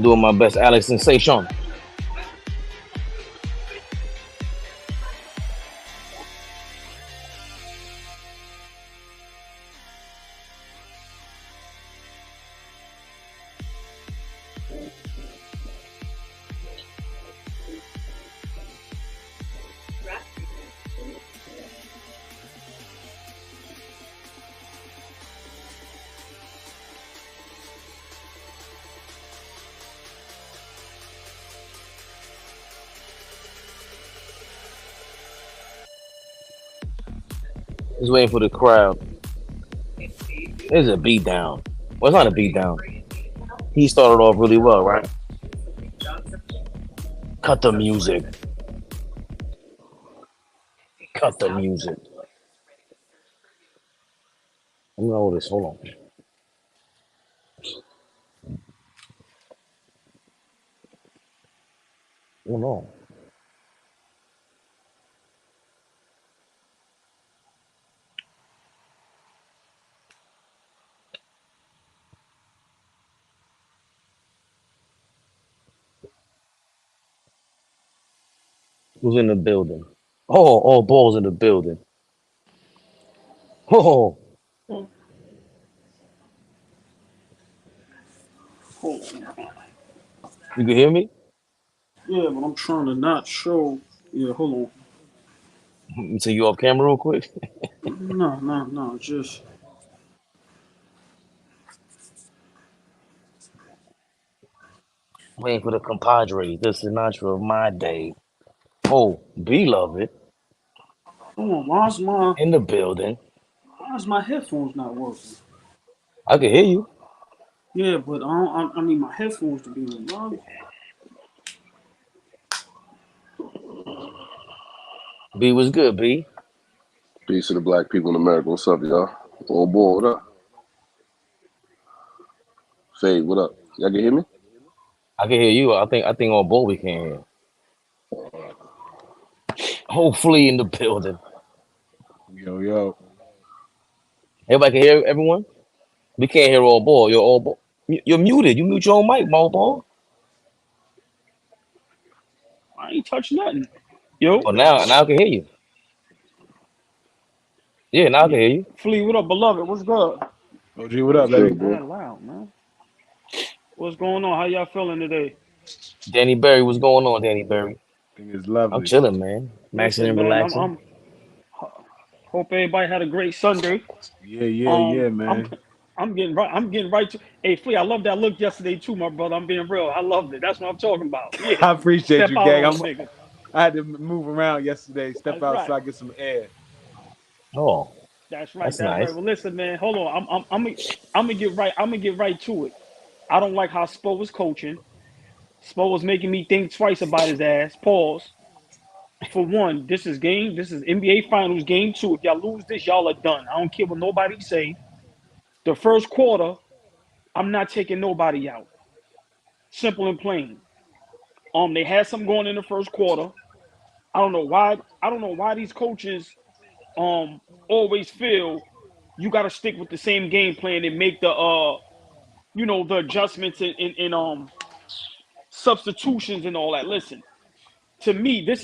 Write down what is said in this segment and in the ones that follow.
Doing my best, Alex Sensation. Just waiting for the crowd. It's a beatdown. Well, it's not a beatdown. He started off really well, right? Cut the music. Cut the music. I'm gonna hold this. Hold on. Hold on. Who's in the building? Oh, balls in the building. Oh, Oh, hold on. you can hear me? Yeah, but I'm trying to not show. Yeah, hold So you off camera real quick? on. No, no, no. Just Waiting for the compadre. The Sinatra of my day. Oh, B love it. hold on. In the building. Why's my headphones not working? I can hear you. Yeah, but I need my headphones to be on. Bro. B was good, B. Peace to the black people in America. What's up, y'all? Oh boy, what up? Fade, what up? Y'all can hear me? I can hear you. I think on both we can hear. Hopefully in the building. Yo, yo. Everybody can hear everyone? We can't hear all ball. You're all ball. You're muted. You mute your own mic, Mo ball. I ain't touch nothing. Yo, Oh, now I can hear you. Yeah, now I can yeah. hear you. Flea, what up, beloved? What's good? OG, what What's up, baby? good, Ain't bro? that loud, man. What's going on? How y'all feeling today? Danny Berry, what's going on, Danny Berry? I think it's I'm lovely. chilling, man. Maxing Listen, and man. relaxing. Hope everybody had a great Sunday. Yeah, yeah, yeah, I'm man. I'm getting right. I'm getting right to. Hey, Flea, I love that look yesterday too, my brother. I'm being real. I loved it. That's what I'm talking about. Yeah, I appreciate step you, out gang. on a nigga. I had to move around yesterday, step That's right. outside, get some air. Oh, That's right. that's That's right. nice. Well, listen, man. Hold on. I'm gonna get right. I'm gonna get right to it. I don't like how Spo was coaching. Spo was making me think twice about his ass. Pause. For one, this is game. This is NBA Finals game two. If y'all lose this, y'all are done. I don't care what nobody say. The first quarter, I'm not taking nobody out. Simple and plain. They had something going in the first quarter. I don't know why. I don't know why these coaches always feel you got to stick with the same game plan and make the the adjustments and substitutions and all that. Listen, to me, this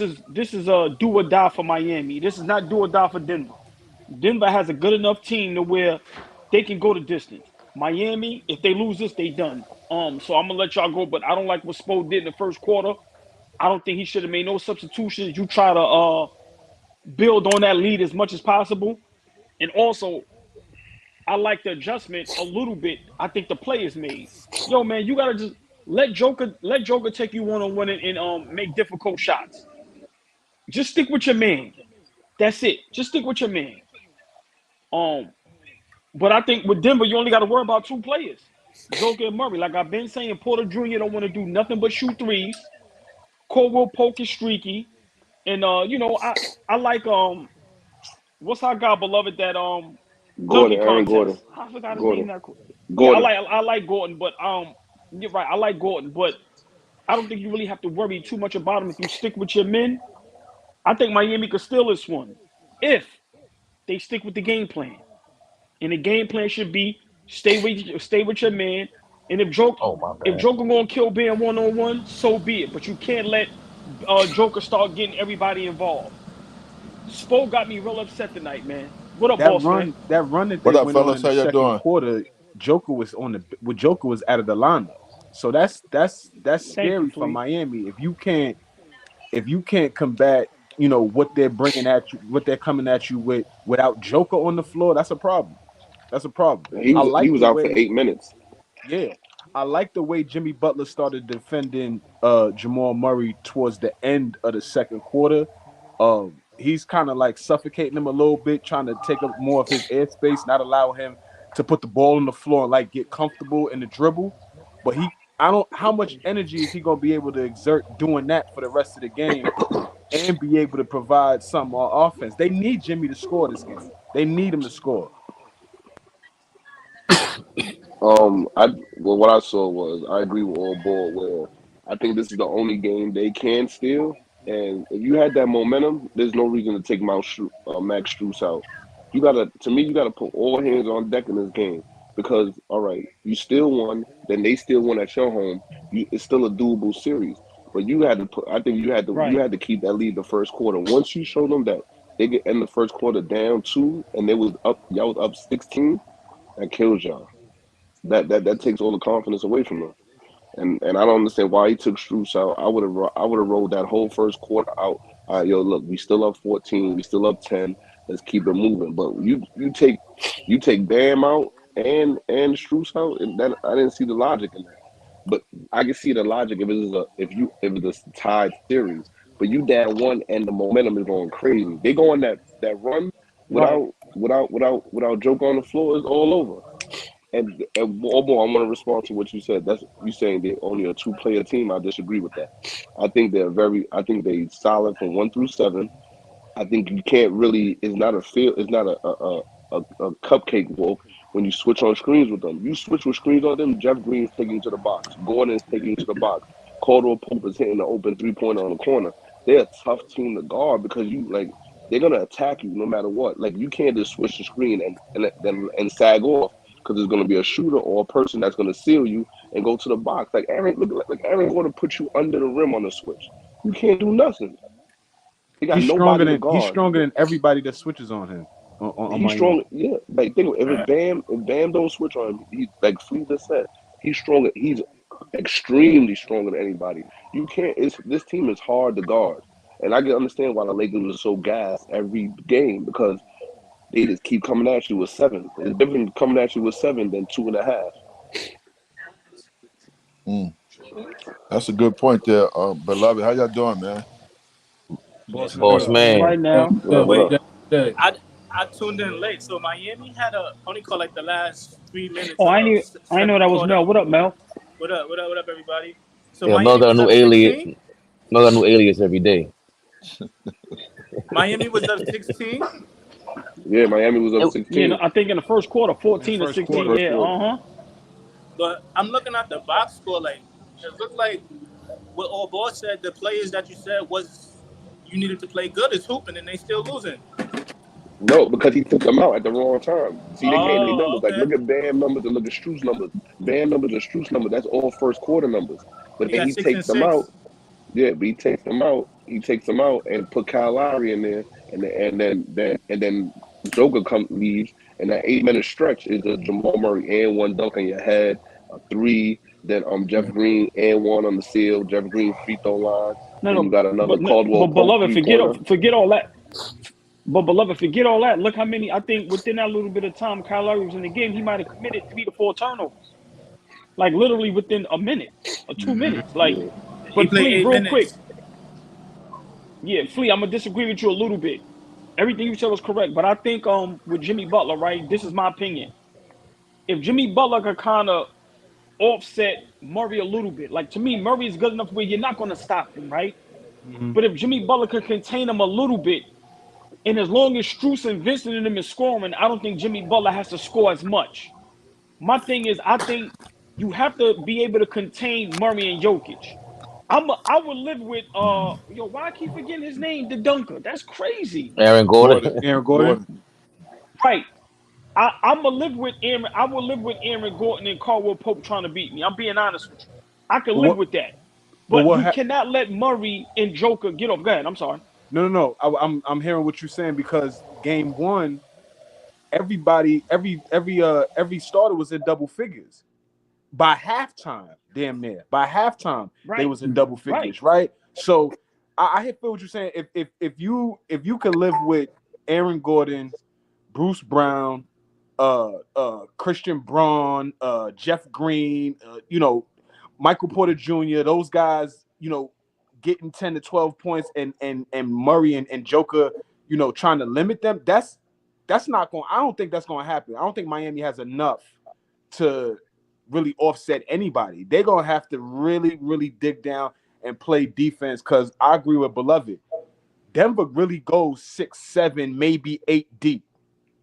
is a do or die for Miami. This is not do or die for Denver. Denver has a good enough team to where they can go the distance. Miami, if they lose this, they done. So I'm gonna let y'all go, but I don't like what Spo did in the first quarter. I don't think he should have made no substitutions. You try to build on that lead as much as possible. And also, I like the adjustment a little bit. I think the players made. Yo, man, you gotta just let Joker take you one on one and make difficult shots. Just stick with your man. That's it. Just stick with your man. Um, but I think with Denver, you only got to worry about two players, Joker and Murray. Like I've been saying, Porter Jr. don't want to do nothing but shoot threes. Caldwell Poke is streaky, and I like what's our guy beloved that Gordon, dunking Aaron Gordon. contest. I forgot his name. Gordon. That yeah, I Gordon. like I like Gordon, but you're right. I like Gordon, but I don't think you really have to worry too much about him if you stick with your men. I think Miami could steal this one if they stick with the game plan. And the game plan should be stay with your man, And if Oh my bad. Joker gonna kill Bam 1-on-1, so be it. But you can't let Joker start getting everybody involved. Spo got me real upset tonight, man. What up, That boss man? run, that run that What they up, went on fellas? in How the y'all second doing? quarter, Joker was out of the lineup. So that's Thank you, scary for Flea. Miami. If you can't combat, what they're bringing at you, what they're coming at you with without Joker on the floor, that's a problem. That's a problem. He I was he like was the out for way, 8 minutes. yeah, I like the way Jimmy Butler started defending Jamal Murray towards the end of the second quarter. He's kind of like suffocating him a little bit, trying to take up more of his airspace, not allow him to put the ball on the floor and like get comfortable in the dribble. But I don't, how much energy is he gonna be able to exert doing that for the rest of the game and be able to provide some offense? They need Jimmy to score this game. They need him to score. What I saw was I agree with all ball where I think this is the only game they can steal. And if you had that momentum, there's no reason to take Max Strus out. You gotta put all hands on deck in this game because all right, you still won, then they still won at your home. It's still a doable series, but you had to put. I think you Right. had to keep that lead the first quarter. Once you show them that they get in the first quarter down 2 and y'all was up 16, that kills y'all. That takes all the confidence away from them. And I don't understand why he took Strus out. I would have rolled that whole first quarter out. All right, yo, look, we still up 14, we still up 10. Let's keep it moving. But you take Bam out and Strus out, and that I didn't see the logic in that. But I can see the logic if it's a tied series. But you down one and the momentum is going crazy. They go on that run Right. without Joker on the floor is all over. And Bobo, I want to respond to what you said. That's you saying they're only a two-player team. I disagree with that. I think they solid from 1 through 7. I think you can't really. It's not a feel. It's not a cupcake walk when you switch on screens with them. You switch with screens on them. Jeff Green's taking you to the box. Gordon's taking you to the box. Caldwell Pope is hitting the open 3-pointer on the corner. They're a tough team to guard because they're gonna attack you no matter what. Like you can't just switch the screen and sag off because there's gonna be a shooter or a person that's gonna seal you and go to the box. Like Aaron, look like Aaron going to put you under the rim on the switch. You can't do nothing. They got nobody to He's guard. stronger than everybody that switches on him on He's Miami. strong. Yeah, like think if Bam don't switch on him, he like Flea just said, he's stronger. He's extremely stronger than anybody. You can't. This team is hard to guard, and I can understand why the Lakers are so gassed every game because they just keep coming at you with 7. It's different coming at you with 7 than 2.5. That's a good point there, beloved. How y'all doing, man? Boss man, what Boss up? All man. right now. What Wait, up? I tuned in late, so Miami had only caught like the last 3 minutes Oh, of I the knew that second was quarter. Mel. What up, Mel? What up? What up? What up, everybody? So Yeah, Mel Miami got a was new up alias. 16. Mel got a new alias every day. Miami was up 16. Yeah, Miami was up It, Yeah, 16. I think in the first quarter, In the 14 to first 16. quarter. First Yeah, quarter. But I'm looking at the box score. Like it looked like what all boss said. The players that you said was you needed to play good is hooping, and they still losing. No, because he took them out at the wrong time. See, they getting their Oh, numbers. Like, okay. look at Bam numbers and look at Strus numbers. Bam numbers and Strus numbers, that's all first quarter numbers. But He then got he 6 takes and them out. 6. Yeah, but he takes them out. He takes them out and put Kyle Lowry in there, and then Joker leaves, and that 8 minute stretch is a Jamal Murray and one dunk on your head, a three. Then Jeff Green and one on the seal, Jeff Green free throw line. No, Then you no, got another but Caldwell Pope beloved, 3-pointer. forget all that. But beloved, forget all that. Look how many. I think within that little bit of time Kyle Lowry was in the game, he might have committed 3 to 4 turnovers. Like literally within a minute or 2 minutes. Like, Yeah. He but played Flea, 8 real quick. minutes. Yeah, Flea, I'm gonna disagree with you a little bit. Everything you said was correct, but I think with Jimmy Butler, right? This is my opinion. If Jimmy Butler could kind of offset Murray a little bit, like to me, Murray is good enough where you're not gonna stop him, right? Mm-hmm. But if Jimmy Butler could contain him a little bit, and as long as Strus and Vincent and them is scoring, I don't think Jimmy Butler has to score as much. My thing is, I think you have to be able to contain Murray and Jokic. I would live with why I keep forgetting his name, the dunker. That's crazy. Aaron Gordon. Gordon. Aaron Gordon. Gordon. Right. I'm gonna live with Aaron. I will live with Aaron Gordon and Caldwell Pope trying to beat me. I'm being honest with you. I can But live what? with that. But But what? you cannot let Murray and Joker get off. Go ahead. I'm sorry. No. I'm hearing what you're saying because game one, everybody, every starter was in double figures by halftime. Damn near by halftime, they Right. was in double Right. figures, right? So I feel what you're saying. If you can live with Aaron Gordon, Bruce Brown, Christian Braun, Jeff Green, Michael Porter Jr., those guys, getting 10 to 12 points and Murray and Joker, trying to limit them, that's not going. I don't think that's going to happen. I don't think Miami has enough to really offset anybody. They're going to have to really, really dig down and play defense because I agree with Beloved. Denver really goes 6, 7, maybe 8 deep.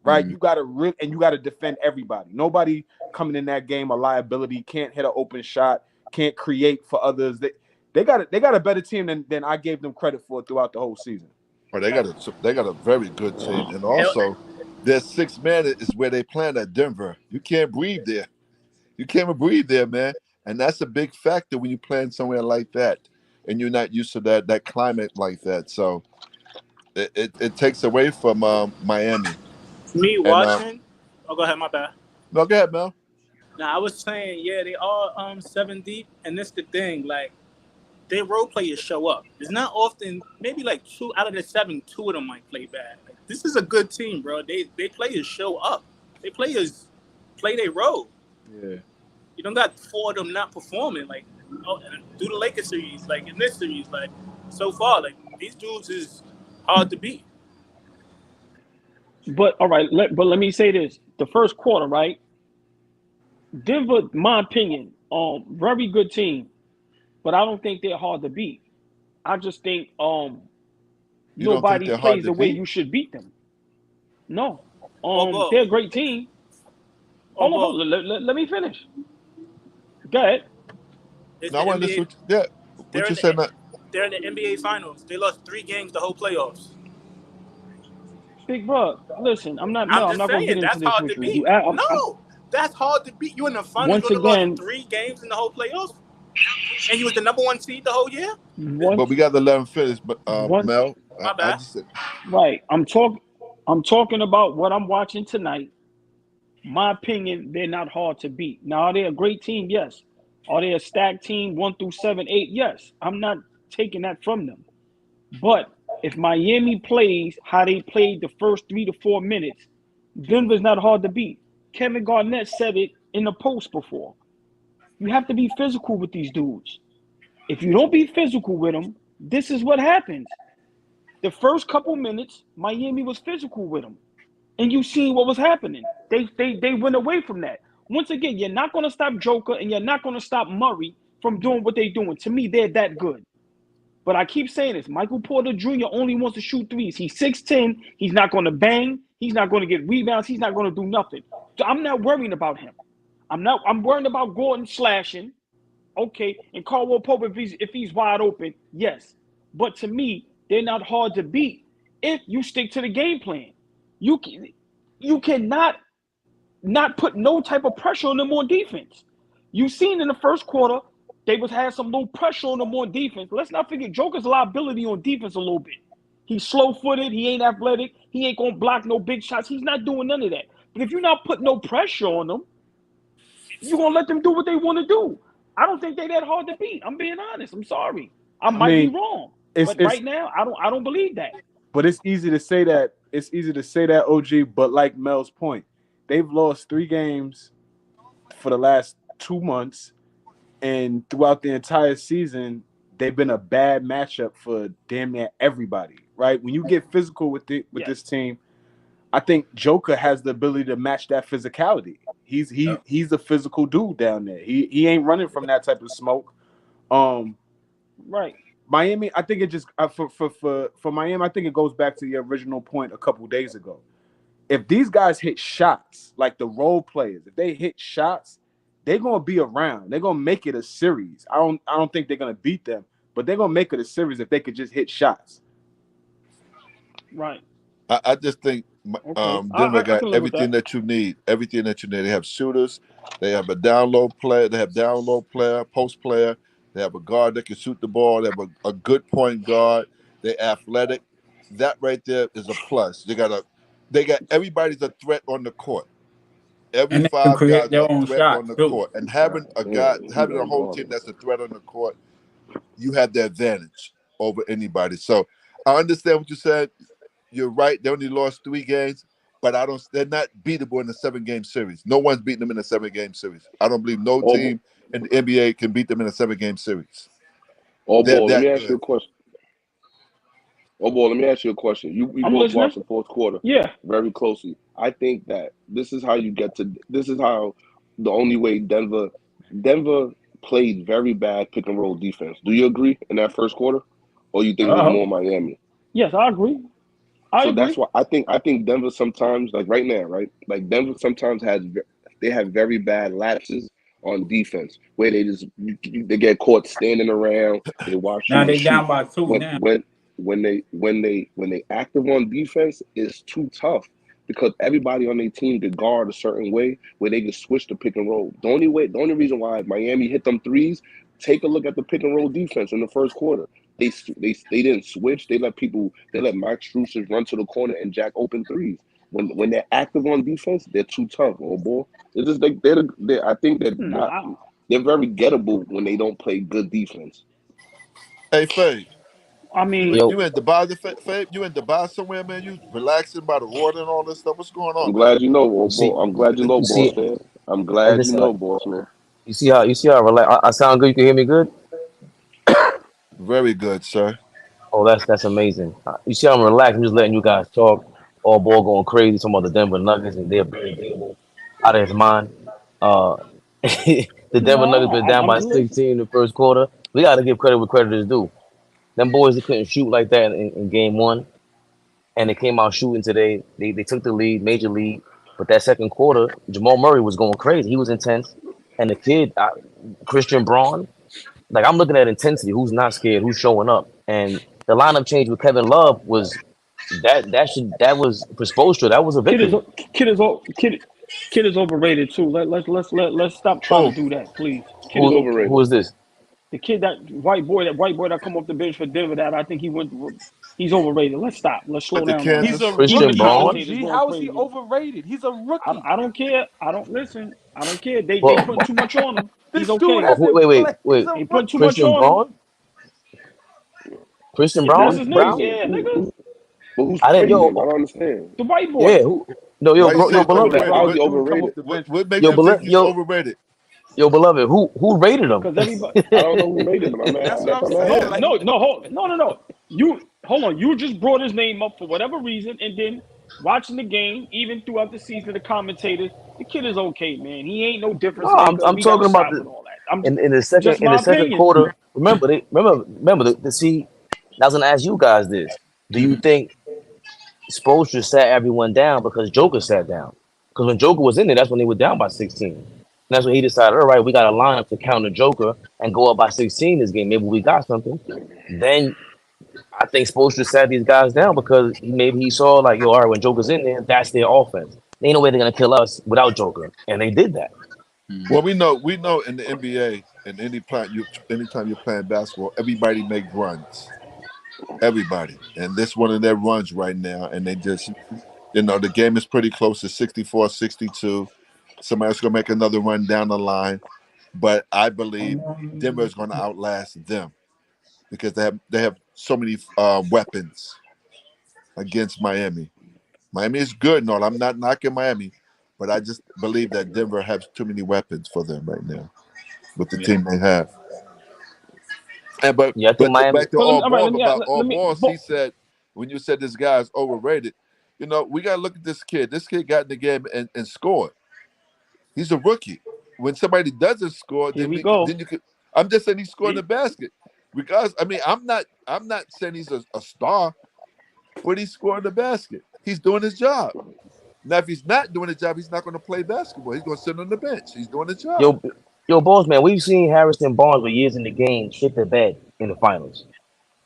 Right, you got to defend everybody. Nobody coming in that game a liability. Can't hit an open shot. Can't create for others. They got a better team than I gave them credit for throughout the whole season. Well, they got a very good team, and Hell, also their 6 man is where they playing at Denver. You can't breathe there. You can't breathe there, man, and that's a big factor when you're playing somewhere like that, and you're not used to that climate like that. So it takes away from Miami. me And watching. Oh, go ahead. My bad. no, go ahead, Mel. Now I was saying, yeah, they are 7 deep, and this the thing, like their role players show up. It's not often, maybe like 2 out of the 7, 2 of them might play bad. Like, this is a good team, bro. They players show up. They players play their role. Yeah. You don't got 4 of them not performing. Like, do the Lakers series, like in this series, like so far, like these dudes is hard to beat. But all right. But let me say this: the first quarter, right? Denver, my opinion, very good team, but I don't think they're hard to beat. I just think You don't think nobody they're hard plays to the way beat? you should beat them. No. Oh, boy. They're a great team. Oh, Hold on. Let me finish. Go ahead. It's No, I the want to listen. NBA. Yeah, They're what in you said. the they're in the NBA finals. They lost 3 games the whole playoffs. Big bro, listen, I'm not I'm going just to get saying into that's this hard with to you. beat. No, that's hard to beat. You in the finals, Once you only lost again, 3 games in the whole playoffs, and you was the number 1 seed the whole year. But we got to let him finish. But once Mel, My I bad. just said, right. I'm talking about what I'm watching tonight. My opinion, they're not hard to beat. Now, are they a great team? Yes. Are they a stacked team 1 through 7, 8? Yes. I'm not taking that from them. But if Miami plays how they played the first 3 to 4 minutes, Denver's not hard to beat. Kevin Garnett said it in the post before. You have to be physical with these dudes. If you don't be physical with them, this is what happens. The first couple minutes, Miami was physical with them, and you seen what was happening. They went away from that. Once again, you're not going to stop Joker, and you're not going to stop Murray from doing what they're doing. To me, they're that good. But I keep saying this: Michael Porter Jr. only wants to shoot threes. He's 6'10". He's not going to bang. He's not going to get rebounds. He's not going to do nothing. So I'm not worrying about him. I'm worrying about Gordon slashing. Okay, and Caldwell Pope if he's wide open, yes. But to me, they're not hard to beat if you stick to the game plan. You cannot not put no type of pressure on them on defense. You've seen in the first quarter they had some little pressure on them on defense. Let's not forget Joker's liability on defense a little bit. He's slow-footed. He ain't athletic. He ain't gonna block no big shots. He's not doing none of that. But if you're not putting no pressure on them, you're gonna let them do what they want to do. I don't think they're that hard to beat. I'm being honest. I'm sorry. I might be wrong, but right now I don't believe that. But it's easy to say that. It's easy to say that, OG. But like Mel's point, they've lost 3 games for the last 2 months, and throughout the entire season, they've been a bad matchup for damn near everybody. Right? When you get physical with this team, I think Joker has the ability to match that physicality. He's a physical dude down there. He ain't running from that type of smoke. Right. Miami, I think it just for Miami, I think it goes back to the original point a couple days ago. If these guys hit shots, like the role players, if they hit shots, they're gonna be around. They're gonna make it a series. I don't think they're gonna beat them, but they're gonna make it a series if they could just hit shots. Right. I just think Okay, Denver I got can live with everything that. that you need. Everything that you need. They have shooters. They have a down low player. They have down low player, post player. They have a guard that can shoot the ball. They have a good point guard. They're athletic. That right there is a plus. They got everybody's a threat on the court. Every And they can five create guys are their a own threat shot on the too. court. And having a Damn, whole team that's a threat on the court, you have the advantage over anybody. So I understand what you said. You're right. They only lost 3 games, but I don't. They're not beatable in a 7-game series. No one's beating them in a 7-game series. I don't believe no oh, team in the NBA can beat them in a 7-game series. oh They're boy, let me that ask you good. a question. Oh boy, let me ask you a question. We I'm both listening. watched the fourth quarter Yeah, very closely. I think that this is how you get to. This is how the only way Denver played very bad pick and roll defense. Do you agree in that first quarter, or you think it was Uh, more Miami? yes, I agree. I So that's agree. why I think Denver sometimes, like right now, right, like Denver sometimes they have very bad lapses on defense where they get caught standing around, they watch now shoot and they shoot. down by 2 when now. when when they active on defense, it's too tough because everybody on their team could guard a certain way where they can switch the pick and roll. The only reason why Miami hit them threes, take a look at the pick and roll defense in the first quarter. They didn't switch. They let Max Strus run to the corner and jack open threes. When they're active on defense, they're too tough. Oh boy, it's just like I think that Nah, they're very gettable when they don't play good defense. Hey, Faye, I you mean, Yo, you in Dubai? Faye, you in Dubai somewhere, man? You relaxing by the water and all this stuff? What's going I'm on, man? glad you know, oh you see, boy. I'm glad you know, you boss see, man. I'm I glad you just know, boss man. you see how relax. I sound good. You can hear me good. Very good, sir. Oh, that's amazing. You see, I'm relaxed. I'm just letting you guys talk. All ball going crazy. Some of the Denver Nuggets and they're being out of his mind. Uh, the Denver Nuggets been no, down I'm by just listening. 16 in the first quarter. We got to give credit where credit is due. Them boys they couldn't shoot like that in game one, and they came out shooting today. They took the lead, major lead. But that second quarter, Jamal Murray was going crazy. He was intense, and the kid Christian Braun. Like I'm looking at intensity. Who's not scared? Who's showing up? And the lineup change with Kevin Love was that was for Spoelstra. That was a Kid is victory. kid is kid kid is overrated too. Let's stop trying to Who? do that, please. Kid is Who's okay. Who overrated? is this? The kid that white boy that come off the bench for Denver that I think he's overrated. Let's stop. Let's With slow the down on He's that. a Kansas, Even Christian the rookie, Braun? commentators OG. going How is he crazy. overrated? He's a rookie. I don't care. I don't listen. I don't care. They Well, putting too much on him. He's This dude okay. oh, hasn't wait. played. He's a They putting too rookie. much Christian on him. Braun? Christian If that's Brown? his name, Brown? yeah, nigga. But who's I didn't. playing him? I Yo, don't understand. The white yeah. boy. Who? No, why you say yo, he's How is beloved. how is overrated? he Dude come off overrated? the What bench. what makes Yo, you think beloved. he's overrated? Yo, beloved. Who rated him? Because everybody. I don't know who made him, but That's what that's I'm I'm saying. No, asking. Like, You hold on. You just brought his name up for whatever reason, and then watching the game, even throughout the season, the commentators, the kid is okay, man. He ain't no No, difference maker. I'm We got to talking about stop the with all that. I'm in the second just my opinion. quarter. Remember the see. I was gonna ask you guys this. Do you think Spoelstra sat everyone down because Joker sat down? Because when Joker was in there, that's when they were down by 16. And that's when he decided, all right, we got a lineup to counter Joker and go up by 16 this game. Maybe we got something. Then I think Spoelstra sat these guys down because maybe he saw like, yo, all right, when Joker's in there, that's their offense. There ain't no way they're gonna kill us without Joker, and they did that. Well, we know in the NBA and anytime you're playing basketball, everybody make runs. Everybody, and this one of their runs right now, and they just the game is pretty close to 64-62. Somebody's gonna make another run down the line, but I believe Denver is gonna outlast them because they have so many weapons against Miami. Miami is good and all. I'm not knocking Miami, but I just believe that Denver has too many weapons for them right now with the yeah. team they have. And but Yeah, I think but to, Miami. back to But all all right, balls about all let me. balls, he said when you said this guy's overrated, we gotta look at this kid. This kid got in the game and scored. He's a rookie. When somebody doesn't score, Here then we go. then you could. I'm just saying he scored in the He- basket. Because I mean, I'm not saying he's a star, but he scored in the basket. He's doing his job. Now, if he's not doing his job, he's not going to play basketball. He's going to sit on the bench. He's doing his job. Yo, boss man, we've seen Harrison Barnes with years in the game shit the bed in the finals.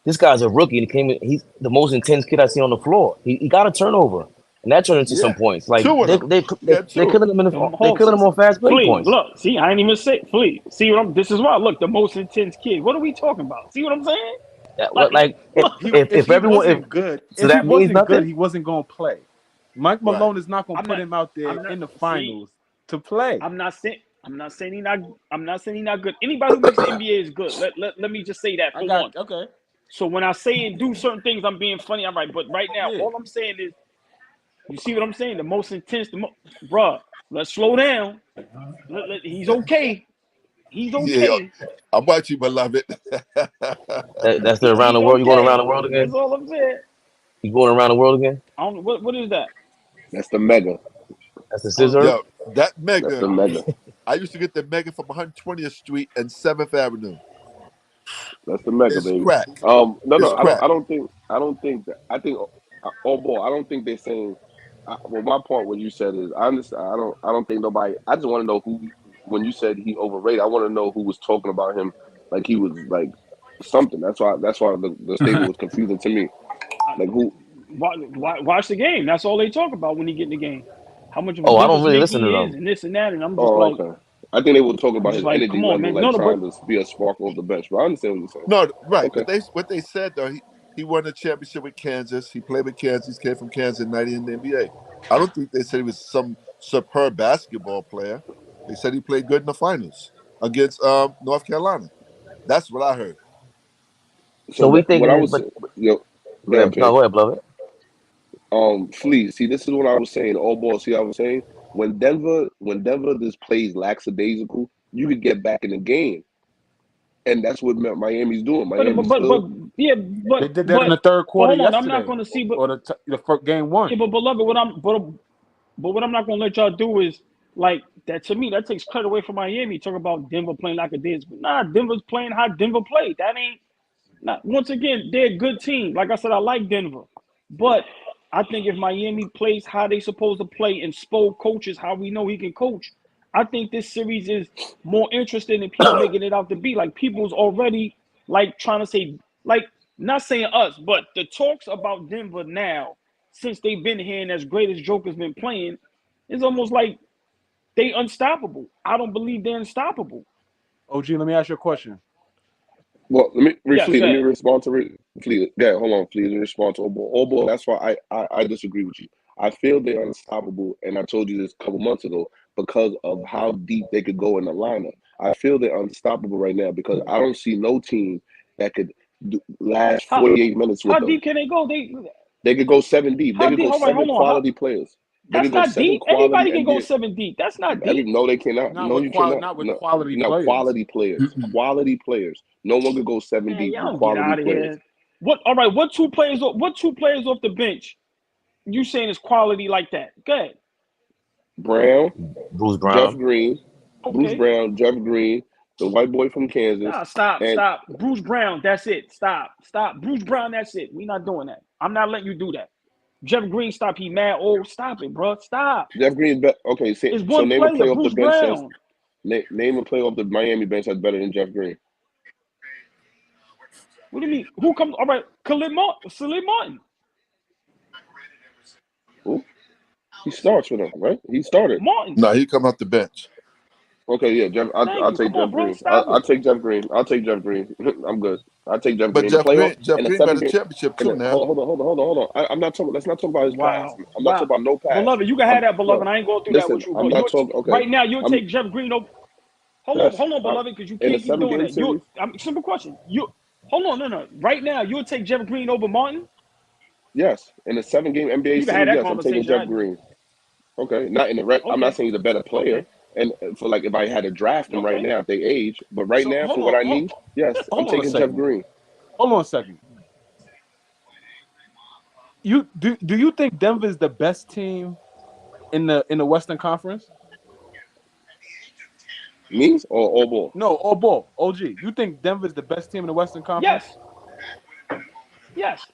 This guy's a rookie, and he's the most intense kid I see on the floor. He got a turnover, and that turned into Yeah, some points. Like two of they them. they He they had they're two. killing him they're Hold killing him on fast break Flea, points. look, see, I ain't even say Flea. See what I'm this is why look, the most intense kid. What are we talking about? See what I'm saying? Like Look, if He everyone if wasn't good, so if he that means wasn't good, nothing. he wasn't gonna play. Mike Right. Malone is not gonna I'm put not him out there I'm not in the see, finals to play. I'm not saying he not good. Anybody who makes the NBA is good. Let me just say that I for got one. okay. So when I say and do certain things, I'm being funny. I'm right. But right now, Yeah. all I'm saying is, you see what I'm saying? The most intense, bruh, let's slow down. He's okay. He's Yeah, okay. I'm with you, beloved. That's the around He's the world. You going around the okay. world That's again? all I'm saying. You going around the world again? I don't. What is that? That's the mega. That's the Oh, scissor. Yo, that That's mega. the mega. I used to get the mega from 120th Street and 7th Avenue. That's the mega, It's baby. crack. No. It's crack. I don't think that. I think. Oh boy, I don't think they're saying. Well, my point, what you said is, I understand. I don't think nobody. I just want to know who. When you said he overrated, I want to know who was talking about him like he was like something. That's why. That's why the statement was confusing to me. Like who? watch the game. That's all they talk about when he get in the game. How much of a Oh, I don't difference really maker listen to he is, them. and this and that. And Oh, okay. I think they were talking I'm about just his like, energy come on, level, man. like No, but trying to be a spark off the bench. But I understand what you're saying. No, right. Okay. What they said though, he won a championship with Kansas. He played with Kansas. He came from Kansas '90 in the NBA. I don't think they said he was some superb basketball player. They said he played good in the finals against North Carolina. That's what I heard. So So we what thinking I it, was, but yo, go go ahead, ahead. No, Payne. go ahead, beloved. Flea. See, this is what I was saying. All ball. See, I was saying when Denver just plays lackadaisical, you could get back in the game, and that's what Miami's doing. Miami but still. yeah, They did that in the third but quarter hold on. I'm not yesterday, going to see, or the first game one. yeah, but beloved, but what I'm not going to let y'all do is like that. To me, that takes credit away from Miami. Talk about Denver playing like a dance. Nah, Denver's playing how Denver played. That ain't not. Once again, they're a good team. Like I said, I like Denver, but I think if Miami plays how they supposed to play and Spo coaches how we know he can coach, I think this series is more interesting than people making it out to be. Like people's already like trying to say like not saying us, but the talks about Denver now since they've been here and as great as Joker's been playing, it's almost like they unstoppable. I don't believe they're unstoppable. OG, let me ask you a question. Well, Yes, Flea, let me good. respond to Flea. Yeah, hold on, Flea. Let me respond to Obo. Obo, that's why I disagree with you. I feel they're unstoppable, and I told you this a couple months ago because of how deep they could go in the lineup. I feel they're unstoppable right now because I don't see no team that could last How 48 minutes with how them. deep can they go? They could go seven deep. They How could deep? go All right, seven hold on. quality players. They That's could go not seven deep. quality Anybody can go NBA. 7 deep. That's not deep. No, they cannot. Not No, with you cannot. not with No, quality no, players. quality players. Quality players. No one could go seven Man, deep with y'all get quality out of players. here. What? All right. What two players? What two players off the bench? You saying is quality like that? Good. Brown, Bruce Jeff Brown. Green, Bruce Okay. Brown, Jeff Green, the white boy from Kansas, Nah, stop, and stop. Bruce Brown. That's it. Stop, stop. Bruce Brown. That's it. We not doing that. I'm not letting you do that. Jeff Green. Stop. He mad. Oh, stop it, bro. Stop. Jeff Green. Okay, It's so one name a player. player off the Bruce bench that's Brown. name a player off the Miami bench that's better than Jeff Green. What do you mean? Who comes? All right. Salim Martin. Who? He starts for them, right? He started. Martin. No, he come off the bench. Okay, yeah, Jeff. Thank I'll you. Come take on, Jeff bro. Green. Stop I'll it. take Jeff Green. I'll take Jeff Green. I'm good. I'll take Jeff But Green. The playoff Jeff in the Green got seven a game. championship too now. Hold on. I'm not talking. Let's not talk about his past. Wow. I'm not talking Wow. about no past. Beloved, you can have that, beloved. No. I ain't going through that Listen, with you, I'm but not talking. Okay, right now you'll I'm take Jeff Green over. yes. Hold on, beloved, because you In a can't keep seven doing game that. series. Simple question. You hold on, no. Right now, you'll take Jeff Green over Martin. Yes, in a seven game NBA You can have series. that Yes, I'm taking Jeff conversation. Green. Okay, not in the rec. I'm not Okay. saying he's a better player. Okay. And for like, if I had to draft him right Okay. now, if they age, but right So now hold for what on, I need, yes, I'm hold on a taking Jeff second. Green. Hold on a second. You do you think Denver is the best team in the Western Conference? Me or all ball? No, all ball. OG. You think Denver is the best team in the Western Conference? Yes. Yes.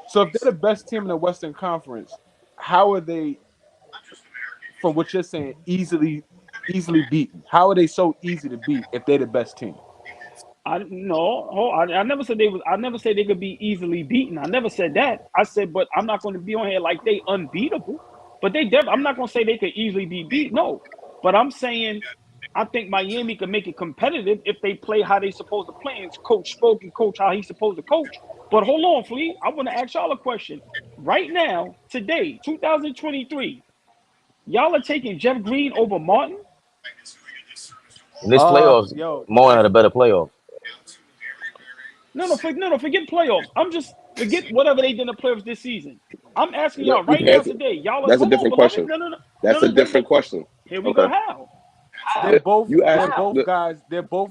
So if they're the best team in the Western Conference, how are they, from what you're saying, easily beaten? How are they so easy to beat if they're the best team? I never said they was. I never said they could be easily beaten. I never said that. I said, but I'm not going to be on here like they unbeatable. But I'm not going to say they could easily be beat. No, but I'm saying I think Miami could make it competitive if they play how they supposed to play and coach spoke and coach how he's supposed to coach. But hold on, Flea. I want to ask y'all a question. Right now, today, 2023, y'all are taking Jeff Green over Martin? In this playoffs, Martin had a better playoff. No, forget playoffs. I'm just forget whatever they did in the playoffs this season. I'm asking y'all right now today. Y'all are That's a different question. That's a different question. Here we go. How? They're both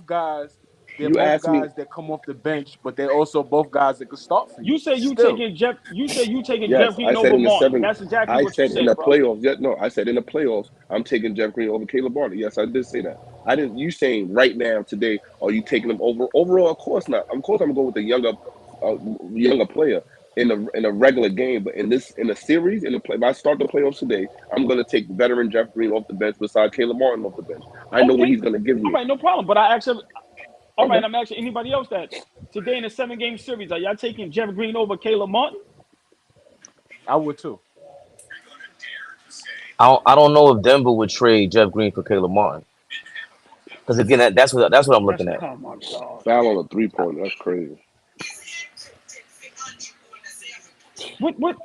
guys that come off the bench, but they're also both guys that could start for you. You say you taking Jeff Green over Martin. That's exactly what you said. In the playoffs. No, I said in the playoffs, I'm taking Jeff Green over Caleb Martin. Yes, I did say that. I didn't. You saying right now today? Are you taking him over? Overall, of course not. Of course, I'm going to go with the younger player in a regular game. But in a series, if I start the playoffs today, I'm going to take veteran Jeff Green off the bench beside Caleb Martin off the bench. I know what he's going to give me. All right, no problem. But I actually. All right, I'm asking anybody else that today in a 7-game series, are y'all taking Jeff Green over Caleb Martin? I would too. I don't know if Denver would trade Jeff Green for Caleb Martin. Because again, that's what I'm looking at. Oh my God! Foul on a 3-point. That's crazy. What? I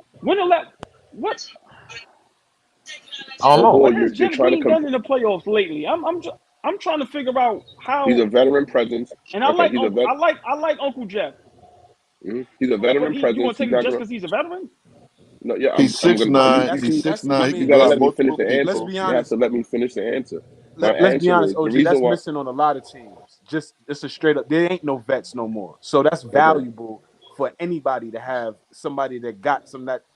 don't know. What has Jeff Green done in the playoffs lately? I'm trying to figure out how he's a veteran presence, and I like Uncle Jeff. Mm-hmm. He's a veteran presence. You want to take him just because he's a veteran? No, yeah, he's 6'9". He's 6'9". You gotta let me finish the answer. Let's be honest. You have to let me finish the answer. Let's be honest, OG. That's missing on a lot of teams. It's a straight up. There ain't no vets no more, so that's valuable for anybody to have somebody that got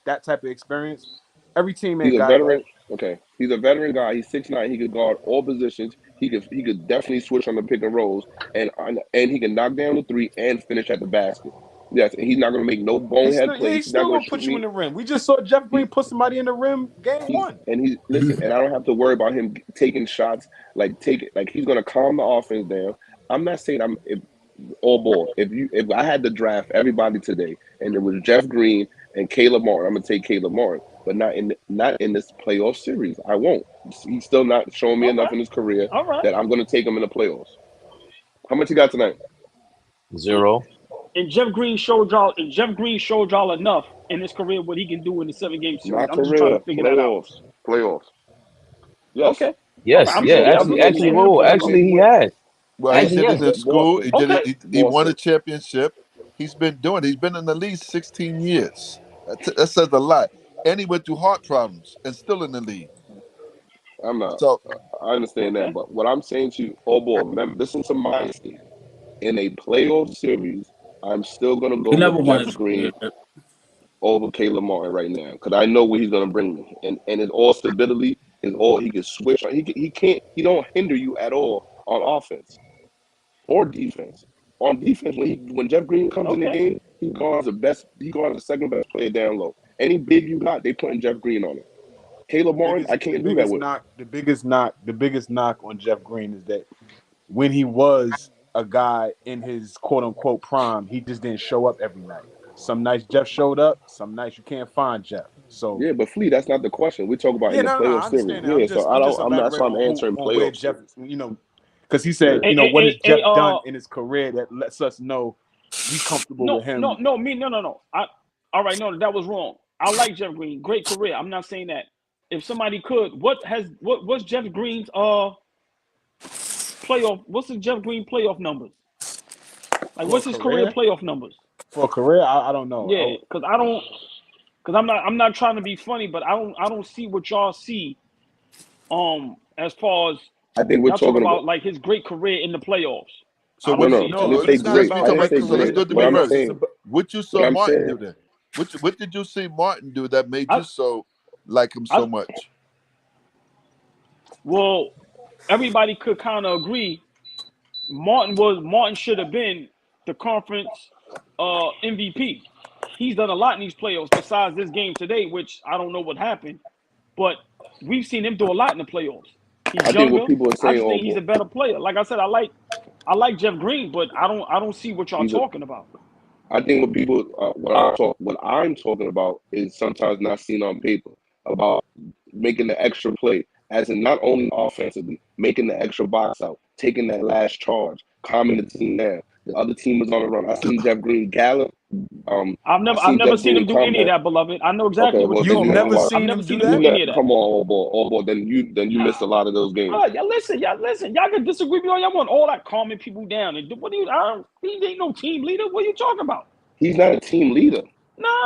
that type of experience. Every team ain't got veteran. Okay, he's a veteran guy. He's 6'9". He could guard all positions. He could definitely switch on the pick and rolls, and he can knock down the three and finish at the basket. Yes, and he's not going to make no bonehead plays. He's still going to put you in the rim. We just saw Jeff Green put somebody in the rim game one. And and I don't have to worry about him taking shots. Like he's going to calm the offense down. I'm not saying if I had to draft everybody today and it was Jeff Green and Caleb Martin, I'm going to take Caleb Martin, but not in this playoff series. I won't. He's still not showing me enough in his career that I'm going to take him in the playoffs. How much you got tonight? 0. And Jeff Green showed y'all enough in his career what he can do in the 7-game series. I'm just trying to figure that out. Playoffs. Yes. Okay. Yes. Actually, he has. Well, he did it in school. He did it. He won a championship. He's been doing it. He's been in the league 16 years. That says a lot. And he went through heart problems and still in the league. I'm not. So I understand that, but what I'm saying to you, remember, listen to my state. In a playoff series, I'm still gonna go with Jeff Green over Caleb Martin right now because I know what he's gonna bring me, and it's all stability. Is all he can switch. He don't hinder you at all on offense or defense. On defense, when Jeff Green comes in the game, he guards the second best player down low. Any big you got, they putting Jeff Green on it. Caleb Martin, I can't do that with. The biggest knock on Jeff Green is that when he was a guy in his quote unquote prime, he just didn't show up every night. Some nights Jeff showed up, some nights you can't find Jeff. So yeah, but Flea, that's not the question. We talk about in the playoff series. That's why I'm answering playoff. Jeff, because he said, what has Jeff done in his career that lets us know we comfortable with him. No. All right, no, that was wrong. I like Jeff Green, great career. I'm not saying that. If somebody could, what's Jeff Green's playoff? What's the Jeff Green playoff numbers? Like, what's his career playoff numbers? For a career, I don't know. Yeah, because I'm not trying to be funny, but I don't see what y'all see. As far as I think we're talking about like his great career in the playoffs. So let's go to reverse. What you saw Martin do then? What did you see Martin do that made you so like him so much? Well, everybody could kind of agree. Martin should have been the conference MVP. He's done a lot in these playoffs besides this game today, which I don't know what happened, but we've seen him do a lot in the playoffs. He's younger. I think what people are saying, I just think he's a better player. Like I said, I like I like Jeff Green, but I don't see what y'all He's a. talking about. I think what people, what I'm talking about is sometimes not seen on paper about making the extra play, as in not only offensively, making the extra box out, taking that last charge, calming the team down. The other team was on the run. I seen Jeff Green gallop. I've I never Jeff seen him Green do calm any of down. that, beloved. I know exactly Okay, what well you're then You've you talking haven't never about. watched. I've seen never him do seen him You do that? any of that. come on, all boy. Then you missed a lot of those games. Y'all listen. Y'all can disagree with me all y'all want. All that calming people down. And what do you? He ain't no team leader. What are you talking about? He's not a team leader.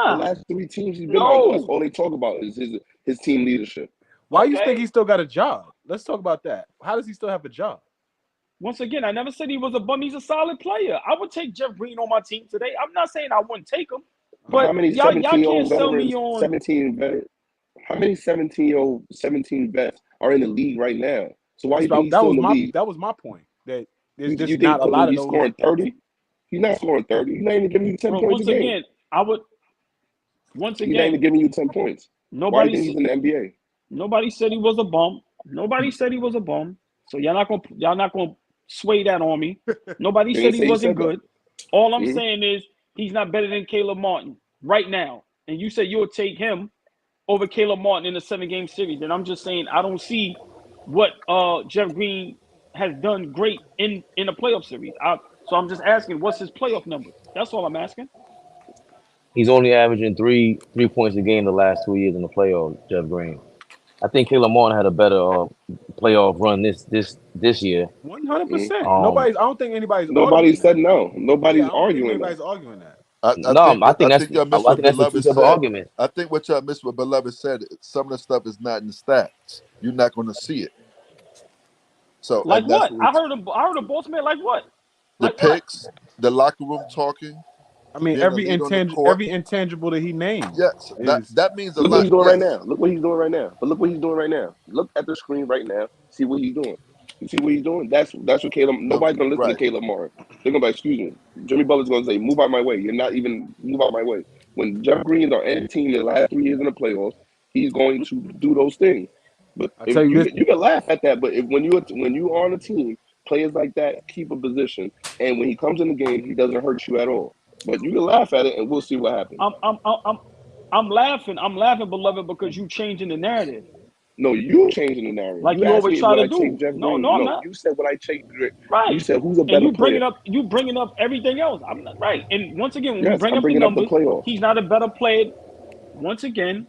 The Nah, last 3 teams he's been on, that's no. all they talk about is his team leadership. Why you think Okay. he still got a job? Let's talk about that. How does he still have a job? Once again, I never said he was a bum. He's a solid player. I would take Jeff Green on my team today. I'm not saying I wouldn't take him, How but many y'all 17-year-old can't sell me veterans, on. 17 vet, how many 17 vets are in the league right now? So why do you think he's That still was in the league? my point. That there's You just think not a because lot of he's those. scoring 30? He's not scoring 30. He's not even giving you 10 Bro, points a once game. again, I would. Once He's not even again, giving you 10 points. Why do you think he's in the NBA? Nobody said he was a bum. Nobody said he was a bum. So y'all not gonna sway that on me. Nobody They said didn't he say he wasn't said that. good. All I'm Mhm. saying is he's not better than Caleb Martin right now. And you said you'll take him over Caleb Martin in a 7-game series. And I'm just saying I don't see what Jeff Green has done great in a playoff series. So I'm just asking, what's his playoff number? That's all I'm asking. He's only averaging three points a game the last 2 years in the playoffs. Jeff Green. I think Caleb Martin had a better playoff run this year. 100%. Um, I don't think anybody's Nobody arguing that. said no. Nobody's Yeah, I don't think arguing that. anybody's arguing that. no, I think y'all missed I what think that's the Beloved truth of the said. argument. I think what y'all missed what Beloved said. Some of the stuff is not in the stats. You're not going to see it. So, Like and that's what? what I heard a boss man like what? the Like what? picks, the locker room talking, I mean, being a leader on the court. every intangible that he named Yes, is. that means a Look what lot. he's doing right Yes, now. Look what he's doing right now. But look what he's doing right now. Look at the screen right now. See what he's doing. You see what he's doing? That's what Caleb. Nobody's gonna listen to right. Caleb Martin. They're gonna be like, excuse me. Jimmy Butler's gonna say, move out my way. You're not even move out my way. When Jeff Green's on any team in the last 3 years in the playoffs, he's going to do those things. But I if tell you this. you can laugh at that, but when you are on a team, players like that keep a position, and when he comes in the game, he doesn't hurt you at all. But you can laugh at it, and we'll see what happens. I'm laughing. I'm laughing, beloved, because you changing the narrative, No, you changing the narrative. like You you asked always me try would to I take do. Jeff No, Green. no, I'm No, not. you said would I take Green. You Right. said who's a And better player? you bringing up everything else. I'm not right. And once again, when we Yes, bring I'm up the bringing up the numbers, playoffs. he's not a better player. Once again,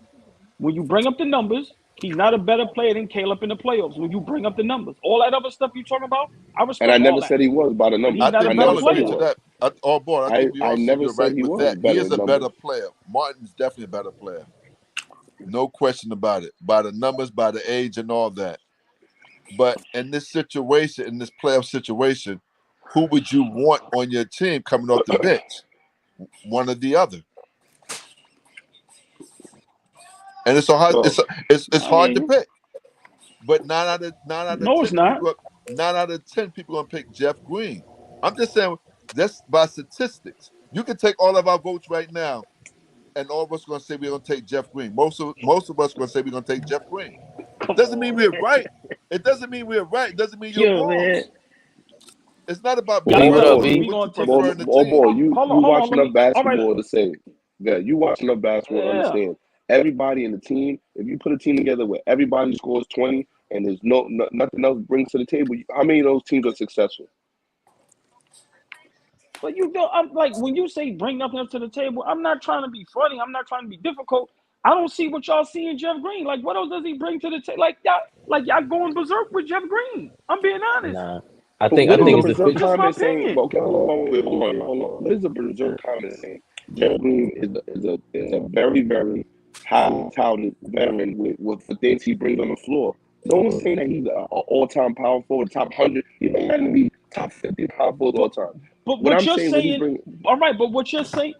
when you bring up the numbers, he's not a better player than Caleb in the playoffs. When you bring up the numbers, all that other stuff you talking about, I And I respect all never that. said he was by the But numbers. he's I not a think I we better all never said agree he to player. was. that. Boy, I think we I all see never you're said right he with was that. He better is in a better numbers. player. Martin's definitely a better player. No question about it. By the numbers, by the age, and all that. But in this situation, in this playoff situation, who would you want on your team coming off the bench? One or the other. And it's a hard. So It's I hard hear to you. pick. But nine out of No, it's not. 10 people gonna pick Jeff Green. I'm just saying that's by statistics. You can take all of our votes right now, and all of us gonna say we're gonna take Jeff Green. Most of us gonna say we're gonna take Jeff Green. Come Doesn't mean on, we're man. right. It doesn't mean we're right. It doesn't mean you're Yeah, wrong. man. It's not about Y'all being Leave know it right. what? up, It's We V. what you gonna take a. prefer in the boy, team. you Hold on, you hold on. watch Let enough me. All right. basketball to say that you watch enough basketball to Yeah. understand everybody in the team. If you put a team together where everybody scores 20 and there's nothing else brings to the table, how many of those teams are successful? But you don't. I'm like when you say bring nothing up to the table. I'm not trying to be funny. I'm not trying to be difficult. I don't see what y'all see in Jeff Green. Like what else does he bring to the table? Like y'all going berserk with Jeff Green. I'm being honest. Nah, But I what is a think it's Bro, berserk efficient. just my comment saying? opinion. Okay, hold on. What is a berserk comment saying? Jeff Green is a very, very high touted veteran with the things he brings on the floor. No one's saying that he's an all-time power forward, top 100. He might not even be top 50 power forward all But time. but What what I'm you're saying, what he saying, brings. all right. But what you're saying,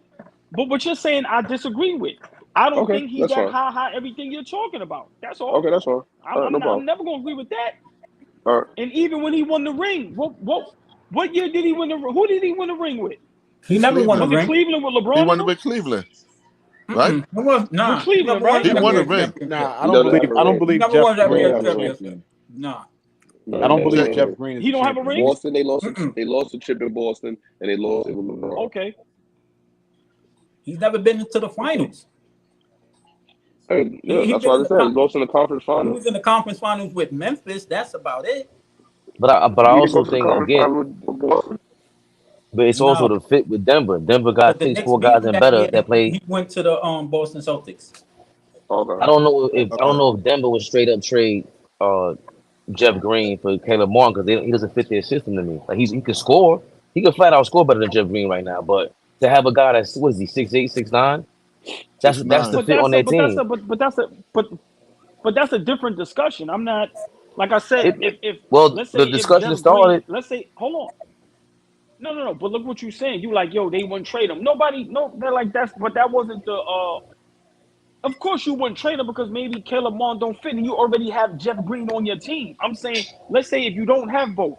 I disagree with. I don't Okay, think he's that's that fine. high. Everything you're talking about. That's all. Okay, that's fine. All right, no I'm problem. never gonna agree with that. All right. And even when he won the ring, what year did he win the? Who did he win the ring with? He never won a Was Cleveland. it ring. Cleveland with He LeBron won and it them? with Cleveland, right? It was With He Cleveland, never won right? He an won a NBA ring. championship. Nah, I He don't doesn't believe. have a I don't ring. He believe never Jeff won an He doesn't NBA have Green. a ring. championship. Nah. No, I don't no, believe no, Jeff no. Green is He a don't have a champion. ring? Boston, they lost a chip in Boston, and they lost it with LeBron. Okay. He's never been into the finals. Hey, yeah, He that's been what in I the said. He lost in the conference he finals. was in the conference finals with Memphis. That's about it. But I He didn't also go to the think conference again, finals with Boston. but it's also No, the fit with Denver. Denver because got the these Knicks 4 beat guys him and that better year. that play. He went to the Boston Celtics. Okay. I don't know if Okay. Denver would straight up trade Jeff Green for Caleb Martin because he doesn't fit their system to me. Like he can score, he can flat out score better than Jeff Green right now. But to have a guy that's what is he 6'8", 6'9", that's the 6'9". But fit on that's a their but that's team. a but that's a different discussion. I'm not like I said. If Well, let's the say if discussion Jeff Green, started. let's say hold on. No. But look what you're saying. You like, yo, they wouldn't trade him. Nobody, no, they're like that's. But that wasn't the. Of course you wouldn't trade him because maybe Caleb Mon don't fit, and you already have Jeff Green on your team. I'm saying, let's say if you don't have both,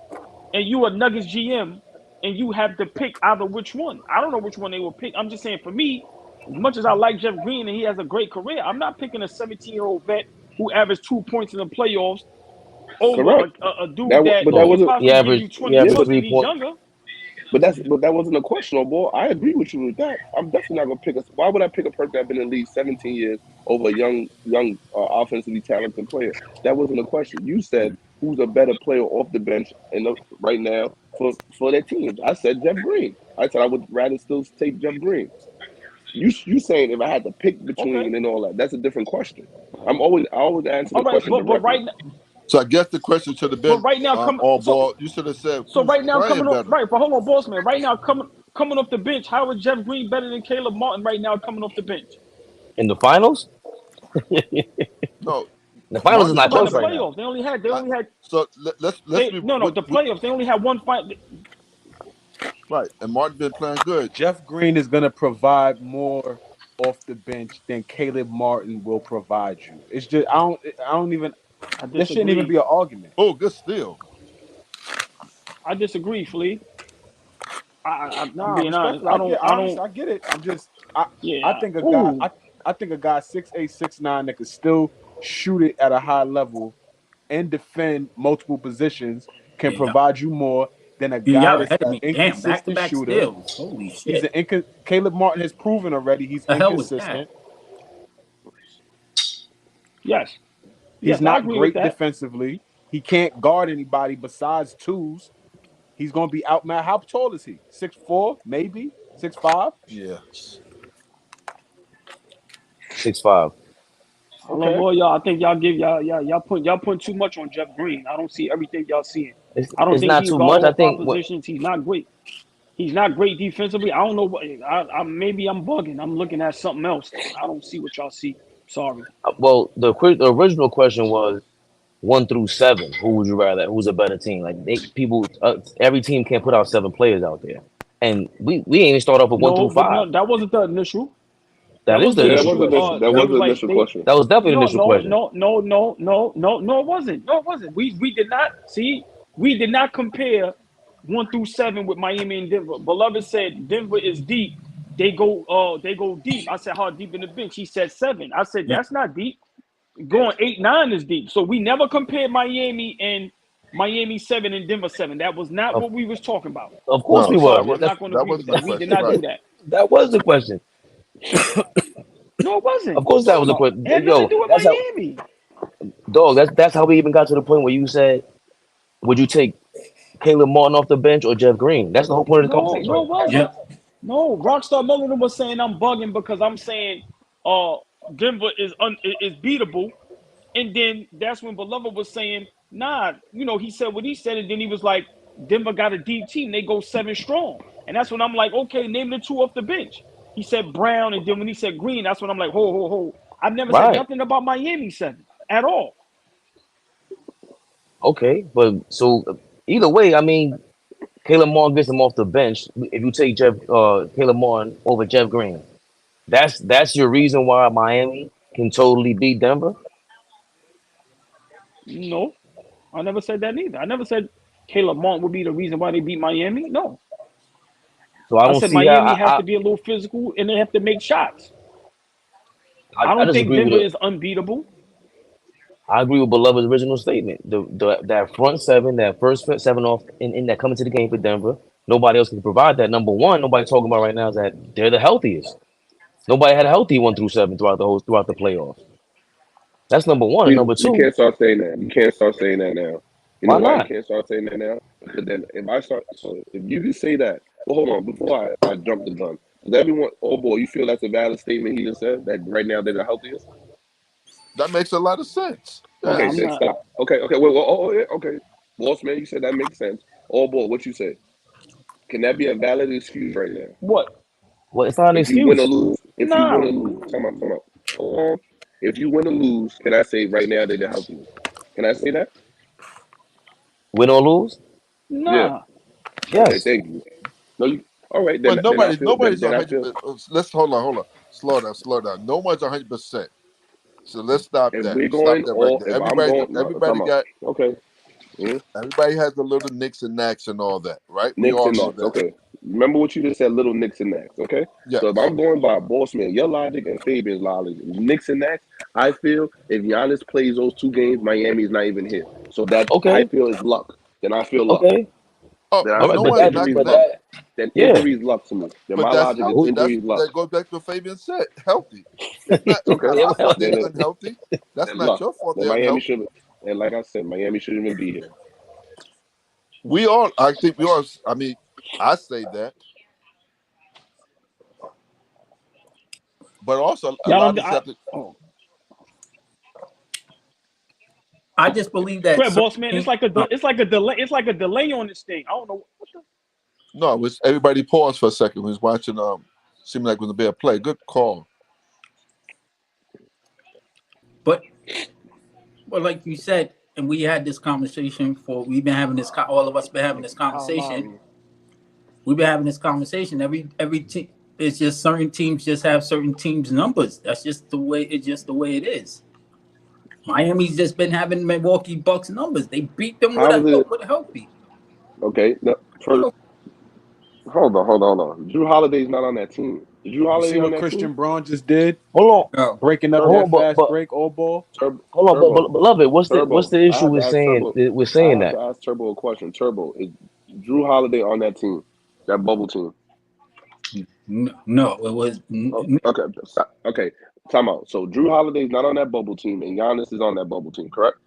and you a Nuggets GM, and you have to pick either which one. I don't know which one they will pick. I'm just saying for me, as much as I like Jeff Green and he has a great career, I'm not picking a 17-year-old vet who averaged 2 points in the playoffs over Correct. a dude that But that So could wasn't. he possibly give you averaged 20 plus 3 and he's points. younger. But that wasn't a question, no boy. I agree with you with that. I'm definitely not gonna pick a. Why would I pick a person that's been in the league 17 years over a young offensively talented player? That wasn't a question. You said who's a better player off the bench right now for their teams. I said Jeff Green. I said I would rather still take Jeff Green. You saying if I had to pick Okay. between and all that, that's a different question. I always answer the All right, question but directly. So I guess the question should have but been, right now come all so ball. You should have said so who's right now playing coming up better. right, but hold on, boss man. Right now coming off the bench, how is Jeff Green better than Caleb Martin right now coming off the bench? In the finals, No, the finals is Martin is not About the close better. right now. playoffs. They I, only had so let's be the playoffs. They only had one fight. right. And Martin been playing good. Jeff Green is gonna provide more off the bench than Caleb Martin will provide you. It's just I don't even I there shouldn't even be disagree. an argument. Oh, good steal. I disagree, Flea. I'm Nah, being honest. respectfully, I honestly, don't I get it. I'm just I yeah. think a guy Ooh. I think a guy 6'8", 6'9" that could still shoot it at a high level and defend multiple positions can Yeah, provide you more than a guy y'all that's ahead of an me. Damn, back to inconsistent back shooter. steals. Holy He's shit! Caleb Martin has proven already he's The hell was that? inconsistent. Yes. He's Yes, I not agree with great that. defensively. He can't guard anybody besides twos. He's going to be outmatched. How tall is he? 6'4", maybe 6'5". Yeah. 6'5". Hold on, boy, y'all. I think y'all putting too much on Jeff Green. I don't see everything y'all seeing. I don't It's think not he can too guard much. I all five think what positions. He's not great. He's not great defensively. I don't know what maybe I'm bugging. I'm looking at something else. I don't see what y'all see. Sorry. well the original question was 1 through 7. Who would you rather? Who's a better team? Like every team can't put out 7 players out there, and we ain't even start off with 1 No, through but 5. no, that wasn't the initial. That That is was the the Yeah, initial question. that They was was the like initial question. That was definitely the initial question. No, it wasn't. No, it wasn't. We did not see. We did not compare 1 through 7 with Miami and Denver. Beloved said Denver is deep. They go deep. I said how deep in the bench? He said 7. I said Yeah, that's not deep. Going 8, 9 is deep. So we never compared Miami 7 and Denver 7. That was not Of, what we was talking about. of course No, we I'm was. sorry. I'm That's not going to That agree with wasn't the that. We did question, not right? do that. that was the question. No, it Of wasn't. course that was the No. question. It had nothing to Yo, do with that's how Miami. dog. That's how we even got to the point where you said, would you take Caleb Martin off the bench or Jeff Green? That's the whole point of the No, conversation no, right it now. wasn't. yeah. No, Rockstar Mullen was saying I'm bugging because I'm saying Denver is beatable. And then that's when Beloved was saying, nah, he said what he said, and then he was like, Denver got a deep team. They go 7 strong. And that's when I'm like, okay, name the 2 off the bench. He said Brown, and then when he said Green, that's when I'm like, ho. I've never said Right. nothing about Miami 7 at all. Okay. But so either way, I mean, Caleb Martin gets him off the bench. If you take Caleb Martin over Jeff Green, that's your reason why Miami can totally beat Denver. No, I never said that either. I never said Caleb Martin would be the reason why they beat Miami. No. So I I don't said see how Miami has to be a little physical and they have to make shots. I I don't think disagree with Denver it. is unbeatable. I agree with Beloved's original statement. That front seven, that first seven off in that coming to the game for Denver, nobody else can provide that. Number one, nobody talking about right now is that they're the healthiest. Nobody had a healthy 1 through 7 throughout the playoffs. That's number one. And number You two, can't start saying that. You can't start saying that now. You know why why you not? can't start saying that now? Because then if I start, so if you can say that, well, hold on, before I jump the gun, does everyone, oh boy, you feel that's a valid statement he just said that right now they're the healthiest? That makes a lot of sense. Nah, Okay, I'm Yes. then not. stop. Okay, yeah, okay. Boss man, you said that makes sense. Oh boy, what you say? Can that be a valid excuse right now? What? Well, it's not an If you win or excuse. lose, Nah. come on. Hold on. If you win or lose, can I say right now they're the healthiest? Can I say that? Win or lose? Yeah. Nah. Okay, Yes. thank you. No, you. All right, Well, then I feel. nobody's Then I feel. 100%. Let's hold on. Slow down. No one's 100%. So let's stop If that. we're Stop going that right all, there. if I'm going, no, Everybody come on. got, Okay. Mm-hmm. everybody has the little nicks and knacks and all that, right? We Knicks all and know Nets. that. Okay. Remember what you just said, little Knicks and Nets. Okay. So if Yes. I'm going by boss man, your logic and Fabian's logic, Knicks and Nets, I feel if Giannis plays those 2 games, Miami's not even here. So that I Okay. feel is luck. Then I feel luck. Okay. Oh, Then I All but right. no feel But one's that. injury is knocking But that. luck. that. Then Yeah. injury is luck to me. Then But my that's logic is healthy. injury is luck. That goes back to what Fabian said. Healthy. It's not. Okay. I'm Yeah. not saying Well, Then they're unhealthy. That's then not luck. your fault. Then They're Miami unhealthy. should, and like I said, Miami shouldn't even be here. We all. I think we all. I mean, I say that, but also a Y'all lot don't. of stuff. Oh, I just believe go that ahead, certain boss man. teams, It's like a delay. It's like a delay on this thing. I don't know what the. No, it was everybody paused for a second. We was watching. Seemed like it was a bad play. Good call. but like you said, and we had this conversation for we've been having this. All of us been having this Kyle conversation. Lowry. We've been having this conversation. Every team. It's just certain teams just have certain teams' numbers. That's just the way. It's just the way it is. Miami's just been having Milwaukee Bucks numbers. They beat them with How is it? a healthy. Okay. No, first, hold on. Drew Holiday's not on that team. Is Drew You see Holiday on what that team? Christian Braun just did? hold on. Oh, Breaking up Turbo, that Hold on. fast But break all ball. hold on. Turbo, But beloved, what's Turbo. the I issue have to with ask saying Turbo. with I saying have that? to ask Turbo a question. Turbo, is Drew Holiday on that team? That bubble team? no, it was Oh, okay. Time out. So Drew Holiday's not on that bubble team, and Giannis is on that bubble team, correct?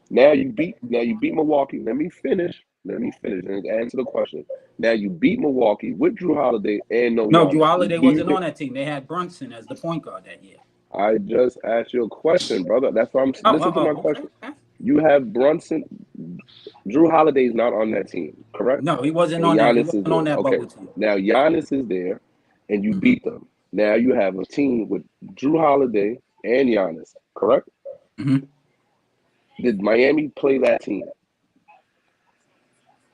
Now you beat Milwaukee. Let me finish and answer the question. Now you beat Milwaukee with Drew Holiday and no no. Drew Giannis. Holiday Do you wasn't on think? that team. They had Brunson as the point guard that year. I just asked you a question, brother. That's why I'm listen to my Okay. question. You have Brunson. Drew Holiday's not on that team, correct? No, he wasn't And on that. He Giannis is wasn't on there. that Okay. bubble team. Now Giannis is there, and you beat them. Now you have a team with Drew Holiday and Giannis, correct? Mm-hmm. Did Miami play that team?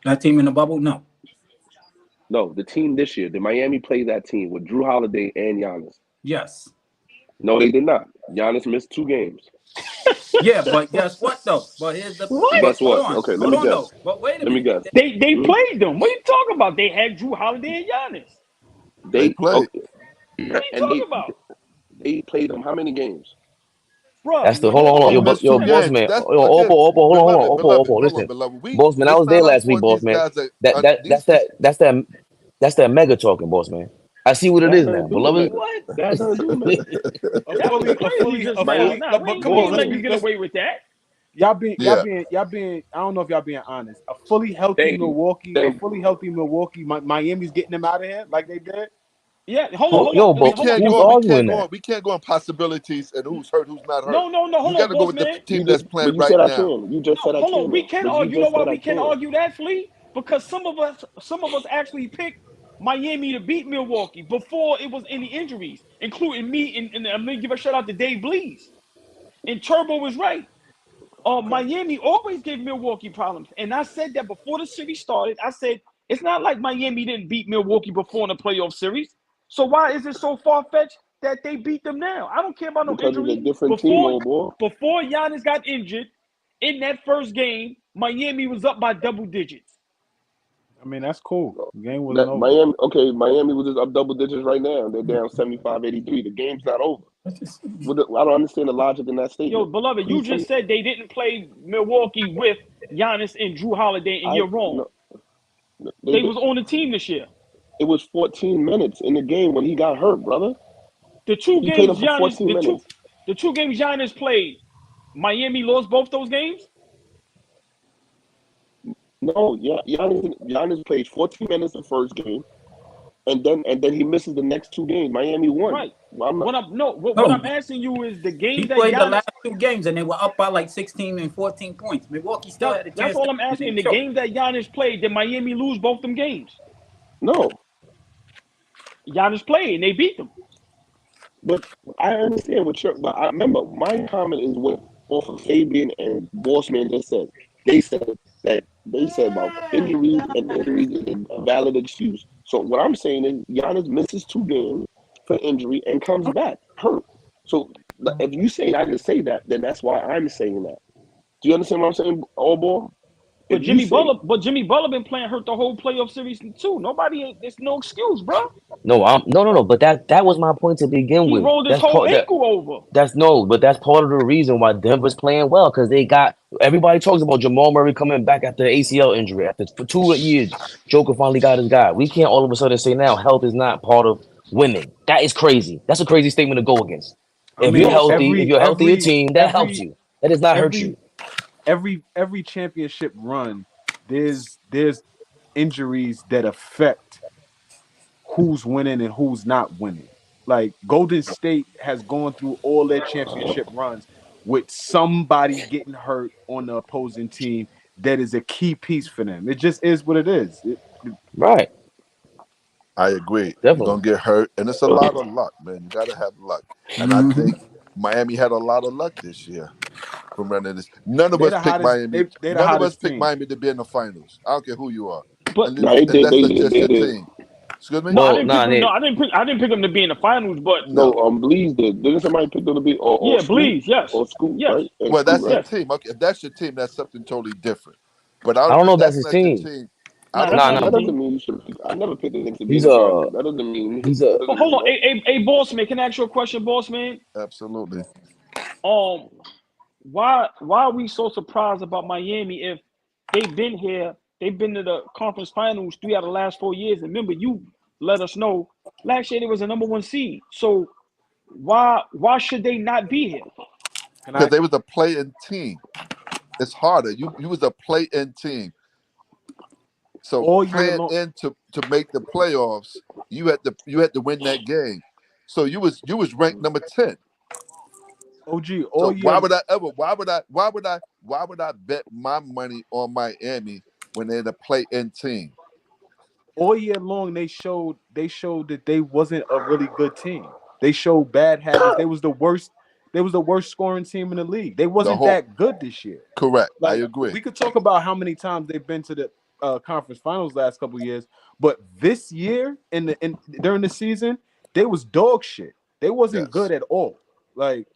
That team in the bubble, no. No, the team this year. Did Miami play that team with Drew Holiday and Giannis? Yes. No, they did not. Giannis missed 2 games. Yeah, but guess what though? But here's the. What? But Guess hold what? on, Okay, let hold me on guess. though. But wait a Let me minute. guess. They Hmm? played them. What are you talking about? They had Drew Holiday and Giannis. They They played. okay, What are you and talking about, they played them how many games? That's bro? the Hold They Yo, on. missed yo, 2 boss games. man. That's Yo, again, Oppo, hold on, beloved. Oppo, Hold on, listen. beloved. Boss man, I Let's was not there last week, outsmart boss these man. guys. That's that mega talking, boss man. I see what it That has is nothing now, to do with beloved. mega. What? That has nothing to do with mega. That was crazy just now. Nah, But we come on, ain't let's letting be you get let's away with that. y'all being Yeah. I don't know if y'all being honest. A fully healthy Thank you. Miami's getting them out of here like they did. Yeah, hold Yo, on. We but Hold on, can't who's boss go. man. arguing that? We can't go on possibilities and who's hurt, who's not hurt. No, You hold got on, to go boss with the man. team that's But playing you right said I now. can. You just No, said I hold can on. We though. can But you argue. You know just why said I we can can. argue that, Flea? Because some of us actually picked Miami to beat Milwaukee before it was any injuries, including me. And I'm gonna give a shout out to Dave Blees. And Turbo was right. Miami always gave Milwaukee problems. And I said that before the series started. I said it's not like Miami didn't beat Milwaukee before in the playoff series. So why is it so far-fetched that they beat them now? I don't care about no Because it's a injuries. different team, Before old boy. Giannis got injured in that first game, Miami was up by double digits. I mean, that's cool. The game wasn't That over. Miami was just up double digits right now. They're down 75-83. The game's not over. I don't understand the logic in that Yo, statement. beloved, you He's saying just said they didn't play Milwaukee with Giannis and Drew Holiday, and I you're wrong. no, They was on the team this year. it was 14 minutes in the game when he got hurt, brother. The two He played him games for 14 minutes. the two games Giannis played, Miami lost both those games. No, yeah, Giannis played 14 minutes the first game, and then he misses the next two games. Miami won. Right. Well, What I'm asking you is the He games that played the Giannis. last 2 games and they were up by like 16 and 14 points. Milwaukee still had a chance. That's all I'm asking. The games that Giannis played, did Miami lose both them games? no, Giannis played and they beat them. but I understand what you're. But I remember my comment is what both of Fabian and Bossman just said. They said about injuries, and injuries is a valid excuse. So what I'm saying is Giannis misses 2 games for injury and comes back hurt. So if you say I can say that, then that's why I'm saying that. Do you understand what I'm saying, Allball? But Jimmy Butler been playing hurt the whole playoff series too. There's no excuse, bro. No, no. But that was my point to begin He with. rolled his whole ankle over. But that's part of the reason why Denver's playing well, because they got everybody talks about Jamal Murray coming back after ACL injury. For 2 years, Joker finally got his guy. We can't all of a sudden say now health is not part of winning. That is crazy. That's a crazy statement to go against. If you're healthy, if you're a healthier team, that helps you. That does not hurt you. Every championship run, there's injuries that affect who's winning and who's not winning. Like Golden State has gone through all their championship runs with somebody getting hurt on the opposing team that is a key piece for them. It just is what it is. Right. I agree. Definitely. You're gonna get hurt, and it's a lot of luck, man. You gotta have luck, and I think Miami had a lot of luck this year from running this. None of us picked Miami. None of us picked Miami to be in the finals. I don't care who you are. But unless it's just your team. Excuse me. I didn't pick them to be in the finals, but Blees did. Didn't somebody pick them to be? Or Blees, yes, or Scoop, yes. right? And well, that's Scoop, your right? team. Okay, if that's your team, that's something totally different. But I don't know if that's his team. That doesn't mean you should. I never picked the Knicks to be in the finals. That doesn't mean he's a. But hold on, hey, boss man, can I ask you a question, boss man? Absolutely. Why are we so surprised about Miami if they've been here? They've been to the conference finals 3 out of the last 4 years. And remember, you let us know last year they was a #1 seed. So why should they not be here? Because they was a play-in team. It's harder. You was a play-in team. So playing in to make the playoffs, you had to win that game. So you was ranked number 10. So why would I bet my money on Miami when they're the play-in team? All year long, they showed that they wasn't a really good team. They showed bad habits. They was the worst scoring team in the league. They wasn't that good this year. Correct. I agree. We could talk about how many times they've been to the conference finals last couple of years, but this year during the season, they was dog shit. They wasn't good at all. Like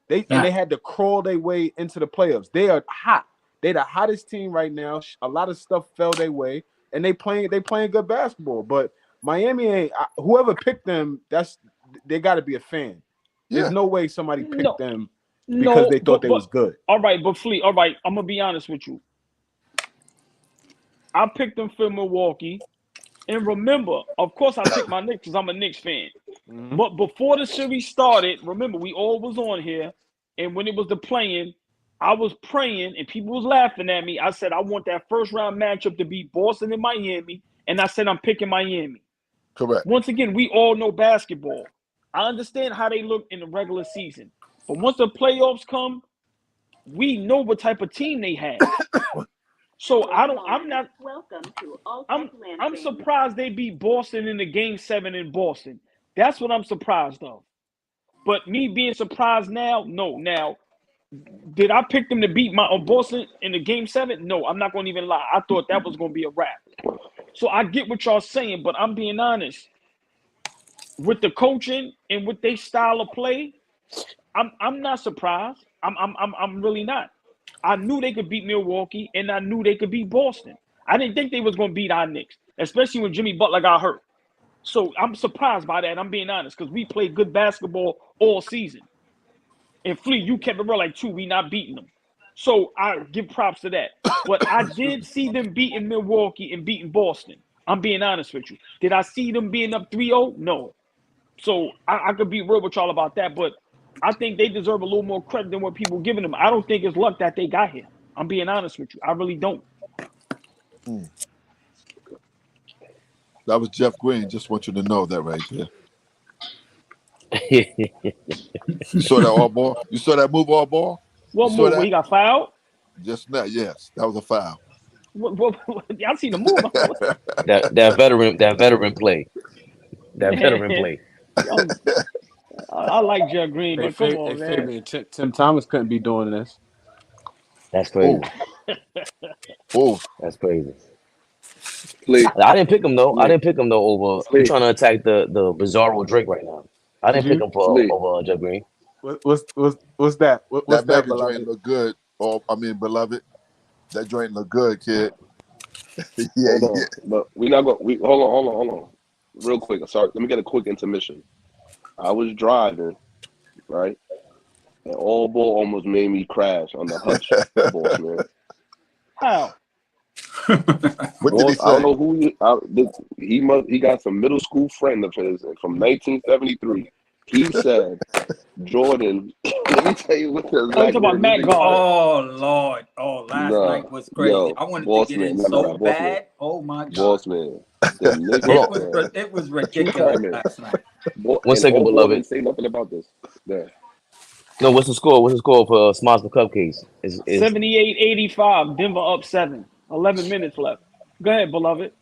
they had to crawl their way into the playoffs. They are hot. They're the hottest team right now. A lot of stuff fell their way, and they playing good basketball. But Miami ain't. Whoever picked them, they got to be a fan. There's no way somebody picked them because they thought they was good. All right, but Fleet. All right, I'm gonna be honest with you. I picked them for Milwaukee, and remember, of course, I picked my Knicks because I'm a Knicks fan. Mm-hmm. But before the series started, remember, we all was on here, and when it was the playing, I was praying, and people was laughing at me. I said I want that first round matchup to be Boston and Miami, and I said I'm picking Miami. Correct. Once again, we all know basketball. I understand how they look in the regular season, but once the playoffs come, we know what type of team they have. So I'm surprised they beat Boston in the game 7 in Boston. That's what I'm surprised of. But me being surprised now, no. Now, did I pick them to beat Boston in the game 7? No, I'm not going to even lie. I thought that was going to be a wrap. So I get what y'all saying, but I'm being honest. With the coaching and with their style of play, I'm not surprised. I'm really not. I knew they could beat Milwaukee, and I knew they could beat Boston. I didn't think they was going to beat our Knicks, especially when Jimmy Butler got hurt. So I'm surprised by that. I'm being honest because we played good basketball all season. And Fleet, you kept it real like 2. We not beating them. So I give props to that. But I did see them beating Milwaukee and beating Boston. I'm being honest with you. Did I see them being up 3-0? No. So I could be real with y'all about that. But I think they deserve a little more credit than what people are giving them. I don't think it's luck that they got here. I'm being honest with you. I really don't. That was Jeff Green. Just want you to know that right there. You saw that all ball? You saw that move all ball? What You saw move? that? Where he got fouled? Just now, yes. That was a foul. I seen the move. that veteran play. That veteran play. I like Jeff Green, but come on, man. Fabian, Tim Thomas couldn't be doing this. That's crazy. Oh, That's crazy. Fleet. I didn't pick him though. Yeah. I didn't pick him though over. Fleet. I'm trying to attack the Bizarro Drake right now. I didn't pick him for Fleet. over Jeff Green. What's that? What's that that, Mega beloved? joint look good. Oh, I mean, beloved. That joint look good, kid. Yeah. Hold on. But we're not going. Hold on. Real quick. Sorry. Let me get a quick intermission. I was driving, right, and all ball almost made me crash on the hutch. Boss, man. How? What did he I don't say? know who he got some middle school friend of his from 1973. He said, Jordan, let me tell you what the Oh, you talking about Matt Guard. Oh Lord! Oh, last night was crazy. yo, I wanted boss to get in man, so boss bad. man. Oh my God! Boss man. The nigga, It was ridiculous man. last night. One second, all ball beloved. didn't say nothing about this. Yeah. No, what's the score? What's the score for Monster Cupcakes? Is 78-85. Denver up 7. 11 minutes left. Go ahead, beloved.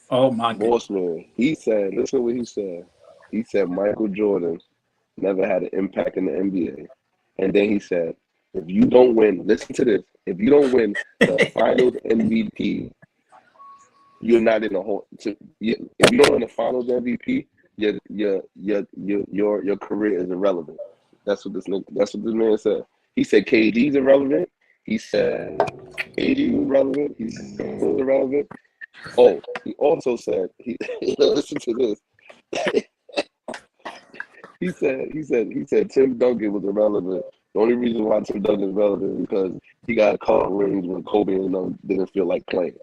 Oh my God! Boss man. He said, listen what he said. He said Michael Jordan never had an impact in the NBA. And then he said, if you don't win, listen to this. If you don't win the Finals MVP, you're not in the whole. If you don't win the Finals MVP, your career is irrelevant. That's what this man said. He said KD's irrelevant. He said AD was irrelevant. He said was irrelevant. Oh, he also said listen to this. He said Tim Duncan was irrelevant. The only reason why Tim Duncan is relevant is because he got a couple rings when Kobe and them didn't feel like playing.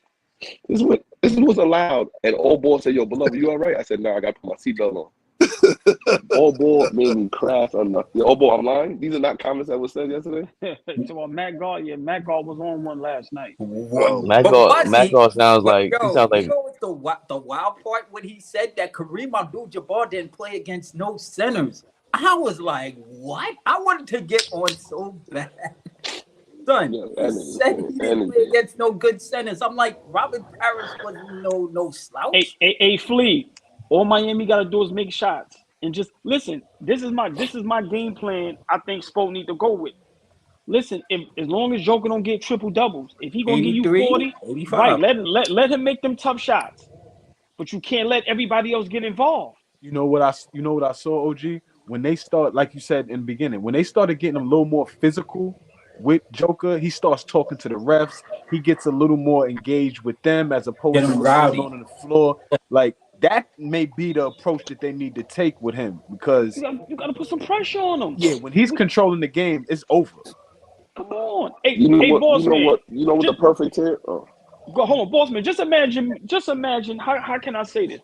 This is what's allowed. And all ball said, "Yo, beloved, you all right?" I said, "No, I got to put my seatbelt on." All ball made me crash on the. All ball, I'm lying. These are not comments that were said yesterday. So Matt Guard, Matt Guard was on one last night. Matt Guard sounds like he sounds like. You know what the wild part when he said that Kareem Abdul-Jabbar didn't play against no centers. I was like, what? I wanted to get on so bad. Son, he said he didn't play against no good centers. I'm like, Robert Parrish was no slouch. Hey, Flea. All Miami got to do is make shots and just listen. This is my game plan. I think Spo need to go with. Listen, as long as Joker don't get triple doubles, if he gonna give you 40, 85. right? Let him make them tough shots. But you can't let everybody else get involved. You know what I saw, OG? When they start, like you said in the beginning, when they started getting a little more physical with Joker, he starts talking to the refs. He gets a little more engaged with them as opposed to what's going on the floor. Like that may be the approach that they need to take with him because you got to put some pressure on him. Yeah, when he's controlling the game, it's over. Come on, hey, you know Bossman. You know what the perfect here? Oh. Go hold on, Bossman. Just imagine. How can I say this?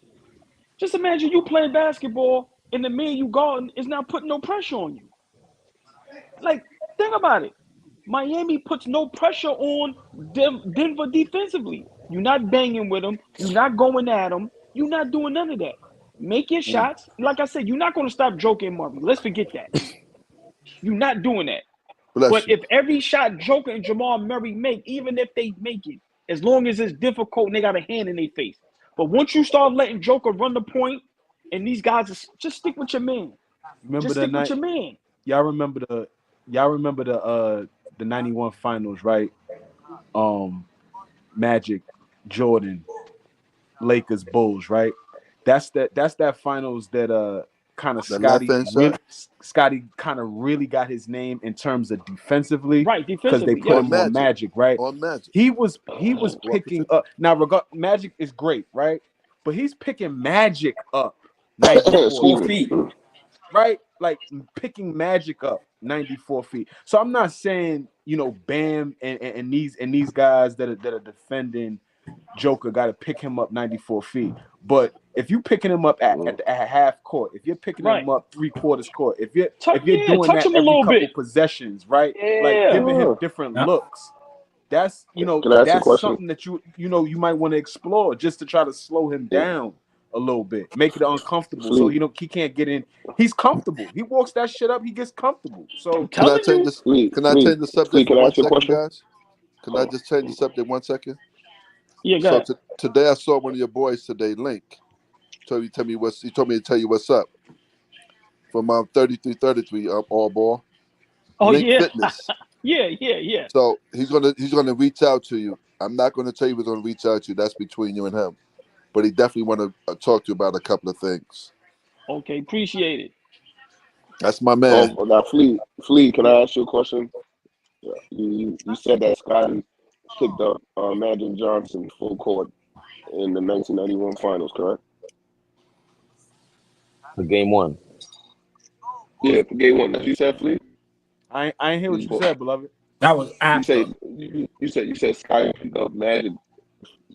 Just imagine you playing basketball and the man you guarding is not putting no pressure on you. Like, think about it. Miami puts no pressure on Denver defensively. You're not banging with them. You're not going at them. You're not doing none of that. Make your shots. Like I said, you're not going to stop Joker and Murray. Let's forget that. You're not doing that. But if every shot Joker and Jamal Murray make, even if they make it, as long as it's difficult and they got a hand in their face. But once you start letting Joker run the point, and these guys just stick with your man. Remember that night? With your man. Y'all remember the 91 finals, right? Magic, Jordan, Lakers, Bulls, right? That's that finals that kind of Scotty kind of really got his name in terms of defensively, right? Because they put him on Magic, right? On Magic. He was picking up. Now, Magic is great, right? but he's picking Magic up 94 Excuse 4 me. feet. right? Like picking Magic up 94 feet. So I'm not saying, you know, Bam and these guys that are defending Joker got to pick him up 94 feet. But if you picking him up at half court, if you're picking Right. him up 3/4 court, if you're Touch doing touch that him a every little couple bit. possessions, right? Like Yeah. giving him Yeah. different Yeah. looks. That's, you know, Can I ask you a that's question? something that you might want to explore just to try to slow him down a little bit, make it uncomfortable so he can't get in. He's comfortable. He walks that shit up, he gets comfortable. So Can I Telling change you. this? Fleet, Can I change the subject can for I 1 ask you a second, question? guys? Can I just change the subject 1 second? Yeah, go So ahead. today I saw one of your boys today, Link. He told me to tell you what's up. From 3333 all ball. Oh Link yeah. Fitness. Yeah. So he's gonna reach out to you. I'm not gonna tell you he's gonna reach out to you. That's between you and him. But he definitely want to talk to you about a couple of things. Okay, appreciate it. That's my man. Oh, now Fleet, can I ask you a question? You said that Scotty picked up Magic Johnson full court in the 1991 finals, correct? For game 1. Yeah, for game 1. That's what you said, Fleet? I ain't hear what you said, beloved. That was after. You said Scotty picked up Magic,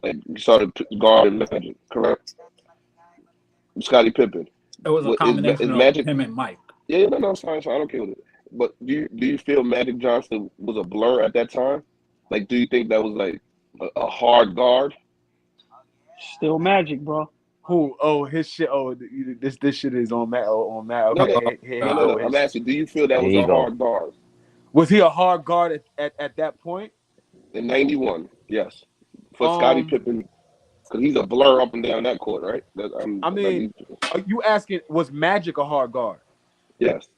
like you started guarding Magic, correct? Scottie Pippen. It was a Is combination of Magic? him and Mike. Yeah, no, it's fine. I don't care with it. But do you feel Magic Johnson was a blur at that time? Like, do you think that was like a hard guard? Still Magic, bro. Who? Oh, his shit. Oh, this shit is on Matt. Oh, on Matt. No, Okay, here you no. go. I'm asking, do you feel that There was you a go. hard guard Was he a hard guard at that point? in '91? Yes, for Scottie Pippen, because he's a blur up and down that court, right? Are you asking, was Magic a hard guard? Yes.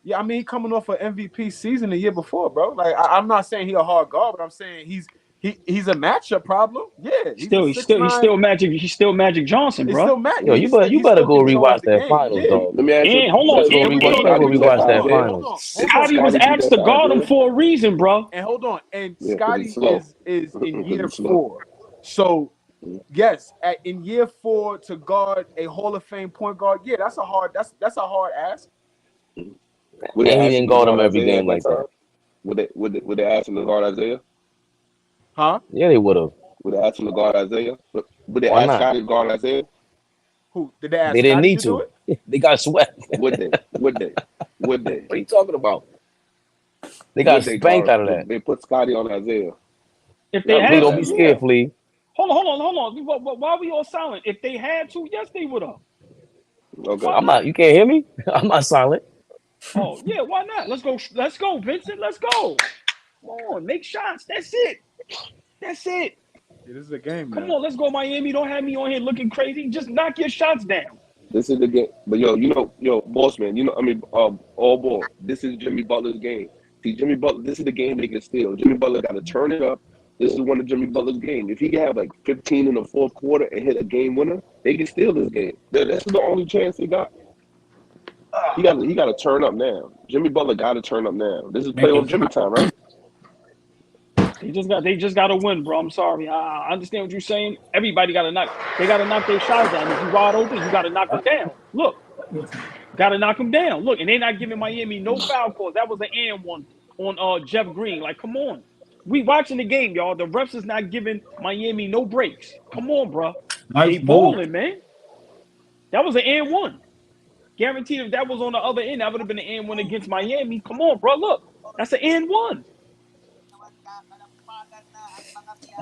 Yeah, I mean, he coming off an MVP season the year before, bro. Like, I'm not saying he a hard guard, but I'm saying he's a matchup problem. Yeah, he's still Magic. He's still Magic Johnson, He's bro. still Magic. Yo, you better go rewatch that finals, dog. Let me ask you. Hold on. You better go rewatch that finals. Scotty was asked to guard him for a reason, bro. And hold on, and Yeah, 'cause Scotty he's slow. is in year He's slow. 4. So yes, in year 4 to guard a Hall of Fame point guard, yeah, that's a hard ask. Would And they he ask didn't him to guard him guard every Isaiah game like at that time? Would they ask him to guard Isaiah? Huh? Yeah, they would have. Would they ask him to guard Isaiah? Would they Why ask not? Scotty to guard Isaiah? Who did they ask? They didn't Scotty need do to. it? They got swept. Would they? Would they? What are you talking about? They got Would they spanked guard- out of that. They put Scotty on Isaiah. If they Yeah, had Flea, to, don't be scared, Flea. hold on. Why are we all silent? If they had to, yes, they would have. Okay. Why I'm not. You can't hear me. I'm not silent. Oh yeah, why not? Let's go, Vincent. Let's go. Come on, make shots. That's it. Yeah, this is a game, man. Come on, let's go, Miami. Don't have me on here looking crazy. Just knock your shots down. This is the game. But boss man, all ball. This is Jimmy Butler's game. See, Jimmy Butler, this is the game they can steal. Jimmy Butler got to turn it up. This is one of Jimmy Butler's games. If he can have like 15 in the fourth quarter and hit a game winner, they can steal this game. That's the only chance they got. He got to turn up now. Jimmy Butler got to turn up now. This is playoff Jimmy time, right? They just got to win, bro. I'm sorry. I understand what you're saying. Everybody got to knock. They got to knock their shots down. If you wide open, you got to knock them down. Look, got to knock them down. Look, and they're not giving Miami no foul calls. That was an and one on Jeff Green. Like, come on. We watching the game, y'all. The refs is not giving Miami no breaks. Come on, bro. Nice They move. balling, man. That was an and one. Guaranteed if that was on the other end, that would have been an and one against Miami. Come on, bro. Look, that's an and one.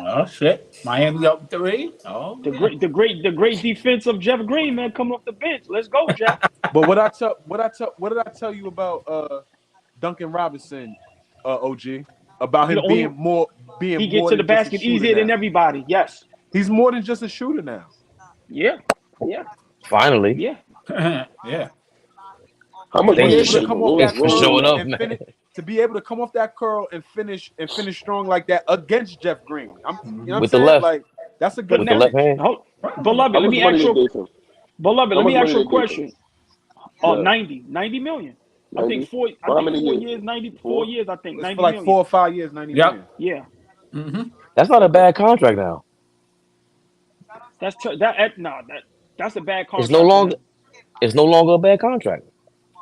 Oh shit! Miami up 3. Oh, The great defense of Jeff Green, man, coming off the bench. Let's go, Jeff. But what did I tell you about Duncan Robinson, OG? About him being more He gets to the basket easier than everybody. Yes. He's more than just a shooter now. Yeah. Finally. Yeah. yeah. How much Thanks money for is come off that for showing curl up, and man. to be able to come off that curl and finish strong like that against Jeff Green. You know what With I'm the saying? left. Like, that's a good With the left hand. Beloved, How let much me money ask they you. gave him? Beloved, let How me much ask you a money they gave question. him? 90 million. I 90? think 4 For how many years, years? 94 years, I think. It's 90 for like million. 4 or 5 years, 90 Yep. million. Yeah. Mm-hmm. That's not a bad contract now. That's a bad It's no contract for longer him. it's no longer a bad contract.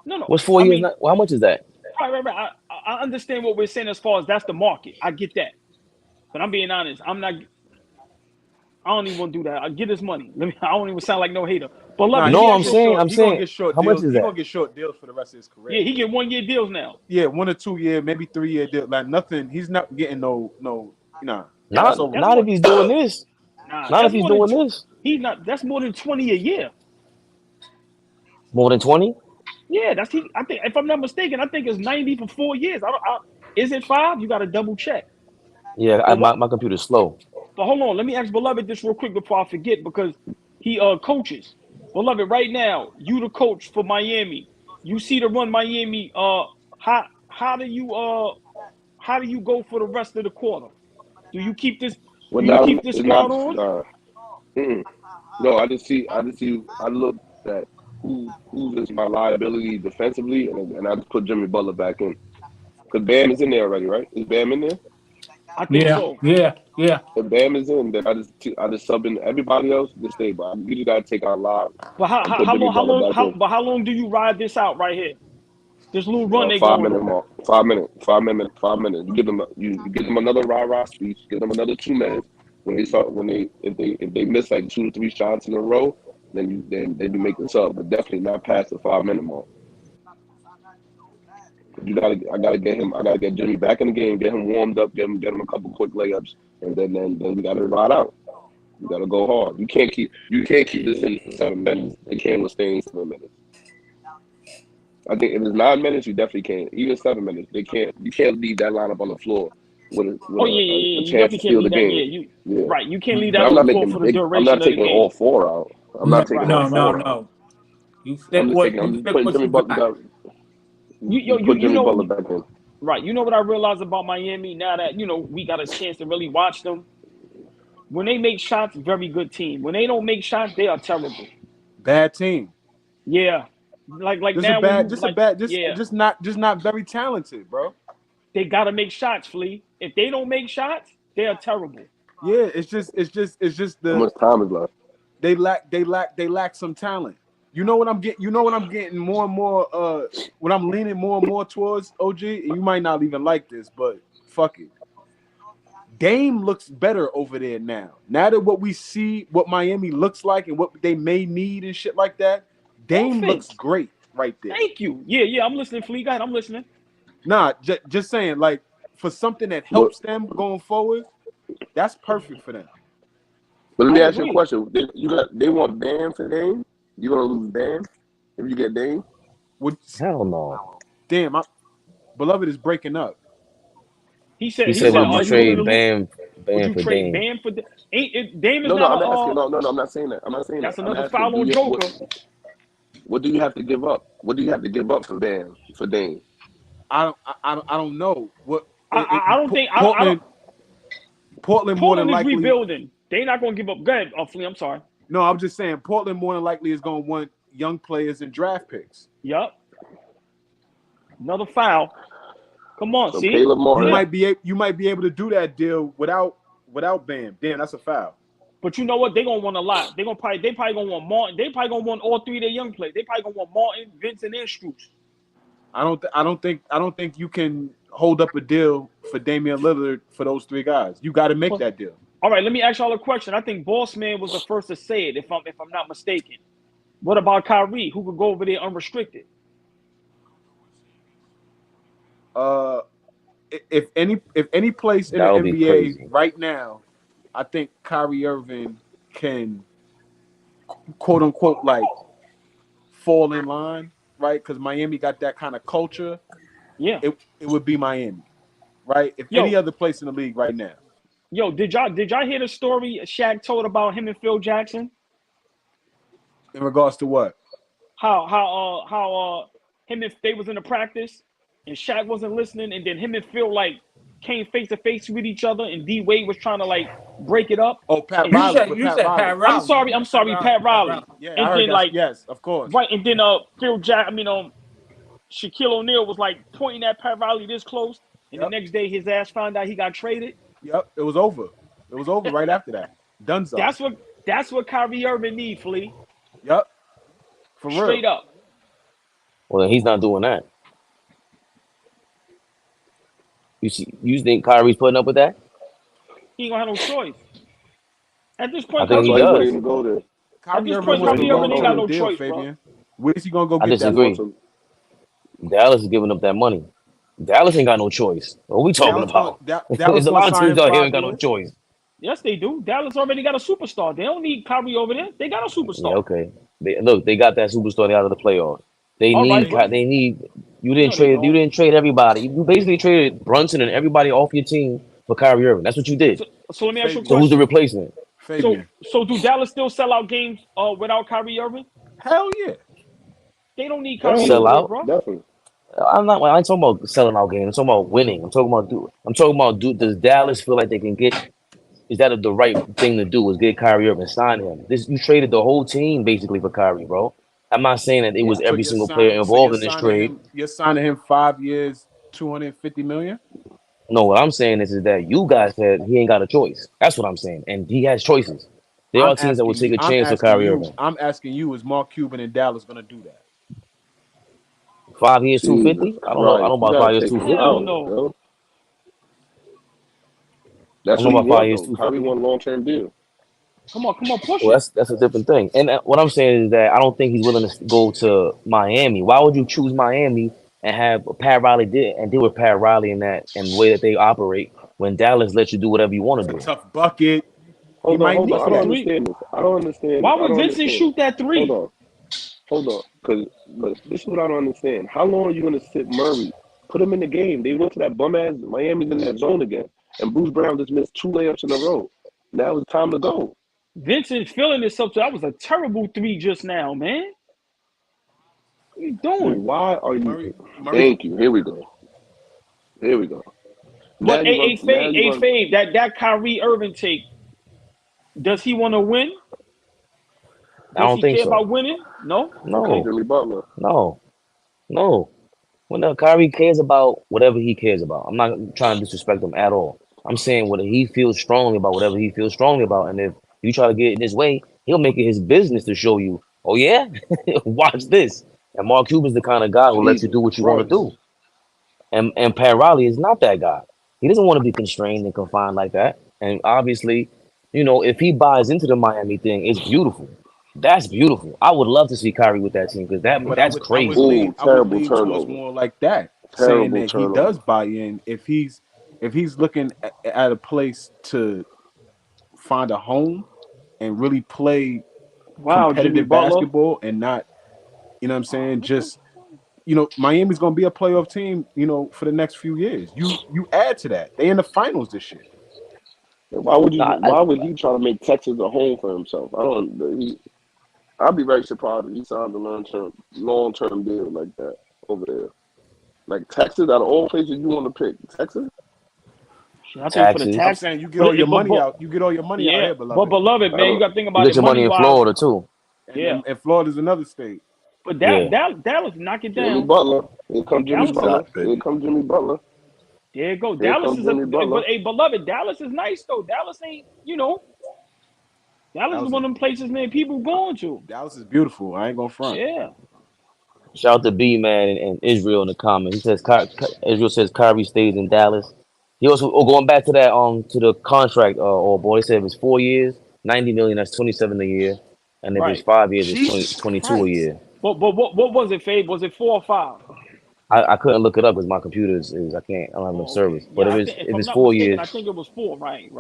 No, What's 4 I years? mean, Well, how much is that? right. I understand what we're saying as far as that's the market. I get that, but I'm being honest. I'm not. I don't even want to do that. I get his money. I don't even sound like no hater. Nah, Beloved, he let me No, gonna I'm ask get you. saying, short. I'm He gonna saying, get short how much deals. is He that? gonna get short deals for the rest of his career. Yeah, he get 1 year deals now. Yeah, 1 or 2 year, maybe 3 year deal. Like nothing. He's not getting no. Nah, That's that's Not over that's with. not if more. he's doing this. Not if That's he's more than. doing this. He's not. That's more than 20 a year. More than 20? Yeah, that's he. I think if I'm not mistaken, I think it's 90 for 4 years. Is it 5? You got to double check. Yeah, But what? my computer's slow. But hold on, let me ask Beloved this real quick before I forget because he coaches. Beloved, right now, you the coach for Miami. You see to run Miami. How do you go for the rest of the quarter? Do you keep this? Well, Do you now keep this it's not. squad on? Mm-mm. No, I just see. I look at who's is my liability defensively, and I just put Jimmy Butler back in because Bam is in there already, right? Is Bam in there? I think Yeah, so. yeah, yeah. If Bam is in, then I just sub in everybody else to stay. But you just gotta take our live But and put Jimmy Butler back in. how long do you ride this out right here? This little run they 5 going minute on. mark. 5 minutes. 5 minutes. 5 minutes. You give them another rah speech. Give them another 2 minutes. If they miss like 2 or 3 shots in a row, then you make this up. But definitely not past the 5 minute mark. I gotta get him. I gotta get Jimmy back in the game. Get him warmed up. Get him a couple quick layups, and then we gotta ride out. You gotta go hard. You can't keep this in for 7 minutes. They can't withstand 7 minutes. I think if it's 9 minutes, you definitely can't. Even 7 minutes, they can't. You can't leave that lineup on the floor Oh with a yeah. You chance to definitely can't steal the leave that. game. Yeah, you Yeah, right. You can't leave but that I'm on the not floor for making the big. I'm duration not of the taking game. all 4 out. I'm No, not taking all no, Right. no, 4 out. no. You I'm fit just what taking. I'm you just fit putting what Jimmy you Butler got. down. You put You Jimmy know Butler back in. right. You know what I realized about Miami now that we got a chance to really watch them. When they make shots, very good team. When they don't make shots, they are terrible. Bad team. Yeah, like Just a now when bad. you Just a bad. Just yeah, just not very talented, bro. they gotta make shots, Flea. If they don't make shots, they are terrible. Yeah, it's just How the much time is left? they lack some talent. You know what I'm getting. You know what I'm getting more and more. What I'm leaning more and more towards, OG. And you might not even like this, but fuck it. Dame looks better over there now. Now that what we see, what Miami looks like, and what they may need and shit like that, Dame looks Offense. great right there. Thank you. Yeah. I'm listening, Flea. Go ahead. I'm listening. Nah, just saying, like for something that But helps them going forward, that's perfect for them. let I me ask you a agree. question. They want Bam for Dame. You gonna lose Bam if you get Dame? Would Hell no. damn, beloved is breaking up. He He said, said, would you are you willing to trade lose? Would Bam you for trade Dame? Bam for Dame is No, not a I'm asking. No, I'm not saying that. that's I'm another asking. foul on Joker. What do you have to give up? What do you have to give up for Bam for Dame? I don't know what I don't think I don't Portland more than Portland is likely. rebuilding. They're not gonna give up. Go ahead, Flea. I'm sorry. No, I'm just saying Portland more than likely is going to want young players and draft picks. Yup. Another foul. Come on, So see? Caleb You Martin. might be able to do that deal without Bam. Damn, that's a foul. But you know what? They're gonna want a lot. They probably gonna want Martin. They probably gonna want all 3 of their young players. They probably gonna want Martin, Vincent, and Strus. I don't think you can hold up a deal for Damian Lillard for those 3 guys. You got to make that deal. All right, let me ask y'all a question. I think Bossman was the first to say it, if I'm not mistaken. What about Kyrie, who could go over there unrestricted? If any place in That the would be NBA crazy. right now, I think Kyrie Irving can quote unquote like fall in line, right? Because Miami got that kind of culture. Yeah. It would be Miami, right? If Yo. any other place in the league right now. Yo, did y'all hear the story Shaq told about him and Phil Jackson? In regards to what? How him and they was in the practice and Shaq wasn't listening, and then him and Phil like came face to face with each other, and D Wade was trying to like break it up. Oh, Pat And Riley. You said Pat Riley. I'm sorry, Pat Riley. Yeah, And I heard then that. like Yes, of course. right, and then Shaquille O'Neal was like pointing at Pat Riley this close, and the next day his ass found out he got traded. Yep, it was over. It was over right after that. Dunzo. That's what Kyrie Irving needs, Flea. Yep. For real. Straight up. Well, he's not doing that. You think Kyrie's putting up with that? He ain't gonna have no choice. At this I point, think That's he why he wouldn't does. even go there. Kyrie this Irving point, wants Kyrie the Irving ain't got long-term no deal, choice, bro. Fabian. Where's he gonna go I get that? disagree. Wants him. Dallas is giving up that money. Dallas ain't got no choice. What are we talking Dallas gonna about? Dallas There's a gonna lot of sign teams him out here 5 ain't got no years. choice. Yes, they do. Dallas already got a superstar. They don't need Kyrie over there. They got a Yeah, superstar. okay. They got that superstar out of the playoffs. They All right, need. but They need. You no, they You don't. didn't trade everybody. You basically traded Brunson and everybody off your team for Kyrie Irving. That's what you did. So let me ask you a Fabian. So who's the question. replacement? Fabian. So do Dallas still sell out games without Kyrie Irving? Hell yeah. They don't need Kyrie Sell over there, out? bro. Definitely. I ain't talking about selling out games. I'm talking about winning. I'm talking about does Dallas feel like they can get? Is that the right thing to do? Is get Kyrie Irving, sign him? You traded the whole team basically for Kyrie, bro. I'm not saying that it was So every you're single player involved in this trade. You're signing him 5 years, 250 million. No, what I'm saying is that you guys said he ain't got a choice. That's what I'm saying, and he has choices. There are teams that will take a chance for Kyrie Irving. I'm asking you, is Mark Cuban and Dallas gonna do that? 5 years, Jesus 250. I don't know. I don't know Christ. You about gotta 5 years, take him 250. Hell out, no. yo. I That's don't what know he about 5 wants, years, though. Kyrie 250. want a long-term deal. Come on, push Well, it. that's a different thing. And what I'm saying is that I don't think he's willing to go to Miami. Why would you choose Miami and have Pat Riley deal with Pat Riley in the way that they operate when Dallas lets you do whatever you want to do? Tough bucket. He Hold on, might hold need on. I From don't that. three. understand this. I don't understand Why this. I would don't Vincent understand. shoot that three? Hold on. But this is what I don't understand. How long are you going to sit Murray? Put him in the game. They went to that bum-ass Miami's in that zone again. And Bruce Brown just missed 2 layups in a row. Now it's time to go. Vincent feeling himself. That was a terrible three just now, man. What are you doing? Why are you? Murray. Thank you. Here we go. Now But you run. Fave, that Kyrie Irving take, does he want to win? I Does don't he think care so. about winning? No? Okay. Jimmy Butler. No. Well, Kyrie cares about whatever he cares about. I'm not trying to disrespect him at all. I'm saying what he feels strongly about, whatever he feels strongly about. And if you try to get in his way, he'll make it his business to show you, oh, yeah? Watch this. And Mark Cuban's the kind of guy who lets you do what you want to do. And Pat Riley is not that guy. He doesn't want to be constrained and confined like that. And obviously, if he buys into the Miami thing, it's beautiful. That's beautiful. I would love to see Kyrie with that team because that's crazy. Ooh, I would terrible lean towards turnover. more like that, saying Terrible that he turnover. does buy in if he's looking at a place to find a home and really play Wow, Jimmy competitive Butler. basketball and not, you know what I'm saying, just Miami's gonna be a playoff team, for the next few years. You add to that. They in the finals this year. Why would he try to make Texas a home for himself? I'd be very surprised if he signed a long-term deal like that over there. Like Texas, out of all places you want to pick, Texas? I think for the Taxes. I'm tax. saying you get all your money out. You get all your money out Yeah, here, but beloved. beloved, man, you got to think You about get it your money in money-wise. Florida, too. Yeah. And Florida's another state. But Yeah. Dallas knock it Jimmy down. Butler. Here comes Jimmy Dallas- Butler. Shot, baby. Here comes Jimmy Butler. There you go. Here Dallas comes is Jimmy Butler. but beloved, Dallas is nice though. Dallas ain't, Dallas is one of them places, man, people going to. Dallas is beautiful. I ain't gonna front. Yeah. Shout out to B Man and Israel in the comments. He says Israel says Kyrie stays in Dallas. He also going back to that to the contract. He said if it's 4 years, 90 million. That's 27 a year, and if it's Right. 5 years, it's Jesus 22 a Christ. year. But what was it, Fabe? Was it 4 or 5? I couldn't look it up because my computer is I don't have enough service. But Yeah, if I'm it's not 4 mistaken, years, I think it was 4. Right.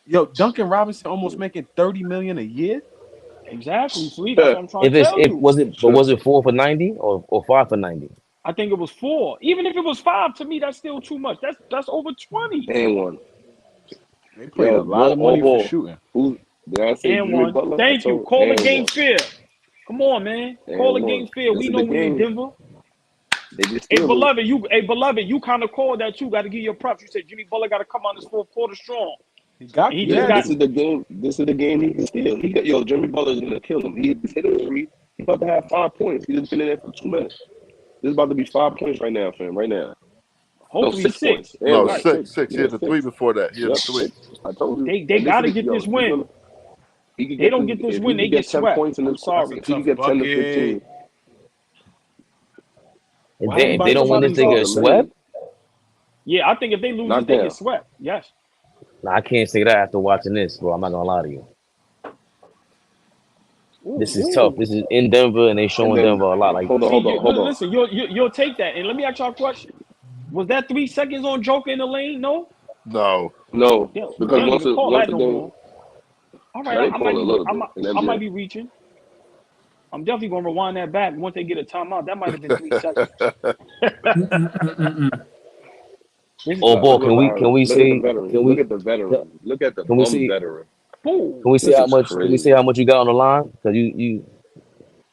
Yo, Duncan Robinson almost making $30 million a year. Exactly, sweet. That's what I'm trying if to it's tell you. was it 4 for 90 or 5 for 90? I think it was 4. Even if it was 5, to me, that's still too much. That's over 20. And one. They paid a lot of money for shooting. Did I say And Jimmy one. Butler? Thank you. Call the game fair. Come on, man. Call the And game one. fair. This We is know the we in game. Denver. They just Hey, steal it. beloved, you kind of called that too. Got to give your props. You said Jimmy Butler got to come on this 4th quarter strong. He got He he just had This got- is the game. This is the game he can steal. Jimmy Butler's gonna kill him. He's about to have 5 points. He's just been in there for 2 minutes. This is about to be 5 points right now, fam. Right now. hopefully 6 6. points. No, Right. six. He had the 6. 3 before that. He had Yep, the 3. 6. I told you. They got to get this win. He could They don't get this if win, he they could get get 10 swept. points in I'm this. sorry. If he could get 10 to 15, If Why they everybody don't win nobody this, they talk? get swept. Yeah, I think if they lose Not this, they them. get swept. Yes. Nah, I can't say that after watching this, bro. I'm not gonna lie to you. Ooh, This is tough. ooh. This is in Denver, and they And showing then Denver a lot. Like, hold on. Listen, you'll take that. And let me ask y'all a question. Was that 3 seconds on Joker in the lane? No? No. No, Yeah, because they don't once even it call once that the no game, more. All now right, they I call might it a be, little bit in I might NBA. be reaching. I'm definitely gonna rewind that back once they get a timeout. That might have been 3 seconds. This is oh, Look, boy, look at can we look at the see? veteran. Can Look we at the veteran. Look at the can we bum see? veteran. Ooh. Can we see This how is much? Can we see crazy. how much you got on the line? Because you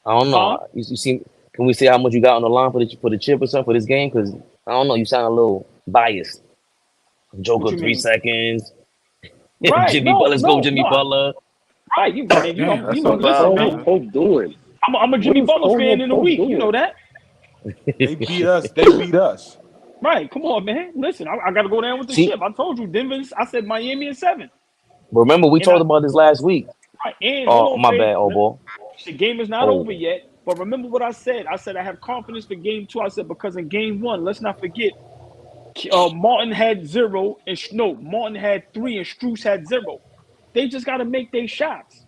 I don't Huh? know. You see? Can we see how much you got on the line for the chip or something for this game? Because I don't know. You sound a little biased. What Joker you 3 mean? seconds. Right. Jimmy Butler. Let's go, Jimmy No. Butler. Right. You man, Damn. That's know, what the listen, hell man. is Pope doing? I'm a What Jimmy is Butler fan in the Pope week. You know doing? that? They beat us. They beat us. Right. Come on, man. Listen, I gotta go down with the See, ship. I told you Denver's, I said Miami in 7. remember we And I talked about this last week. right, and hold Oh, on, my Fade. bad. Oh, boy. The game is not Oh, over yet. But remember what I said. I said I have confidence for game 2. I said because in game 1, let's not forget, Martin had 0 and Martin had 3 and Strus had 0. They just got to make their shots.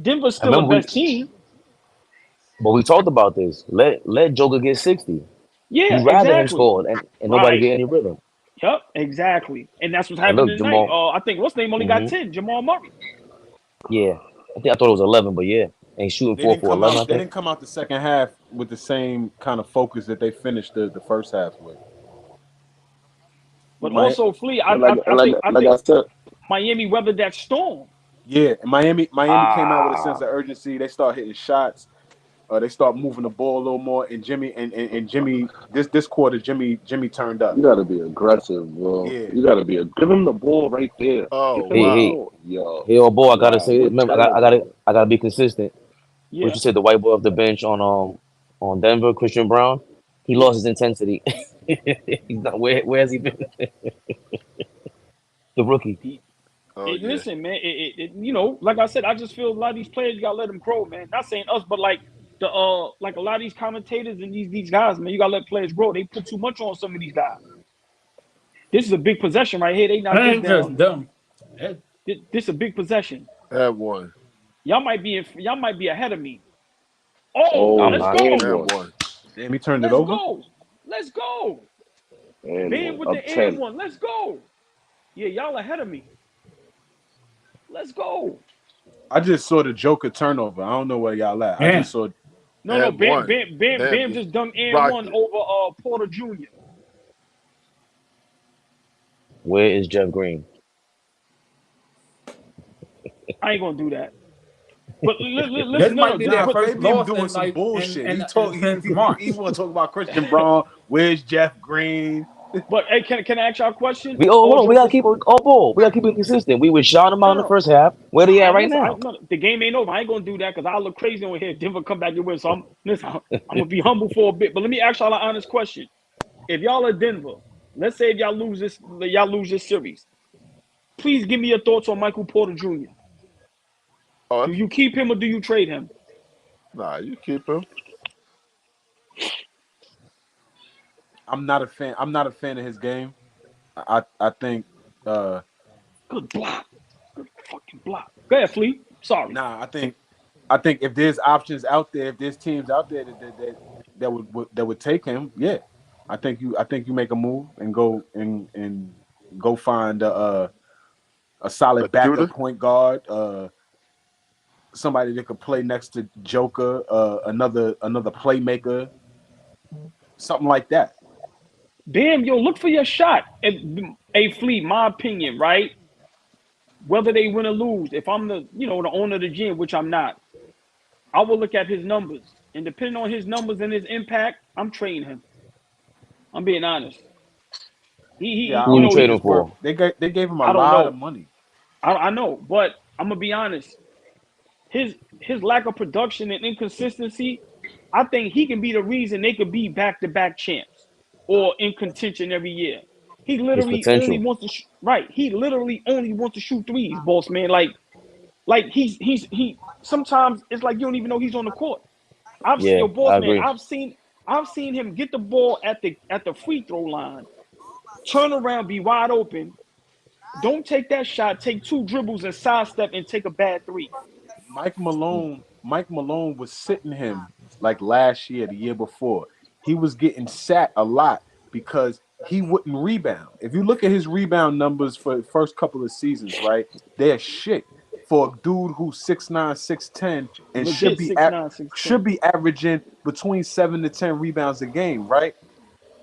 Denver's I still the remember best team. we talked about this. Let Joker get 60. Yeah, You rather him exactly. score and nobody Right. get any rhythm. Yep, exactly. And that's what's And happening look, tonight. Jamal. I think what's name only got 10, Jamal Murray. Yeah, I thought it was 11, but yeah, and shooting They 4 didn't for come 11. I out. They think. didn't come out the second half with the same kind of focus that they finished the first half with. But My, also, Flea, I Like think I said, Miami weathered that storm. yeah, and Miami came out with a sense Ah, of urgency. They start hitting shots. They start moving the ball a little more. And Jimmy and Jimmy this quarter, Jimmy turned up. you got to be aggressive, bro. Yeah, You got to give him the ball right there. Oh, Give him the hey, wow. ball, yo. oh boy, I gotta Wow, say it. we're Remember, terrible. I gotta be consistent. What Yeah. you said, the white boy off the bench on Denver, Christian Brown, he lost his intensity. He's not where has he been? The rookie. Oh, yeah. Listen, man. Like I said, I just feel a lot of these players you gotta let them grow, man. Not saying us, but like like a lot of these commentators and these guys, man, you gotta let players grow. They put too much on some of these guys. This is a big possession right here. They knocked this That's just down. dumb. This is a big possession. Have one. Y'all might be ahead of me. Oh, I'm Let's not. go. and Have one. one. damn, he turned it Let's over. go. Let's go. And Bam with one. the Up and 10. one. Let's go. Yeah, y'all ahead of me. Let's go. I just saw the Joker turnover. I don't know where y'all at. I Yeah. just saw. No, Have one. Bam just dunked and rocked one it. over Porter Jr. Where is Jeff Green? I ain't gonna do that. But This listen, might be their Nah, first Fabian loss doing in some like bullshit. in He since March. he want to talk about Christian Braun. Where's Jeff Green? but hey, can I ask y'all a question? Hold on, we gotta Jokers, keep it. Oh, boy, we gotta keep it consistent. We were shouting him out in the no. first half. Where they at right Listen, now? no, the game ain't over. I ain't gonna do that because I look crazy over here. Denver come back and win. So I'm gonna be humble for a bit. But let me ask y'all an honest question. If y'all are Denver, let's say if y'all lose this series, please give me your thoughts on Michael Porter Jr. Oh, Do you keep him or do you trade him? nah, you keep him. I'm not a fan. I'm not a fan of his game. I think. Good block. Good fucking block. Go ahead, Flea. Sorry. Nah, I think if there's options out there, if there's teams out there that would take him, yeah. I think you make a move and go find a solid A shooter. backup point guard, somebody that could play next to Joker, another playmaker, something like that. Damn, yo, look for your shot. A Flea, my opinion, right? Whether they win or lose, if I'm the owner of the gym, which I'm not, I will look at his numbers. And depending on his numbers and his impact, I'm trading him. I'm being honest. Yeah, I Who don't you think trading it's worth. for? They gave him a I don't lot of know. money. I know, but I'm gonna be honest. His lack of production and inconsistency, I think he can be the reason they could be back-to-back champs or in contention every year. He His literally only potential. wants to right. He literally only wants to shoot threes, boss man. Like he. Sometimes it's like you don't even know he's on the court. Yeah, Yo, boss I man. agree. I've seen him get the ball at the free throw line, turn around, be wide open. Don't take that shot. Take 2 dribbles and sidestep and take a bad 3. Mike Malone was sitting him like last year, the year before. He was getting sat a lot because he wouldn't rebound. If you look at his rebound numbers for the first couple of seasons, right, they're shit for a dude who's 6'9", 6'10", and Legit 6'9", 6'10". should be averaging between 7 to 10 rebounds a game, right?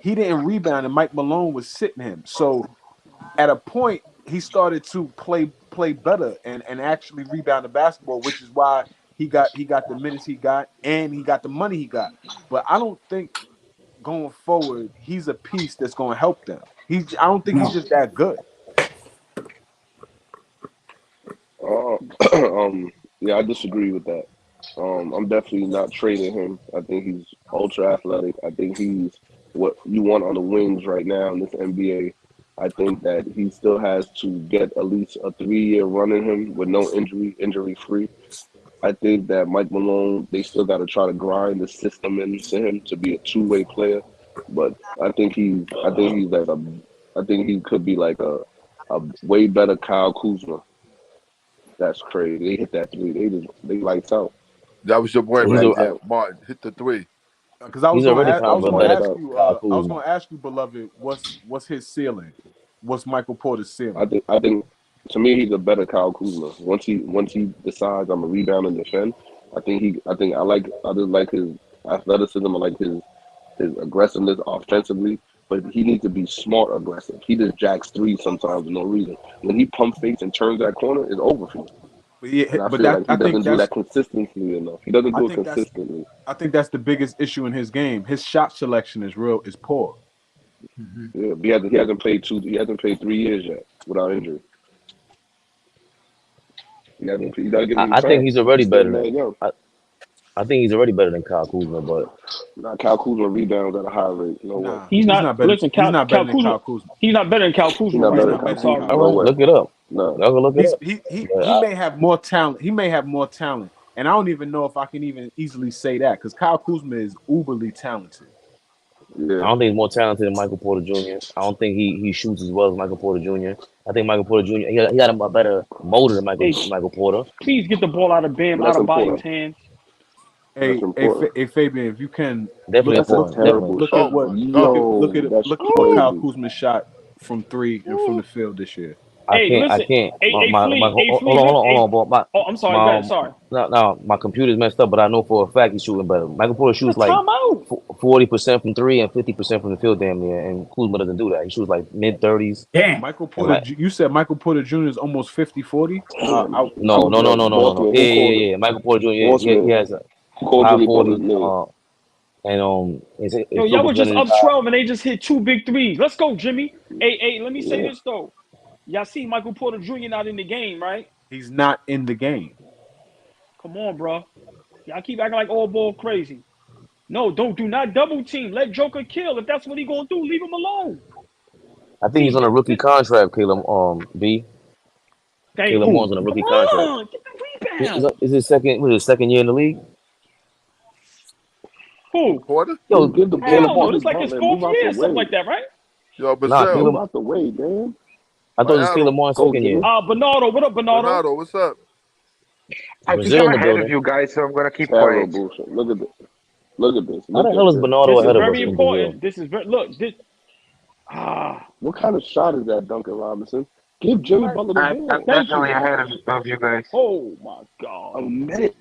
He didn't rebound, and Mike Malone was sitting him. So at a point, he started to play better and actually rebound the basketball, which is why he got the minutes he got and he got the money he got. But I don't think going forward he's a piece that's going to help them. I don't think he's just that good. Yeah, I disagree with that. I'm definitely not trading him. I think he's ultra athletic. I think he's what you want on the wings right now in this NBA. I think that he still has to get at least a 3-year run in him with no injury free. I think that Mike Malone, they still got to try to grind the system into him to be a 2-way player. But I think he could be like a way better Kyle Kuzma. That's crazy. They hit that 3. They lights out. That was your boy He's right a- there, Martin. Hit the 3. Because I was He's going already to kind of a better Kyle Kuzma. I was going to ask you, beloved, what's his ceiling? What's Michael Porter's ceiling? I think to me he's a better Kyle Kuzma. Once he decides I'm a rebound and defend, I just like his athleticism. I like his aggressiveness offensively, but he needs to be smart aggressive. He just jacks 3 sometimes for no reason. When he pump fakes and turns that corner, it's over for him. And I feel like he doesn't do that consistently enough. He doesn't do it consistently. I think that's the biggest issue in his game. His shot selection is poor. Yeah, he hasn't played 3 years yet without injury. I think he's already better than. I think he's already better than Kyle Kuzma, but Kyle Kuzma rebounds at a high rate. No way. Nah, He's not better. Listen, he's not better than Kyle Kuzma. He's not better than Kyle Kuzma. He's not better than I'm Kyle sorry. Kuzma. all right, look it up. No. Y'all can look it up. He may have more talent. He may have more talent, and I don't even know if I can even easily say that because Kyle Kuzma is uberly talented. I Yeah. don't think he's more talented than Michael Porter Jr. I don't think he shoots as well as Michael Porter Jr. I think Michael Porter Jr. He got a better motor than Michael Porter. Please get the ball out of Bam That's Adebayo's important. hands. Hey, That's important. Fabian, if you can Definitely That's a important. terrible Definitely. look at what look at that's what Kyle crazy. Kuzma shot from 3 and from the field this year. I Hey, can't. listen. I can't. Hey, My, Flea, my, hey, hold Flea, on, bro. Oh, I'm sorry. my, Go ahead. Sorry. No, my computer's messed up, but I know for a fact he's shooting better. Michael Porter shoots like Timeout. 40% from 3 and 50% from the field, damn near. And Kuzma doesn't do that. He shoots like mid-30s. Damn. Michael Porter, you said Michael Porter Jr. is almost 50-40? No. Yeah. Michael Porter Jr. He has a Who called high Jimmy Butler's 40s. name? Yo, y'all were just up 12 and they just hit 2 big threes. Let's go, Jimmy. Hey, let me say this though. Y'all see Michael Porter Jr. not in the game, right? He's not in the game. Come on, bro. Y'all keep acting like all ball crazy. No, do not double team. Let Joker kill. If that's what he gonna do, leave him alone. I think he's on a rookie contract, Caleb. B. Caleb Moore's on a rookie contract. Get the rebound. Is his second year in the league? Who? Porter? Yo, Give the Hell ball no, to it's like his Butler, 4th move out year, the something way. like that, right? Yo, but Nah, Sal, Move out the way, man. I thought it was Caleb Moore's second year. Bernardo, what up, Bernardo? Bernardo, what's up? I think Brazil in I'm the ahead building. of you guys, so I'm gonna keep quiet. Terrible shit. Look at this. Look at this. How the hell is Bernardo This is ahead of us very in important. Brazil? This is very look. This What kind of shot is that, Duncan Robinson? Give Jimmy Butler the I'm ball. definitely ahead of you guys. Oh my God. A minute.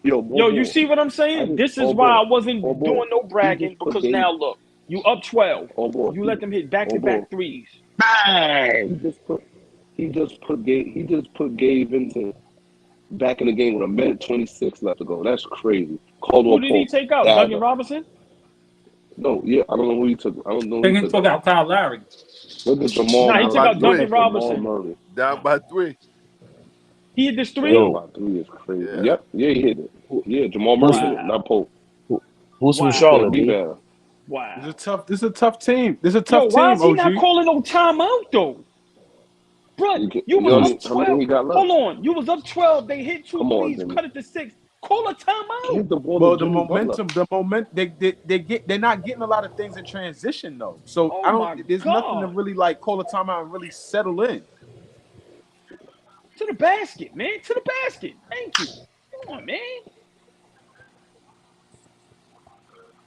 Yo, You see what I'm saying? This is why I wasn't doing no bragging because now look, you up 12. You let them hit back-to-back threes. Bang! He just put Gabe Vincent back in the game with 1:26 left to go. That's crazy. Caldwell Who did he Pope. take out? Duncan Robinson? No, yeah, I don't know who he took. I don't know. I think he took out Kyle Lowry. Look at Jamal. Nah, he took out Duncan Jamal Robinson. Murray. Down by 3. He hit this 3? Down by 3 is crazy. Yeah. Yep. Yeah, he hit it. Yeah, Jamal Murray Wow. hit it, not Pope. Who's from Wow. Charlotte? Be B? better. Wow. This is a tough team. This is a Yo, tough why team, is he not OG. calling no timeout though? Bro, you was How up many 12. he got left? Hold on. You was up 12. They hit two Come on, threes, Jimmy. cut it to 6. Call a timeout. Give the ball Well, to Jimmy Butler. they're not getting a lot of things in transition though. So Oh I my don't. There's nothing to God. really like call a timeout and really settle in. To the basket, man. To the basket. Thank you. Come on, man.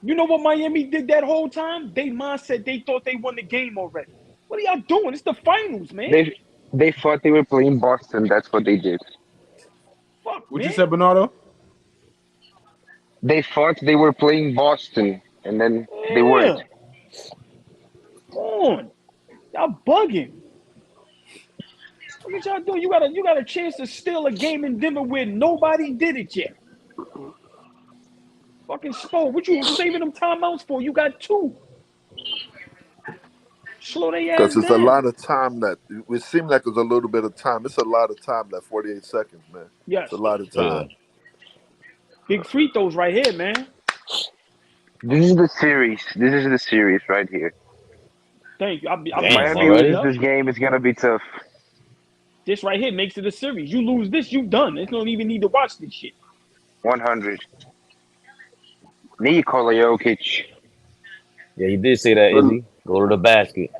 You know what Miami did that whole time? They mindset, they thought they won the game already. What are y'all doing? It's the finals, man. They thought they were playing Boston. That's what they did. Fuck, What man. you said, Bernardo? They thought they were playing Boston, and then they weren't. Come on. Y'all bugging. What y'all doing? You got a chance to steal a game in Denver where nobody did it yet. Fucking Spo, what you saving them timeouts for? You got 2. Slow their ass Because it's a down. lot of time that it seemed like it was a little bit of time. It's a lot of time, that 48 seconds, man. Yes. It's a lot of time. Big free throws right here, man. This is the series. This is the series right here. Thank you. Damn, Miami already? loses this game. It's gonna be tough. This right here makes it a series. You lose this, you done. They don't even need to watch this shit. 100. Nikola Jokic. Yeah, you did say that, Izzy. Go to the basket.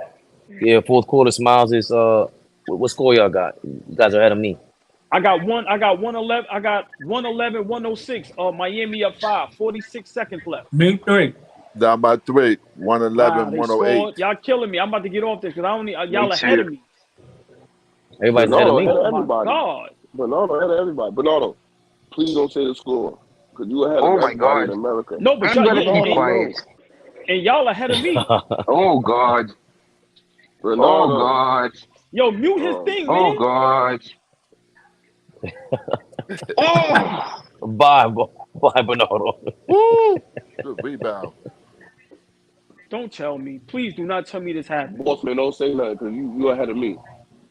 Yeah, fourth quarter. Smiles is what score y'all got? You guys are ahead of me. I got 111. I got 111, 106. Miami up 5. 46 seconds left. Big 3. Down by 3. 111, They 108. scored. Y'all killing me. I'm about to get off this because I don't need y'all ahead of me. Everybody's ahead of me. Bernardo, Oh my everybody. God. Bernardo ahead of everybody. Bernardo, please don't say the score. Because you ahead Oh of my everybody God. in America. No, but I'm y'all, gonna keep quiet. and y'all ahead of me. Oh God. Bernardo. Oh God. Yo, mute his thing, man. Oh God. Oh. Bye, Bernardo. Woo! Good rebound. Don't tell me. Please do not tell me this happened. Boss man, don't say nothing because you ahead of me.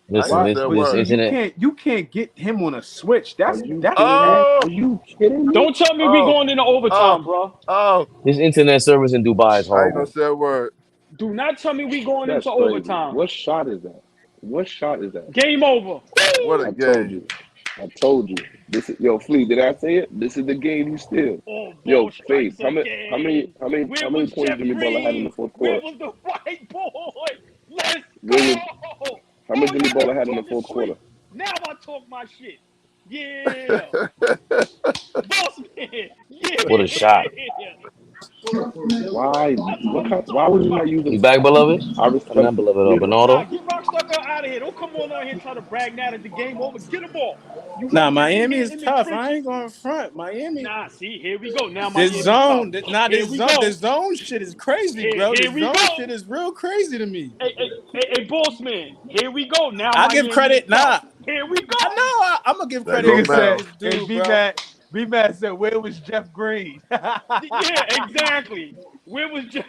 Listen, I this, said this word. internet. You can't get him on a switch. That's Are you that's kidding me? Oh! Are you kidding me? Don't tell me we going into overtime, bro. Oh! This internet service in Dubai is I ain't gonna horrible. say a word. Do not tell me we going That's into crazy. overtime. What shot is that? What shot is that? Game over. What a I told game. you. I told you. This is Flea, did I say it? This is the game you steal. Oh, Yo, ball Fade, strikes how many again. Where points was Jeff Jimmy Butler had in the Green? fourth Where quarter? was the white boy? Let's Where go. How many Jimmy now Butler I'm had in the talking fourth quarter? sweet. Now I talk my shit. Yeah. Boss man. Yeah. What a shot. Why would you not use You it? back, beloved? I I'm respect not beloved. yeah. Bernardo. Nah, get Rockstar Girl out of here. Don't come on here and try to brag now that the game over. Get them off. You Nah, ready to be Miami here is in the tough. I trenches? ain't going front. Miami. Nah, see, here we go. Now This Miami's zone, tough. this zone shit is crazy, bro. Here This we zone go. shit is real crazy to me. Hey, boss man. Here we go. Now I Miami give credit. is tough. Nah, Here we go. I know. I'm gonna give There credit go to nigga Mel. said. this And dude, bro. B Mad said, "Where was Jeff Green?" Yeah, exactly. Where was Jeff?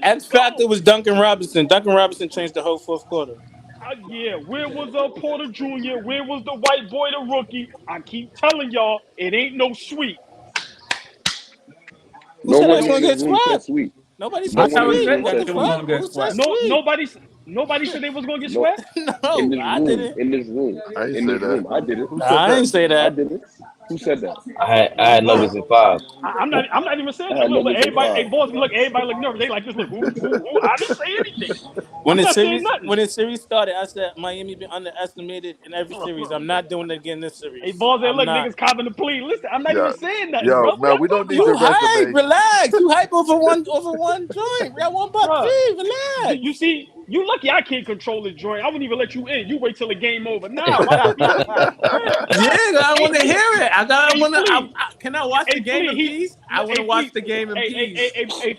And fact, it was Duncan Robinson. Duncan Robinson changed the whole fourth quarter. Yeah, where was Porter Jr.? Where was the white boy, the rookie? I keep telling y'all, it ain't no sweet. Who said that's Nobody gonna in get this room said swept? sweet. Nobody No said one in never this sweet. said room What that the said they was sweet. fuck? gonna get Who said swept. sweet? Nobody said they was gonna get No, swept. in No, this I room. didn't. In this room. I ain't In say this that. room. I did it. Who Nah, said I that? didn't say I that. did it. Who said that? I had Nuggets in 5. I'm not even saying I that. had Look, Nuggets in everybody, hey 5. boss, everybody look nervous. They like this. Look, who? I didn't say anything. When I'm the not saying series nothing. started, I said Miami been underestimated in every series. I'm not doing it again this Hey, series. boss, I'm look, not. niggas copping the plea. Listen, I'm not Yo, even saying nothing, yo, bro. What Mel, y'all we don't talking need You your about? hype, resume. relax. You hype over one joint. We got Bruh, $1.3. Relax. you see, you lucky I can't control the joint. I wouldn't even let you in. You wait till the game over. Nah, watch the game. Yeah, I want to hear it. Flea. Can I watch the game in Flea, peace? I want to watch the game in peace.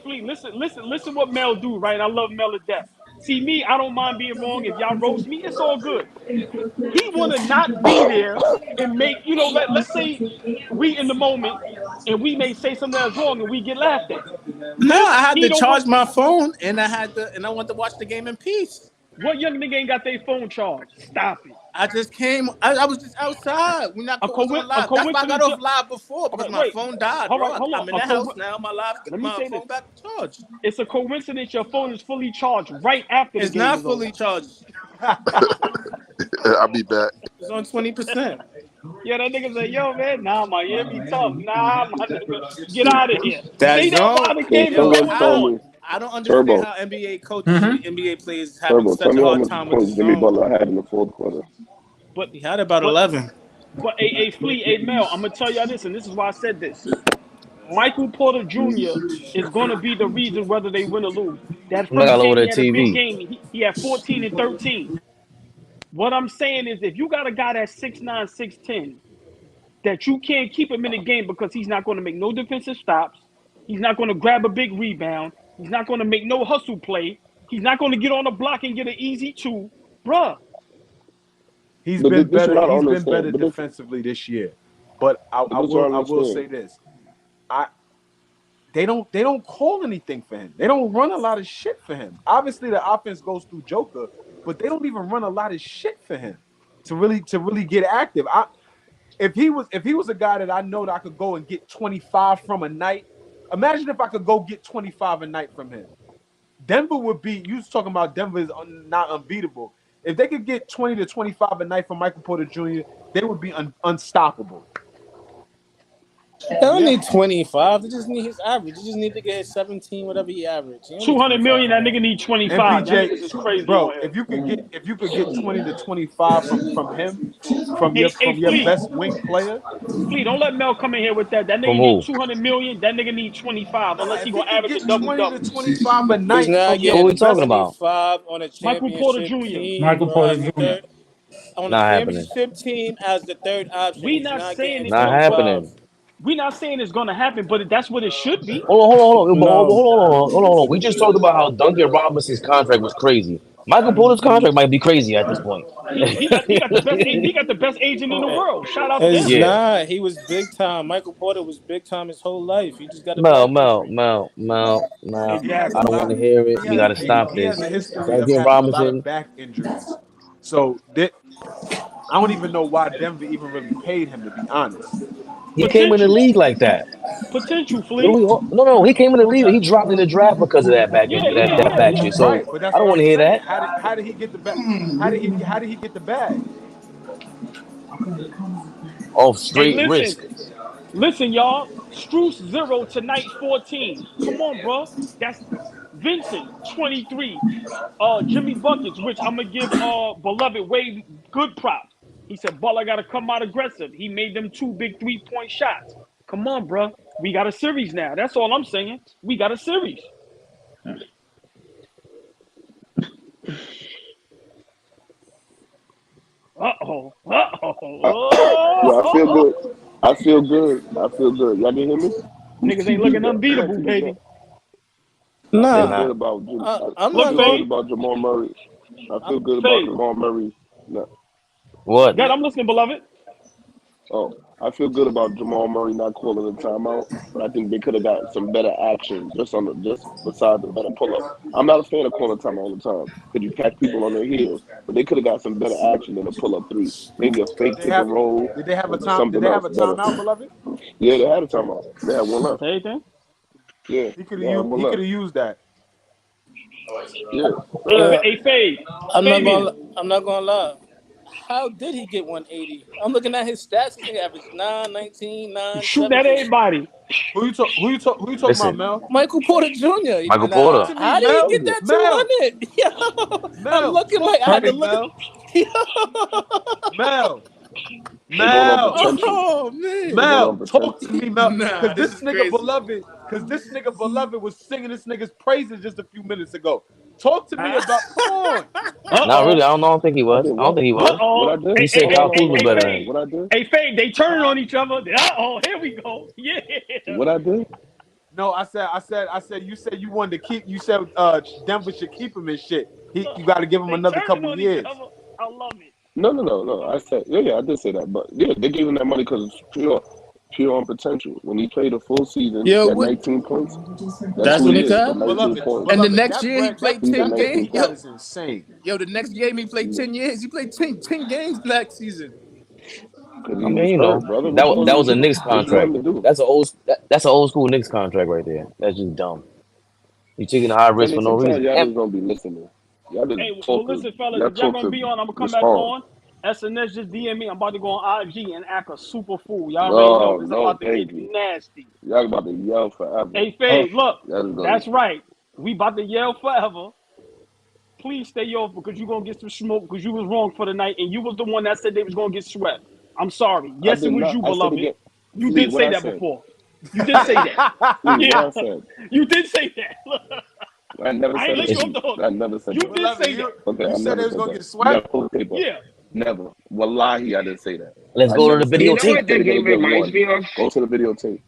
Flea, listen what Mel do, right? I love Mel to death. See me, I don't mind being wrong. If y'all roast me, it's all good. He want to not be there and make, let's say we in the moment and we may say something that's wrong and we get laughed at. No, I had He to don't want. charge my phone and I want to watch the game in peace. What young nigga ain't got their phone charged? Stop it. I just came. I was just outside. We're not A going coincidence. live. That's why I got off live before because my Wait. phone died, Hold bro. on, hold on. I'm in the house now. Let me My say phone this. back charged. It's a coincidence your phone is fully charged right after the It's game not is fully over. charged. I'll be back. It's on 20%. Yeah, that nigga say, yo, man, nah, Miami tough. Nah, my nigga, get out of here. That Stay down by zone. the Hey, game. The Yo, game Turbo, was tell on. me. I don't understand Turbo, how NBA coaches and NBA players having Turbo, such tell a me how hard much time with the points Jimmy zone. Butler had in the fourth quarter. But He had about but 11. but Flea, Mel, I'm gonna tell y'all this, and this is why I said this. Michael Porter Jr. is gonna be the reason whether they win or lose. That I'm not first gonna lower game he that had a big TV. game. He had 14 and 13. What I'm saying is if you got a guy that's 6'9", 6'10", that you can't keep him in the game because he's not going to make no defensive stops. He's not going to grab a big rebound. He's not going to make no hustle play. He's not going to get on the block and get an easy two. Bruh. He's But been this is better. what I don't He's been understand. better But this defensively this year. But I is what I will say understand. this. They don't call anything for him. They don't run a lot of shit for him. Obviously, the offense goes through Joker, but they don't even run a lot of shit for him to really get active. If he was a guy that I know that I could go and get 25 from a night, imagine if I could go get 25 a night from him. Denver would be. You was talking about Denver is not unbeatable. If they could get 20 to 25 a night from Michael Porter Jr., they would be unstoppable. They don't need 25. They just need his average. They just need to get 17, whatever he averaged. 200 million, that nigga need 25. That niggas is MPJ, crazy bro, on him. if you could get 20 to 25 from him, from Hey, your Flea. best wing player. Flea, don't let Mel come in here with that. That From nigga need who? 200 million. That nigga need 25 unless If he he gonna could average a get 20 double-double. to 25 a He's night not from Who are getting we talking about? 25 on a Michael Porter championship Jr. team. Michael bro, Porter as the Jr. third, on a Not happening. championship team as the third option. We He's not not saying getting it's Not gonna 25. happening. we not saying it's gonna happen, but that's what it should be. Hold on. No. Hold on. We just talked about how Duncan Robinson's contract was crazy. Michael Porter's contract might be crazy at this point. He got the best agent in the world. Shout out to It's him. Yeah. not. He was big time. Michael Porter was big time his whole life. He just got a Mel. back injury. He has I a don't lot. want to hear it. He We has got to stop he has this. a history of Duncan having a lot Robinson. of back injuries. So I don't even know why Denver even really paid him, to be honest. He came in the league like that. Potential, Flea. No. He came in the league. He dropped in the draft because of that back Yeah, that back shit. So Right, but that's I don't what want I'm to hear saying. that. How did he get the bag? How did he get the bag? Off Hey, straight risk. listen, y'all. Struce 0 tonight 14. Come on, bro. That's Vincent 23. Jimmy Buckets, which I'm gonna give beloved way good props. He said Butler got to come out aggressive. He made them 2 big 3-point shots. Come on, bro. We got a series now. That's all I'm saying. We got a series. Uh-oh. Yo, I feel good. I feel good. Y'all can hear me? Niggas ain't looking unbeatable, baby. I feel Nah, good about Jim. I'm Look, not I feel Fade. good about Jamal Murray. I feel good about Fade. Jamal Murray. No. What? God, I'm listening, beloved. Oh, I feel good about Jamal Murray not calling the timeout, but I think they could have got some better action just beside the better pull up. I'm not a fan of calling timeout all the time because you catch people on their heels, but they could have got some better action than a pull up three. Maybe a fake pick and roll. Did they have a Or time? something Did they have else a timeout, better. beloved? Yeah, they had a timeout. They had one left. Anything? Yeah, He could they had have one left. used that. Yeah. Hey, Fade. I'm not Fabian. gonna lie. How did he get 180? I'm looking at his stats. He averaged 9, 19, 9, Shoot at 17. everybody. Who you talking Listen. about, Mel? Michael Porter Jr. Michael Porter. How did he get that 200? Yo, I'm looking like I had to look. Mel. Oh man. Mel, talk to me, Mel. Nah, Because this this is nigga crazy. beloved was singing this nigga's praises just a few minutes ago. Talk to me about. Come on. Not really. I don't think he was. I don't think he was. What I did? He said Kyle Kuzma better than him. What I did? Hey, Fade, they turn on each other. Uh-oh, here we go. Yeah. What I did? No, I said. You said you wanted to keep. You said Denver should keep him and shit. You got to give him They another turning couple on years. each other. I love it. No. I said, yeah, I did say that. But yeah, they gave him that money because, pure on potential. When he played a full season, Yo, got what? 19 points. That's who when he he is. got? Got 19 Beloved, points. And the beloved, next that year he bread, played He's got 10 19 games. that points. is insane. Yo, the next game he played 10 years. He played 10 games next season. Because I he mean, was you hurt, know, brother. that was a Knicks What you contract. want him to do? That's an old school Knicks contract right there. That's just dumb. You taking a high risk for Penny, no sometimes reason. y'all And just don't be listening. Y'all just Hey, well, talk to, listen, fellas, y'all if y'all talk gonna to be on, I'm gonna come back respond. on. SNS just DM me. I'm about to go on IG and act a super fool. Y'all already know it's No, about to thank get you. nasty. Y'all about to yell forever. Hey, Fade, look, Y'all just that's gonna, right. We about to yell forever. Please stay off because you're gonna get some smoke because you was wrong for the night and you was the one that said they was gonna get swept. I'm sorry. I Yes, it did was not. you, I said beloved. again. You Flee, did what say I that said. before. You did say that. Flee, Yeah, what I said. you did say that. I never I said ain't let that. you off the hook. I never said You that. did Beloved, say that. Okay, you I said never it was said gonna that. get You gotta swept. pull the tape up. Yeah. Never. Wallahi, I didn't say that. let's I go to never the said You that. know videotape. what Said the they're gonna game get reminds one. me of? Go to the videotape.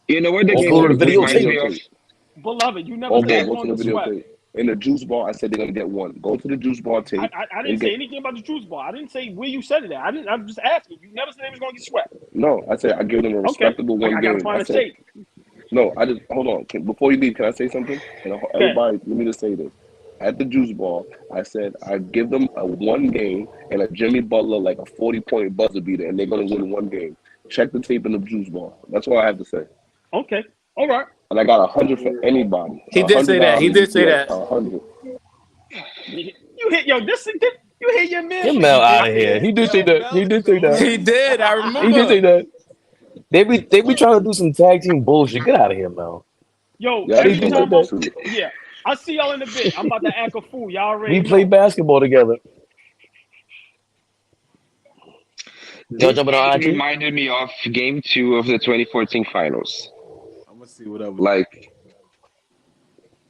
You know what the Let's game go to the Go to the reminds videotape. me of? videotape. Beloved, you never said Omar, they That was go to gonna the get swept. videotape. In the juice bar, I said they're gonna get one. Go to the juice bar tape I didn't and say get. anything about the juice bar. I didn't say where you said it at. I'm just asking. You never said they was gonna get swept. No, I said I give them a Okay. respectable one I gotta game. I find a said tape. no. I just hold on. Before you leave, can I say something? And Okay. everybody, let me just say this. At the juice bar, I said I give them a one game and a Jimmy Butler like a 40-point buzzer beater, and they're gonna win one game. Check the tape in the juice bar. That's all I have to say. Okay. All right. And I got 100 for anybody. He did say that. He $100. did say Yeah, that. 100. You hit you hit your man. Get But Mel he did out of say here. that. He did say Yo, that. Mel He is did the say that. He worst. did. I He did say remember. that. They be trying to do some tag team bullshit. Get out of here, Mel. Yo, Y'all He just every don't did like say time the I'm that. truth. yeah, I see y'all in a bit. I'm about to act a fool. Y'all already We play know. basketball together. Y'all this jumping game on IG? reminded me of Game 2 of the 2014 Finals. I'm gonna see whatever. Like,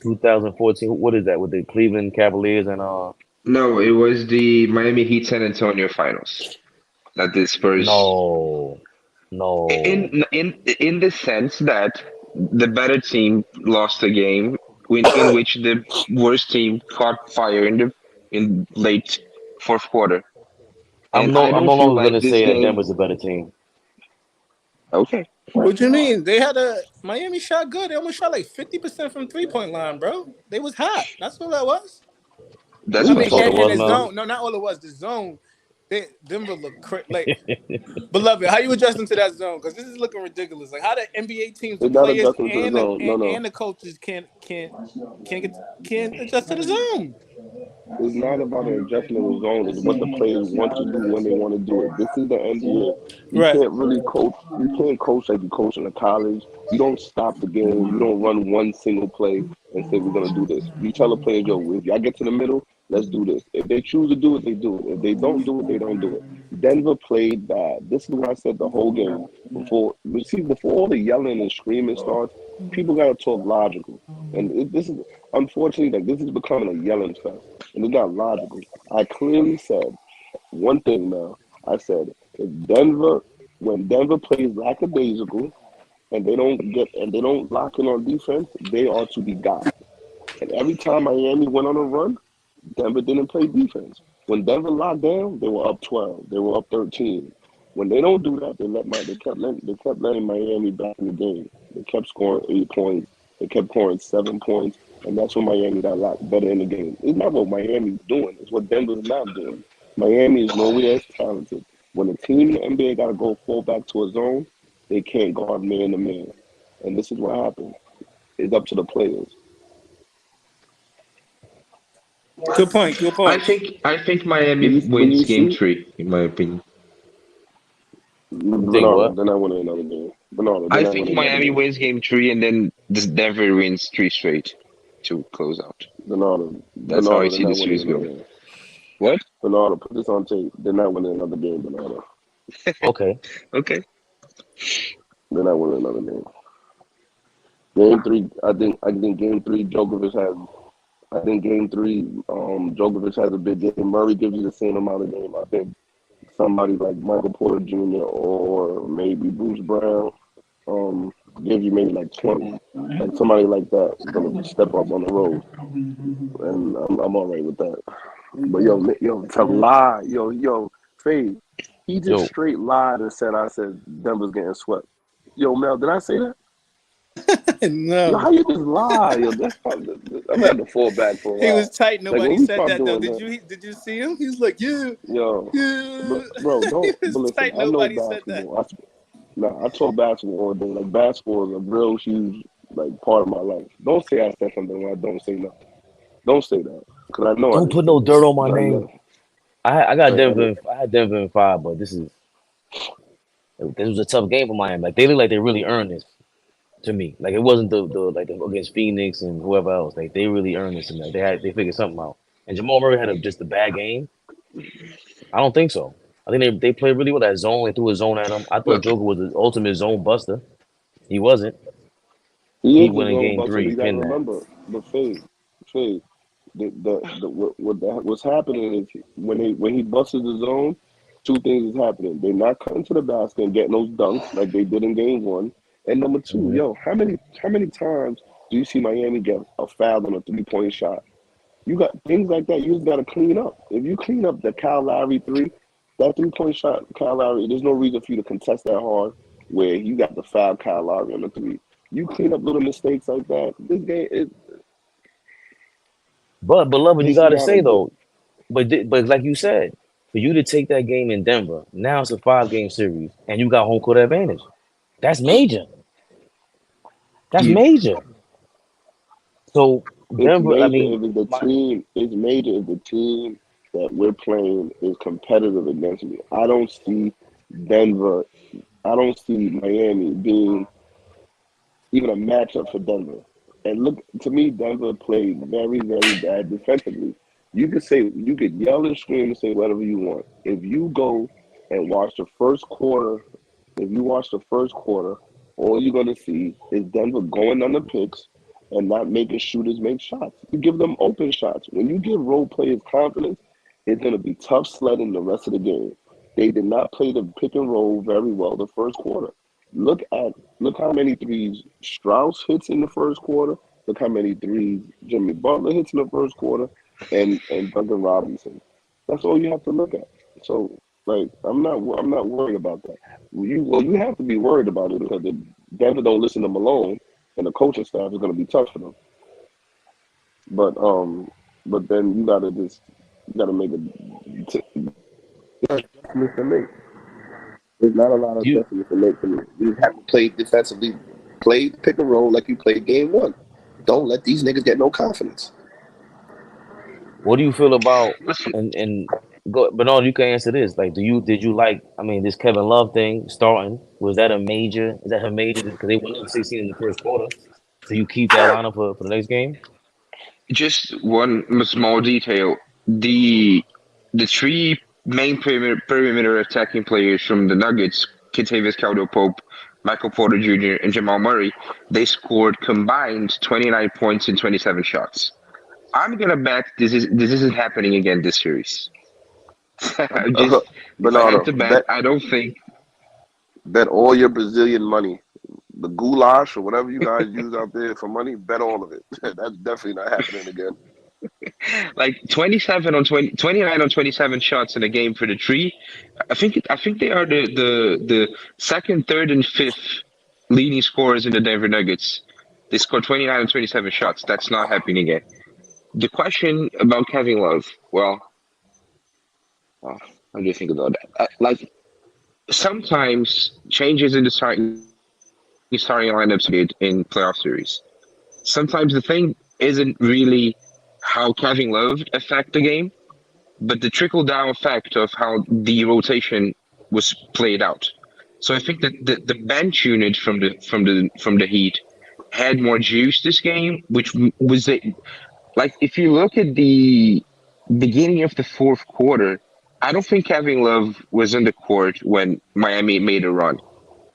2014. What is that with the Cleveland Cavaliers and no, it was the Miami Heat San Antonio Finals that the Spurs. no. In the sense that the better team lost the game, in which the worst team caught fire in late fourth quarter. And I I'm don't no feel longer like gonna this say that game. Denver's a better team. Okay, What you mean? They had a Miami shot good. They almost shot like 50% from 3-point line, bro. They was hot. That's what that was. that's I what I'm mean, That's all it and was, the saying. Mel. zone. No, not all it was. The zone. Denver looked like. Beloved, how you adjusting to that zone? Because this is looking ridiculous. Like how the NBA teams, the They're not players, adjusting to the and zone. No. the coaches can't adjust to the zone. It's not about an adjustment of zone. It's what the players want to do when they want to do it. This is the NBA. You Right. can't really coach. You can't coach like you coach in a college. You don't stop the game. You don't run one single play and say we're gonna do this. You tell the players, yo, if y'all get to the middle, let's do this. If they choose to do it, they do it. If they don't do it, they don't do it. Denver played bad. This is what I said the whole game before. Before all the yelling and screaming starts, people gotta talk logical. And this is unfortunately like this is becoming a yelling fest. And it's not logical. I clearly said one thing now. I said when Denver plays lackadaisical and they don't lock in on defense, they are to be got. And every time Miami went on a run, Denver didn't play defense. When Denver locked down, they were up 12. They were up 13. When they don't do that, they kept letting Miami back in the game. They kept scoring 8 points. They kept scoring 7 points, and that's when Miami got a lot better in the game. It's not what Miami's doing; it's what Denver's not doing. Miami is nowhere as talented. When a team in the NBA got to go fall back to a zone, they can't guard man to man, and this is what happens. It's up to the players. Good point. Good point. I think Miami When wins you Game see 3, in my opinion. You think Bernardo, what? they're not winning another game. Bernardo, they're I not think winning another Miami game. wins Game 3, and then Denver wins 3 straight to close out. That's how I They're see the not winning series another go. game. What? Bernardo, put this on tape. They're not winning another game, Bernardo. Okay. Okay. They're not winning another game. Game 3, I think Game 3, Djokovic has. I think Game 3, Djokovic has a big game. Murray gives you the same amount of game. I think somebody like Michael Porter Jr. or maybe Bruce Brown gives you maybe like 20. Like somebody like that is gonna step up on the road, and I'm all right with that. But yo, to lie, Fade. He just Yo, straight lied and said I said Denver's getting swept. Yo, Mel, did I say that? Yo, No, how you just lie? Yo, that's probably, I'm gonna have to fall back for a he while. was tight. Like Nobody when we said start that though. doing that, Did you see him? He was like, yeah, yo, yeah. bro, don't. He But was listen, tight. I know Nobody said that. basketball. I talk basketball all day. Like basketball is a real huge like part of my life. Don't say I said something when I don't say nothing. Don't say that because I know I don't didn't put say no that. dirt on my But I name. know. I got But Denver. I had Denver in 5, but this was a tough game for Miami. Like they look like they really earned this to me. Like it wasn't the against Phoenix and whoever else. Like they really earned this to me. Like they figured something out. And Jamal Murray had just a bad game. I don't think so. I think they played really well that zone. They threw a zone at him. I thought But Joker was the ultimate zone buster. He wasn't. he He is his went in own game buster. But 3, you gotta pinned that. remember the fade. What's happening is when he busts the zone, two things is happening. They're not cutting to the basket and getting those dunks like they did in game 1. And number 2, Hmm. yo, how many times do you see Miami get a foul on a 3-point shot? You got things like that. You just got to clean up. If you clean up the Kyle Lowry 3, that 3-point shot, Kyle Lowry, there's no reason for you to contest that hard where you got the foul Kyle Lowry on the 3. You clean up little mistakes like that. This game is But beloved, you this is gotta not a say good. though, but like you said, for you to take that game in Denver, now it's a 5-game series, and you got home court advantage. That's major. That's Huge. major. So It's Denver, I major mean, if the my team. It's major if the team that we're playing is competitive against me. I don't see Denver. I don't see Miami being even a matchup for Denver. And look, to me, Denver played very, very bad defensively. You could yell and scream and say whatever you want. If you go and watch the first quarter, if you watch the first quarter, all you're gonna see is Denver going on the picks and not making shooters make shots. You give them open shots. When you give role players confidence, it's gonna be tough sledding the rest of the game. They did not play the pick and roll very well the first quarter. Look how many threes Strauss hits in the first quarter. Look how many threes Jimmy Butler hits in the first quarter, and Duncan Robinson. That's all you have to look at. So like I'm not worried about that. You have to be worried about it because if Denver don't listen to Malone and the coaching staff is going to be tough for them. But then you gotta make adjustments to make. There's not a lot of you adjustments to make for me. You have to play defensively, play pick and roll like you played game 1. Don't let these niggas get no confidence. what do you feel about Listen, and go Bernard, you can answer this. Like did you like I mean this Kevin Love thing starting? Was that a major because they went up 16 in the first quarter. So you keep that lineup for the next game? just one small detail. The three main perimeter attacking players from the Nuggets, Kentavious Caldwell-Pope, Michael Porter Jr., and Jamal Murray, they scored combined 29 points in 27 shots. I'm gonna bet this isn't happening again this series. Just if I had Bernardo, to bet, I don't think. bet all your Brazilian money. The goulash or whatever you guys use out there for money, bet all of it. That's definitely not happening again. Like 29 on 27 shots in a game for the three. I think they are the second, third, and fifth leading scorers in the Denver Nuggets. They scored 29 and 27 shots. That's not happening again. The question about Kevin Love, well, how do you think about that? Like sometimes changes in the starting lineups did in playoff series. Sometimes the thing isn't really how Kevin Love affect the game, but the trickle down effect of how the rotation was played out. So I think that the bench unit from the Heat had more juice this game, which was like if you look at the beginning of the fourth quarter, I don't think Kevin Love was in the court when Miami made a run.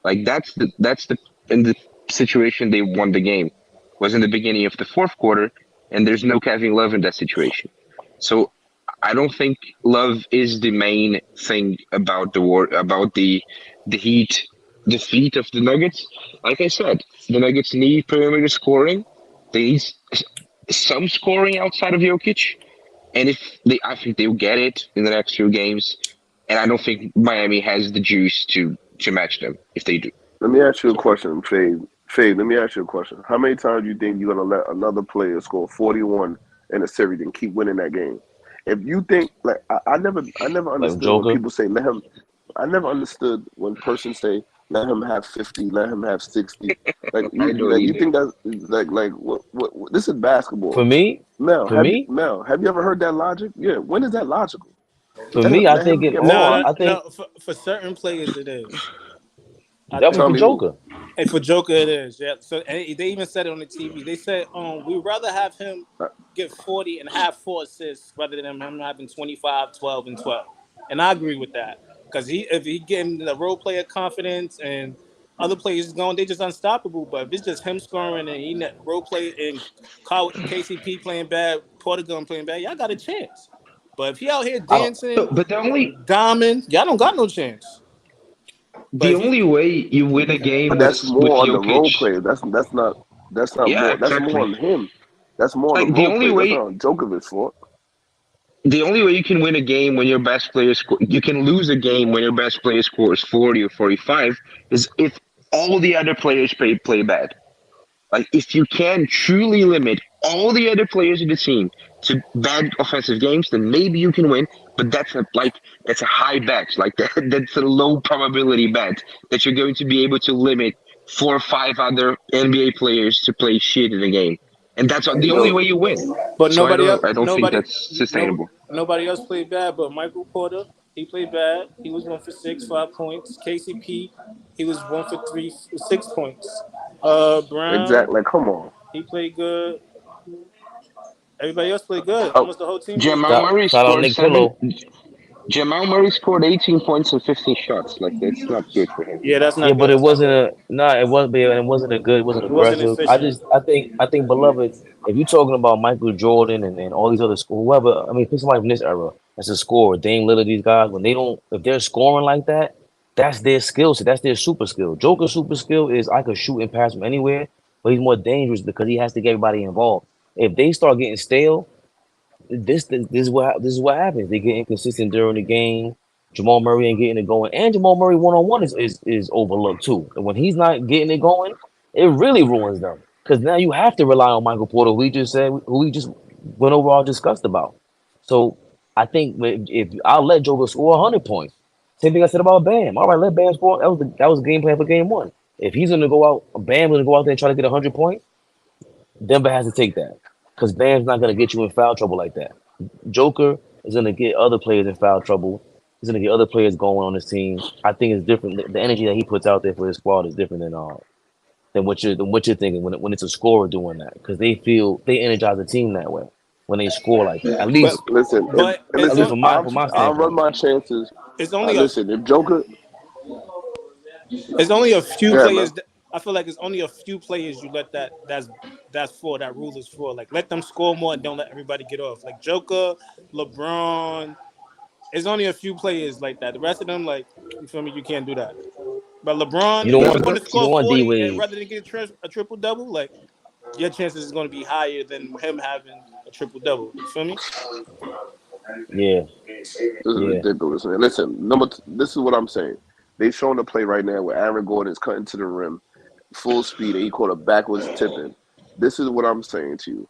Like that's the in the situation they won the game was in the beginning of the fourth quarter, and there's no Kevin Love in that situation. So I don't think Love is the main thing about the Heat defeat of the Nuggets. Like I said, the Nuggets need perimeter scoring. They need some scoring outside of Jokic, and if they, I think they'll get it in the next few games. and I don't think Miami has the juice to match them if they do. Let me ask you a question, Fade. Fade, let me ask you a question. How many times do you think you're gonna let another player score 41 in a series and keep winning that game? If you think like I never Like understood when Joker. people say let him. I never understood when persons say let him have 50, let him have 60. I don't You either. think that's what this is basketball. For me, Mel, for me, Have you ever heard that logic? Yeah, when is that logical? for me, I Let think him it get No, all. no, more. I think no. For certain players, it is. I that was think, Tell for me who. Joker. and for Joker, it is. Yeah. So and they even said it on the TV. They said, we'd rather have him Uh, get 40 and have 4 assists rather than him having 25, 12, and 12. And I agree with that because if he getting the role player confidence and other players going, they just unstoppable. But if it's just him scoring and he net role play and KCP playing bad, Porter Gun playing bad, y'all got a chance. But if he out here I don't. dancing, But diamond, y'all don't got no chance. But the if he, only way you win a game But that's with more on the role Jokic, player. That's not yeah, more. That's more exactly. on him. That's more on the Like the role only player. That's not way on Djokovic's fault. the only way you can win a game when your best player you can lose a game when your best player scores 40 or 45 is if all the other players play bad. Like if you can truly limit all the other players in the team to bad offensive games, then maybe you can win. But that's a high bet. Like that's a low probability bet that you're going to be able to limit 4 or 5 other NBA players to play shit in a game, and that's Hey, the only Bill. way you win. But So nobody else, I don't think that's sustainable. nobody else played bad. But Michael Porter, he played bad. He was 1 for 6, 5 points. KCP, he was 1 for 3, 6 points. Brown, Exactly. Like, come on. he played good. Everybody else played good. Oh, Almost the whole team played Jamal good. Murray Shout out scored Nick 7. Pillow. Jamal Murray scored 18 points and 15 shots. Like that's not good for him. Yeah, that's Yeah, not but good. it That's not wasn't good. a nah. It wasn't. It wasn't a good. It wasn't It wasn't aggressive. efficient. I think, beloved. If you're talking about Michael Jordan and all these other whoever, I mean, pick somebody from this era that's a scorer. Dame Lillard, these guys, when they don't, if they're scoring like that, that's their skill set. That's their super skill. Joker's super skill is I could shoot and pass from anywhere, but he's more dangerous because he has to get everybody involved. If they start getting stale, this is what happens. They get inconsistent during the game. Jamal Murray ain't getting it going, and Jamal Murray one-on-one is overlooked too. And when he's not getting it going, it really ruins them because now you have to rely on Michael Porter, who we just went over all discussed about. So I think if I'll let Joker score 100 points. Same thing I said about Bam. All right, let Bam score. That was the game plan for game one. If he's gonna go out, Bam's gonna go out there and try to get 100 points. Denver has to take that because Bam's not gonna get you in foul trouble like that. Joker is going to get other players in foul trouble. He's going to get other players going on his team. I think it's different. The energy that he puts out there for his squad is different than what you're thinking when it's a scorer doing that because they energize the team that way when they score like that. At But least listen. but at it's least on, from my I'll from my I'll run standpoint. my chances. it's only a Listen, if Joker, It's only a few yeah, man. players. I feel like it's only a few players you let that's for that rule is for. Like let them score more and don't let everybody get off. Like Joker, LeBron. It's only a few players like that. The rest of them, like you feel me, you can't do that. But LeBron, You if don't he's want going Listen, to you score don't want D 40 and Wade. rather than get a triple double, like your chances is going to be higher than him having a triple double. You feel me? Yeah, this is yeah. ridiculous, man. Listen, this is what I'm saying. They showing the play right now where Aaron Gordon is cutting to the rim, full speed, and he caught a backwards tipping. This is what I'm saying to you.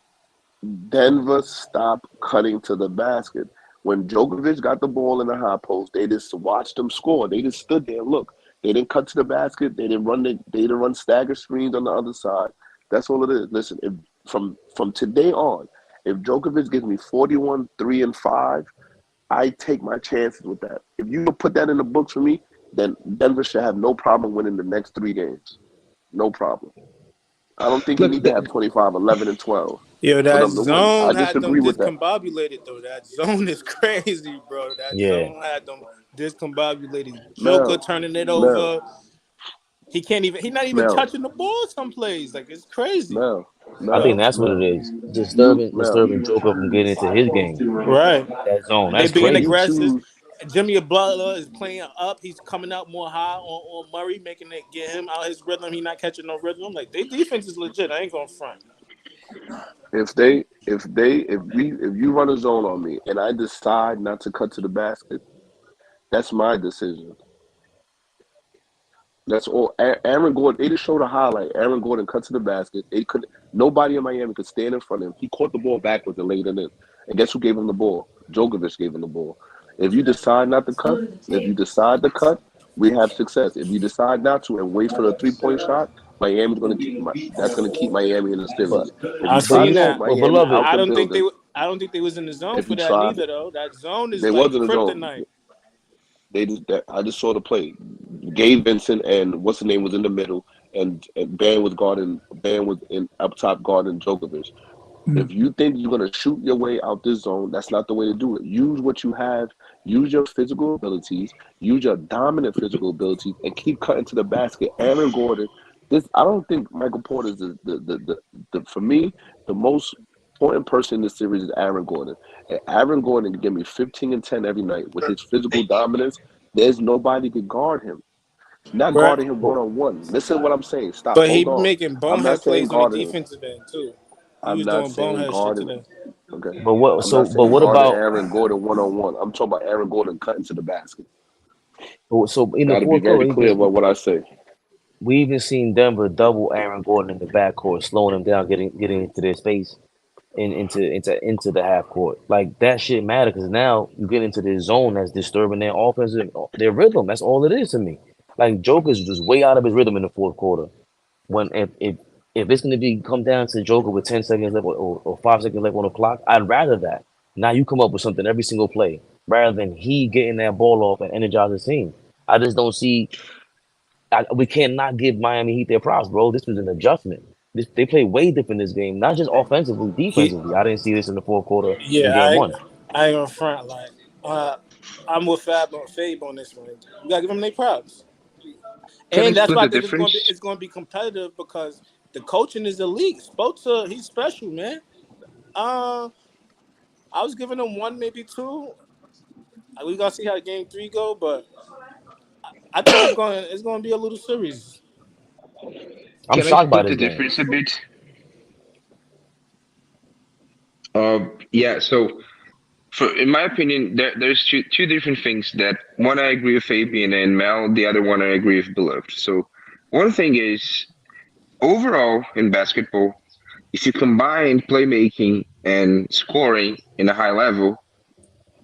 Denver stopped cutting to the basket. When Djokovic got the ball in the high post, they just watched him score. They just stood there and look. They didn't cut to the basket. They didn't run stagger screens on the other side. That's all it is. Listen, if from today on, if Djokovic gives me 41, 3 and 5, I take my chances with that. If you put that in the books for me, then Denver should have no problem winning the next 3 games. No problem. I don't think he Look, need to have 25, 11, and 12 Yo, for that them to win. I zone had them disagree with that. discombobulated though. That zone is crazy, bro. That Yeah. zone had them discombobulated. Joker Mel, turning it Mel, over. He can't even. He's not even Mel, touching the ball. Some plays like it's crazy. Mel, I think Mel, that's what it Mel. is. You, Disturbing Mel, disturbing Joker from getting into his game. Right. That zone. They That's being you crazy. aggressive. choose. Jimmy Butler is playing up. He's coming out more high on Murray, making it get him out his rhythm. He not catching no rhythm. Like their defense is legit. I ain't going front. If you run a zone on me and I decide not to cut to the basket, That's my decision. That's all. Aaron Gordon. They just showed a highlight. Aaron Gordon cut to the basket. They could. Nobody in Miami could stand in front of him. He caught the ball backwards and laid it in. And guess who gave him the ball? Djokovic gave him the ball. If you decide not to cut, we have success. If you decide not to and wait for the 3-point shot, Miami's going to keep. That's going to keep Miami in the But series. If I you try seen to that. shoot Miami beloved, out I the don't think building, they was in the zone if for you that try, neither though. That zone is they like wasn't a zone. kryptonite. I just saw the play. Gabe Vincent and what's the name was in the middle, and Ban was in up top guarding Djokovic. If you think you're gonna shoot your way out this zone, that's not the way to do it. Use what you have. Use your physical abilities. Use your dominant physical abilities, and keep cutting to the basket. Aaron Gordon. I don't think Michael Porter is the for me the most important person in this series is Aaron Gordon. And Aaron Gordon can give me 15 and 10 every night with his physical dominance. There's nobody can guard him. Not Right. guarding him one-on-one. Listen to what I'm saying. Stop. But he Hold on. making I'm not bonehead saying plays on the guarding him. defensive end too. He I'm was not doing saying bonehead shit guarding today. him. Okay. but what? I'm So, not but saying what guarding about? Aaron Gordon one-on-one. I'm talking about Aaron Gordon cutting to the basket. So in the Got to be fourth very quarter, clear about what I say. we even seen Denver double Aaron Gordon in the backcourt, slowing him down, getting into their space, into the half court. Like that shit matter because now you get into this zone that's disturbing their offensive their rhythm. That's all it is to me. Like Joker's just way out of his rhythm in the fourth quarter. When if it's gonna be come down to Joker with 10 seconds left or 5 seconds left on the clock, I'd rather that. Now you come up with something every single play rather than he getting that ball off and energize his team. I just don't see. We cannot give Miami Heat their props, bro. This was an adjustment. They play way different this game, not just offensively, He, defensively. I didn't see this in the fourth quarter in yeah, game one. I ain't gonna front like I'm with Fabe on this one. You gotta give them their props. Can I And that's split why I the think difference? it's gonna be competitive because the coaching is elite. Spoelstra, he's special, man. I was giving him 1, maybe 2. We gotta see how game 3 go, but I think it's gonna be a little series. I'm Can I shocked by split this the game. difference a bit? Yeah. So, in my opinion, there's two different things. That one I agree with Fabian and Mel. The other one I agree with Beloved. So, one thing is overall in basketball, if you combine playmaking and scoring in a high level,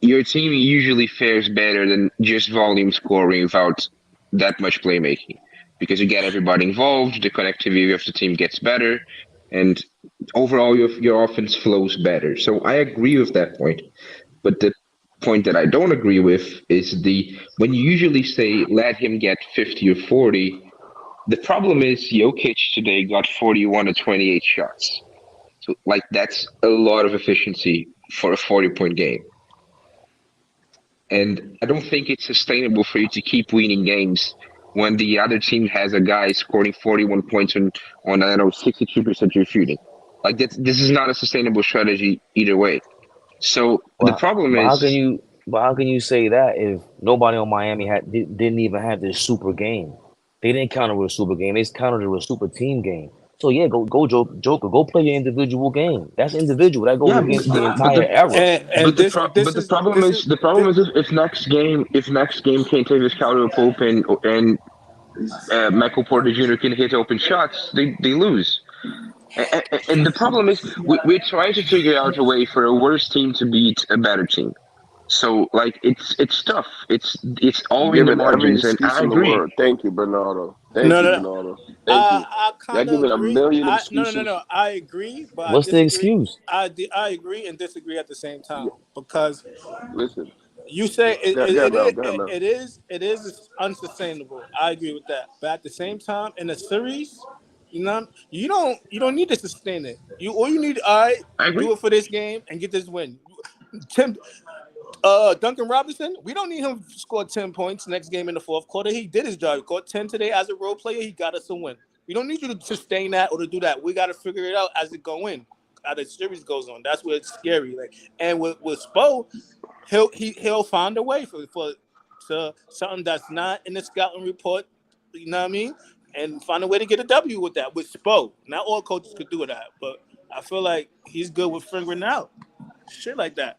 your team usually fares better than just volume scoring without that much playmaking because you get everybody involved, the connectivity of the team gets better, and overall your offense flows better. So I agree with that point. But the point that I don't agree with is when you usually say let him get 50 or 40, the problem is Jokic today got 41 or 28 shots. So like that's a lot of efficiency for a 40-point game. And I don't think it's sustainable for you to keep winning games when the other team has a guy scoring 41 points on I don't know 62% of your shooting. Like this is not a sustainable strategy either way. So the But problem but how can is you but how can you say that if nobody on Miami didn't even have this super game? They didn't counter with a super game. They countered with a super team game. So yeah, go Joker, go play your individual game. That's individual. That goes yeah, against the but entire era. And this the is problem this is is the problem is if next game Kane Davis counter Pope and Michael Porter Jr. can hit open shots, they lose. And the problem is we're trying to figure out a way for a worse team to beat a better team. So like it's tough. It's all in the Giving every margins, and excuse I in the agree. world. Thank you, Bernardo. Thank no you, no no. Bernardo. Thank you. I Y'all kind of giving a agree. million No. excuses. I agree, but I What's the disagree. excuse? I agree and disagree at the same time because Listen, you say go ahead, Mel. it is unsustainable. I agree with that, but at the same time, in a series, you don't need to sustain it. You need all right, I agree. do it for this game and get this win. Tim, Duncan Robinson, we don't need him to score 10 points next game in the fourth quarter. He did his job. He got 10 today as a role player. He got us a win. We don't need you to sustain that or to do that. We got to figure it out as it go in, as the series goes on. That's where it's scary. Like, and with Spo, he'll find a way for something that's not in the scouting report. You know what I mean? And find a way to get a W with that. With Spo, not all coaches could do that, but I feel like he's good with figuring out shit like that.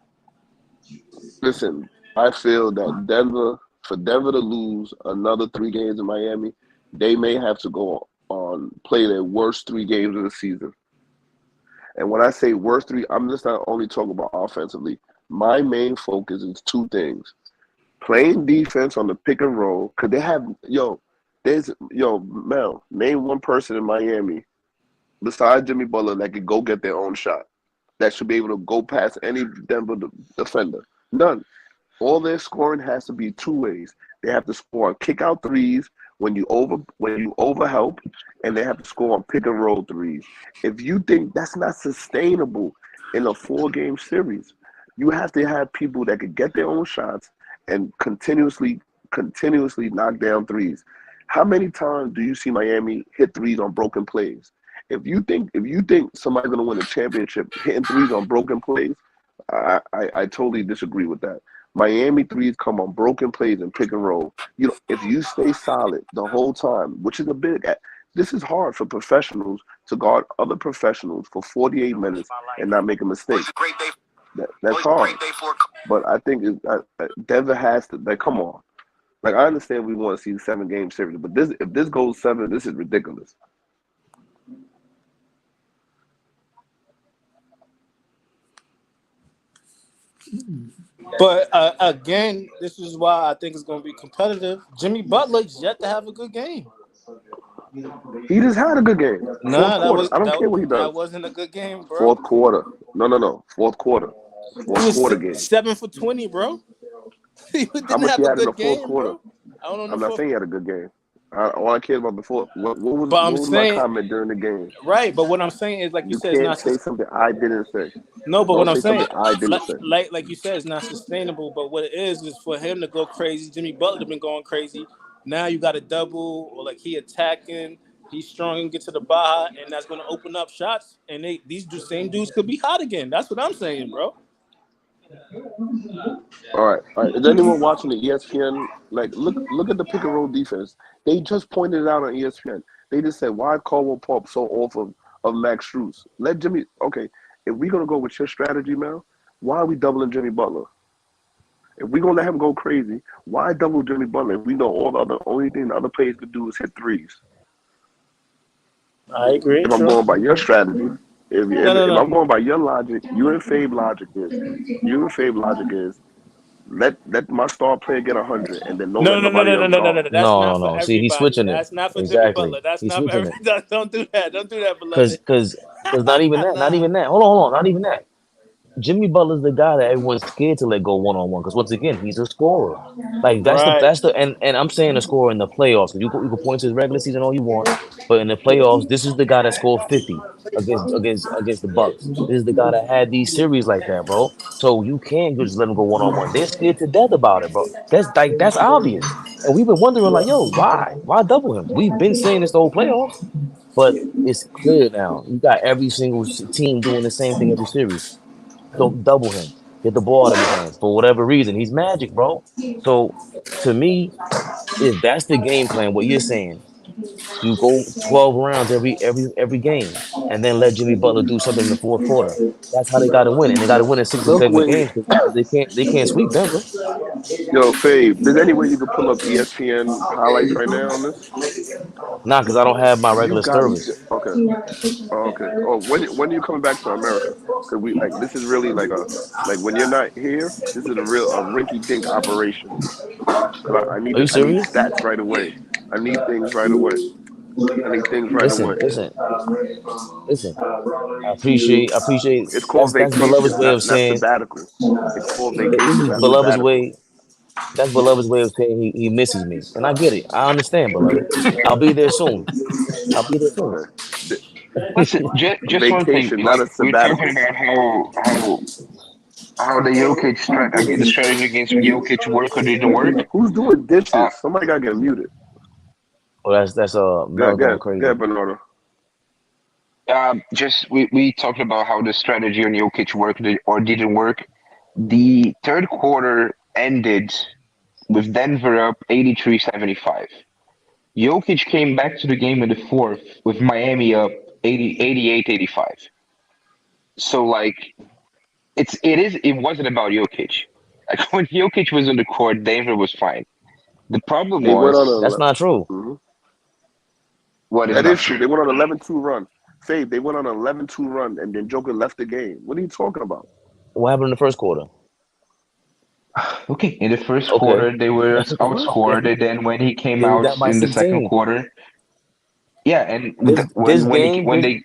Listen, I feel that Denver for Denver to lose another 3 games in Miami, they may have to go on play their worst 3 games of the season. And when I say worst 3, I'm just not only talking about offensively. My main focus is 2 things: playing defense on the pick and roll, because they have Mel, name one person in Miami besides Jimmy Butler that could go get their own shot, that should be able to go past any Denver defender. None. All their scoring has to be 2 ways. They have to score on kick out threes when you overhelp, and they have to score on pick and roll threes. If you think that's not sustainable in a 4-game series, you have to have people that could get their own shots and continuously knock down threes. How many times do you see Miami hit threes on broken plays? If you think somebody's gonna win a championship hitting threes on broken plays, I totally disagree with that. Miami threes come on broken plays and pick and roll. If you stay solid the whole time, which is this is hard for professionals to guard other professionals for 48 minutes and not make a mistake. That's hard. But I think Denver has to. Like, come on. Like, I understand we want to see the 7-game series, but if this goes 7, this is ridiculous. But again, this is why I think it's going to be competitive. Jimmy Butler's yet to have a good game. He just had a good game. Nah, I don't care what he does. That wasn't a good game, bro. Fourth quarter. No. Fourth quarter. Fourth quarter game. 7 for 20, bro. He didn't How much have he a had in the good fourth game, quarter? bro. I don't know. I'm not saying he had a good game. All I cared about before. What was saying, my comment during the game? Right, but what I'm saying is, like you said, it's not say something I didn't say. No, but what I'm saying, I didn't say. Like you said, it's not sustainable. But what it is for him to go crazy. Jimmy Butler been going crazy. Now you got a double, or like he attacking. He's strong and get to the Baja, and that's going to open up shots. And these same dudes could be hot again. That's what I'm saying, bro. All right. Is anyone watching the ESPN? Like, look at the pick and roll defense. They just pointed it out on ESPN. They just said, why Caldwell Pope so off of Max Strus? Let Jimmy. Okay, if we're gonna go with your strategy, Mel, why are we doubling Jimmy Butler? If we're gonna let him go crazy, why double Jimmy Butler? If we know only thing the other players could do is hit threes. I agree. If I'm going by your strategy, if I'm going by your logic, you and Fabe logic is let my star player get 100 and then no. That's not for See, he's switching it. That's not for exactly. Jimmy Butler. That's he's not for everybody. Don't do that, beloved. Because not even that. Hold on. Not even that. Jimmy Butler's the guy that everyone's scared to let go one-on-one because once again he's a scorer. Like that's the and I'm saying a scorer in the playoffs. You can point to his regular season all you want, but in the playoffs, this is the guy that scored 50 against the Bucks. This is the guy that had these series like that, bro. So you can't just let him go one-on-one. They're scared to death about it, bro. That's obvious, and we've been wondering like, yo, why double him? We've been saying this the whole playoffs, but it's clear now. You got every single team doing the same thing every series. Don't double him. Get the ball out of his hands for whatever reason. He's magic, bro. So to me, if that's the game plan, what you're saying, you go 12 rounds every game, and then let Jimmy Butler do something in the fourth quarter. That's how they got to win, and they got to win in 6 or 7 games because they can't sweep Denver. Yo, Fabe, is there any way you can pull up ESPN highlights right now on this? Nah, because I don't have my regular service. Okay. Oh, when are you coming back to America? Because we this is really like when you're not here, this is a rinky-dink operation. I need stats right away. I need things right away. Listen. I appreciate. It's called that's Beloved's way of saying. Sabbatical. It's called vacation. This is Beloved's way. That's Beloved's way of saying he misses me, and I get it. I understand, Beloved. I'll be there soon. Listen, just one thing. Not a we're talking about how the Jokic strategy against Jokic worked or didn't work. Who's doing dishes? Somebody gotta get muted. Well, that's going crazy. Yeah, Bernardo. We talked about how the strategy on Jokic worked or didn't work. The third quarter ended with Denver up 83-75. Jokic came back to the game in the fourth with Miami up 88-85. So it wasn't about Jokic. Like when Jokic was on the court, Denver was fine. The problem They went on was That's not true. what is That not is true. true. They went on an 11-2 run. Fave, they went on an 11-2 run, and then Joker left the game. What are you talking about? What happened in the first quarter? Okay, in the first Okay. quarter they were Okay. outscored, and then when he came They were out down by in the second 16. quarter, yeah, and This when game. they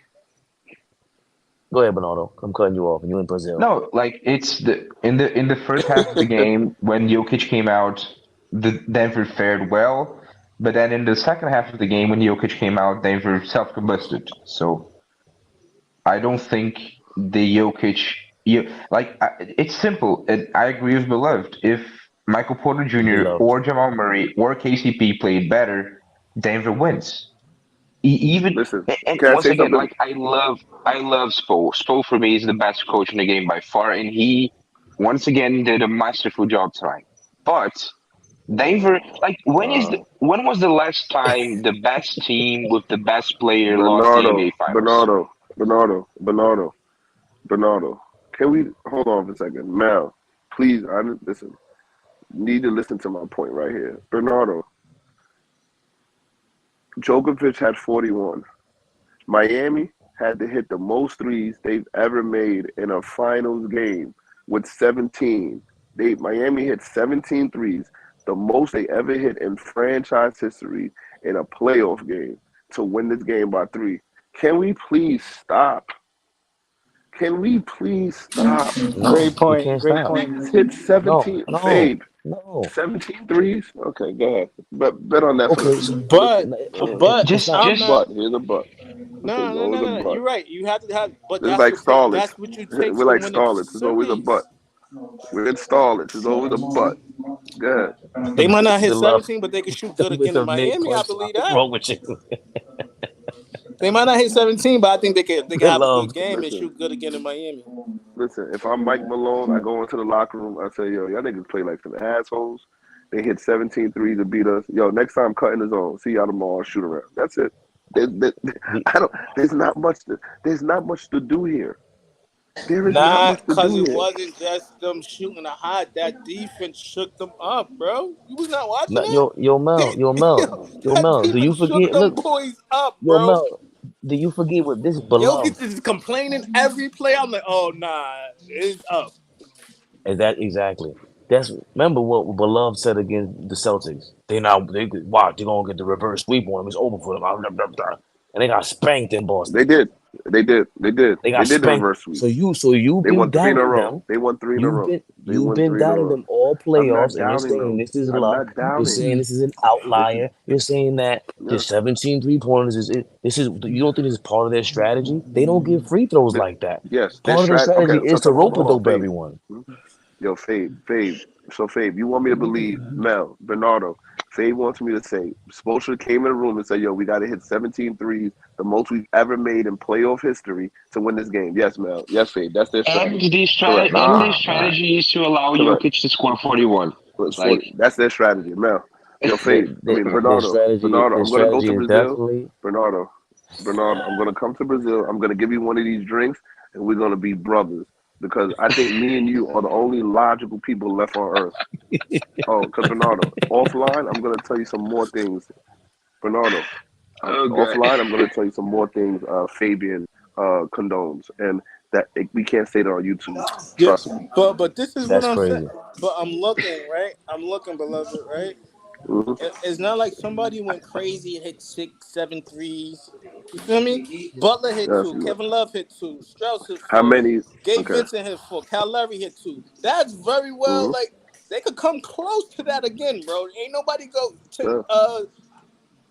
Go ahead, Bernardo. I'm cutting you off. You in Brazil? no, like it's in the first half of the game when Jokic came out, the Denver fared well, but then in the second half of the game when Jokic came out, Denver self-combusted. So I don't think the Jokic, it's simple. I agree with Beloved. If Michael Porter Jr. Beloved. or Jamal Murray or KCP played better, Denver wins. Even Listen, and can I once say again, something? like I love Spo. Spo for me is the best coach in the game by far, and he once again did a masterful job tonight. But Denver, like when was the last time the best team with the best player lost the NBA Finals? Bernardo. Can we hold on for a second? Mel, please, listen. Need to listen to my point right here. Bernardo, Djokovic had 41. Miami had to hit the most threes they've ever made in a finals game with 17. Miami hit 17 threes, the most they ever hit in franchise history in a playoff game to win this game by 3. Can we please stop? Can we please stop? No, Great we point. can't Great stop. point. Please hit 17. No. Fade. No. 17 threes? Okay, go ahead. Bet on that for Okay. me. But It's not. I'm Here's a not. butt. Here's a butt. No, There's no, always no, a no. butt. You're right. You have to have, but It's that's like Starlets. that's what you take We're to like win a Starlets. There's always a series. butt. We're in Starlets. There's always a butt. Go ahead. They might not hit Beloved. 17, but they can shoot good With again a in mid Miami. I punch. believe What's that. wrong with you? They might not hit 17, but I think they can have a good Beloved. game and Listen. shoot good again in Miami. Listen, if I'm Mike Malone, I go into the locker room, I say, yo, y'all niggas play like some assholes. They hit 17 threes to beat us. Yo, next time cut in the zone. See y'all tomorrow, shoot around. That's it. There's not much to do here. There is not Nah, much to because do it here. wasn't just them shooting a hot. That defense shook them up, bro. You was not watching No, it? yo, Mel. That Do you defense shook forget? them Look, boys up, yo, bro. Mel. Do you forget what this Beloved? Jokic is complaining every play. I'm like, oh, nah, it's up. Is that exactly? That's remember what Beloved said against the Celtics. They're gonna get the reverse sweep on them. It's over for them. And they got spanked in Boston. They did. They got They did the spanked. reverse sweep. So you've They been won 3 in a doubting row. them. They won 3 in a row. You've been doubting them all I'm not playoffs, and you're doubting saying them. this is I'm luck. not doubting. You're saying this is an outlier. You're saying that the 17 3-pointers is it. This is you don't think this is part of their strategy? They don't give free throws like that. Yes. Part of their strategy Okay, is so to rope a hold on, dope Fave. everyone. Yo, Fave. So, Fave, you want me to believe, Mel, Bernardo, Fave wants me to say, Spoelstra came in the room and said, yo, we got to hit 17 threes, the most we've ever made in playoff history to win this game. Yes, Mel. Yes, Fave. That's their strategy. And the strategy is to allow Jokic to score 41. That's their strategy, Mel. Yo, Fave. Bernardo. I'm going to go to Brazil. Bernardo, I'm going to come to Brazil. I'm going to give you one of these drinks, and we're going to be brothers. Because I think me and you are the only logical people left on earth. Because Bernardo, offline, I'm going to tell you some more things. Bernardo, offline, I'm going to tell you some more things Fabian condones. And that we can't say that on YouTube. Trust me. But this is That's what I'm crazy. saying. But I'm looking, right? Beloved, right? Mm-hmm. It's not like somebody went crazy and hit 6, 7 threes. You feel me? Butler hit 2. Kevin Love hit 2. Strauss hit 4. How many? Gabe Vincent hit 4. Cal Lowry hit 2. That's very well. Like they could come close to that again, bro. Ain't nobody go to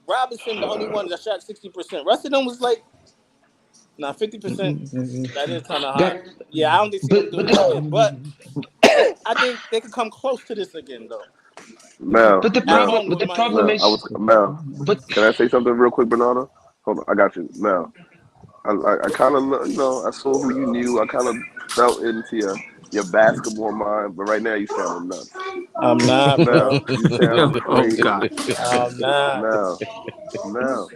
Robinson, the only one that shot 60%. Rest of them was like 50%. That is kind of high. Yeah, I don't think they'll do it again. But I think they could come close to this again, though. Mel, But the problem is. Mel, can I say something real quick, Bernardo? Hold on, I got you, Mel. I kind of, I saw who you knew. I kind of felt into your basketball mind, but right now you sound nuts. I'm not, bro. Now you sound Oh crazy. God. I'm not. Now,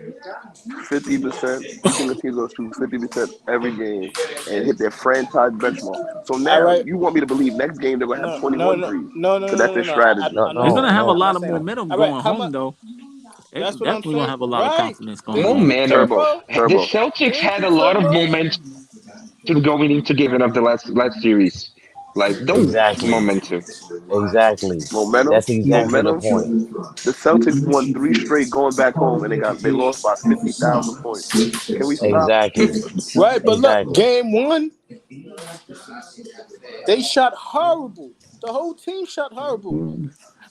50%. You think the team's gonna shoot 50% every game and hit their franchise benchmark? So All now right. you want me to believe next game they're gonna have No, 21 no, threes? no, no, no, So no, that's no, their no. strategy. No, I They're know gonna that. have a no. I'm lot not of saying that. momentum All right, going how home, much? though. They That's what I'm definitely gonna saying. have a lot of Right. confidence going Thank home. you, Momentum. Turbo. The Turbo. Celtics Thank had you, a lot of Turbo. momentum going into giving up the last series. Like, don't Exactly. momentum. Exactly. Momentum. That's exactly the Momentum. point. The Celtics won 3 straight going back home, and they lost by 50,000 points. Can we stop? Exactly. Right, but look, Exactly. game 1, they shot horrible. The whole team shot horrible,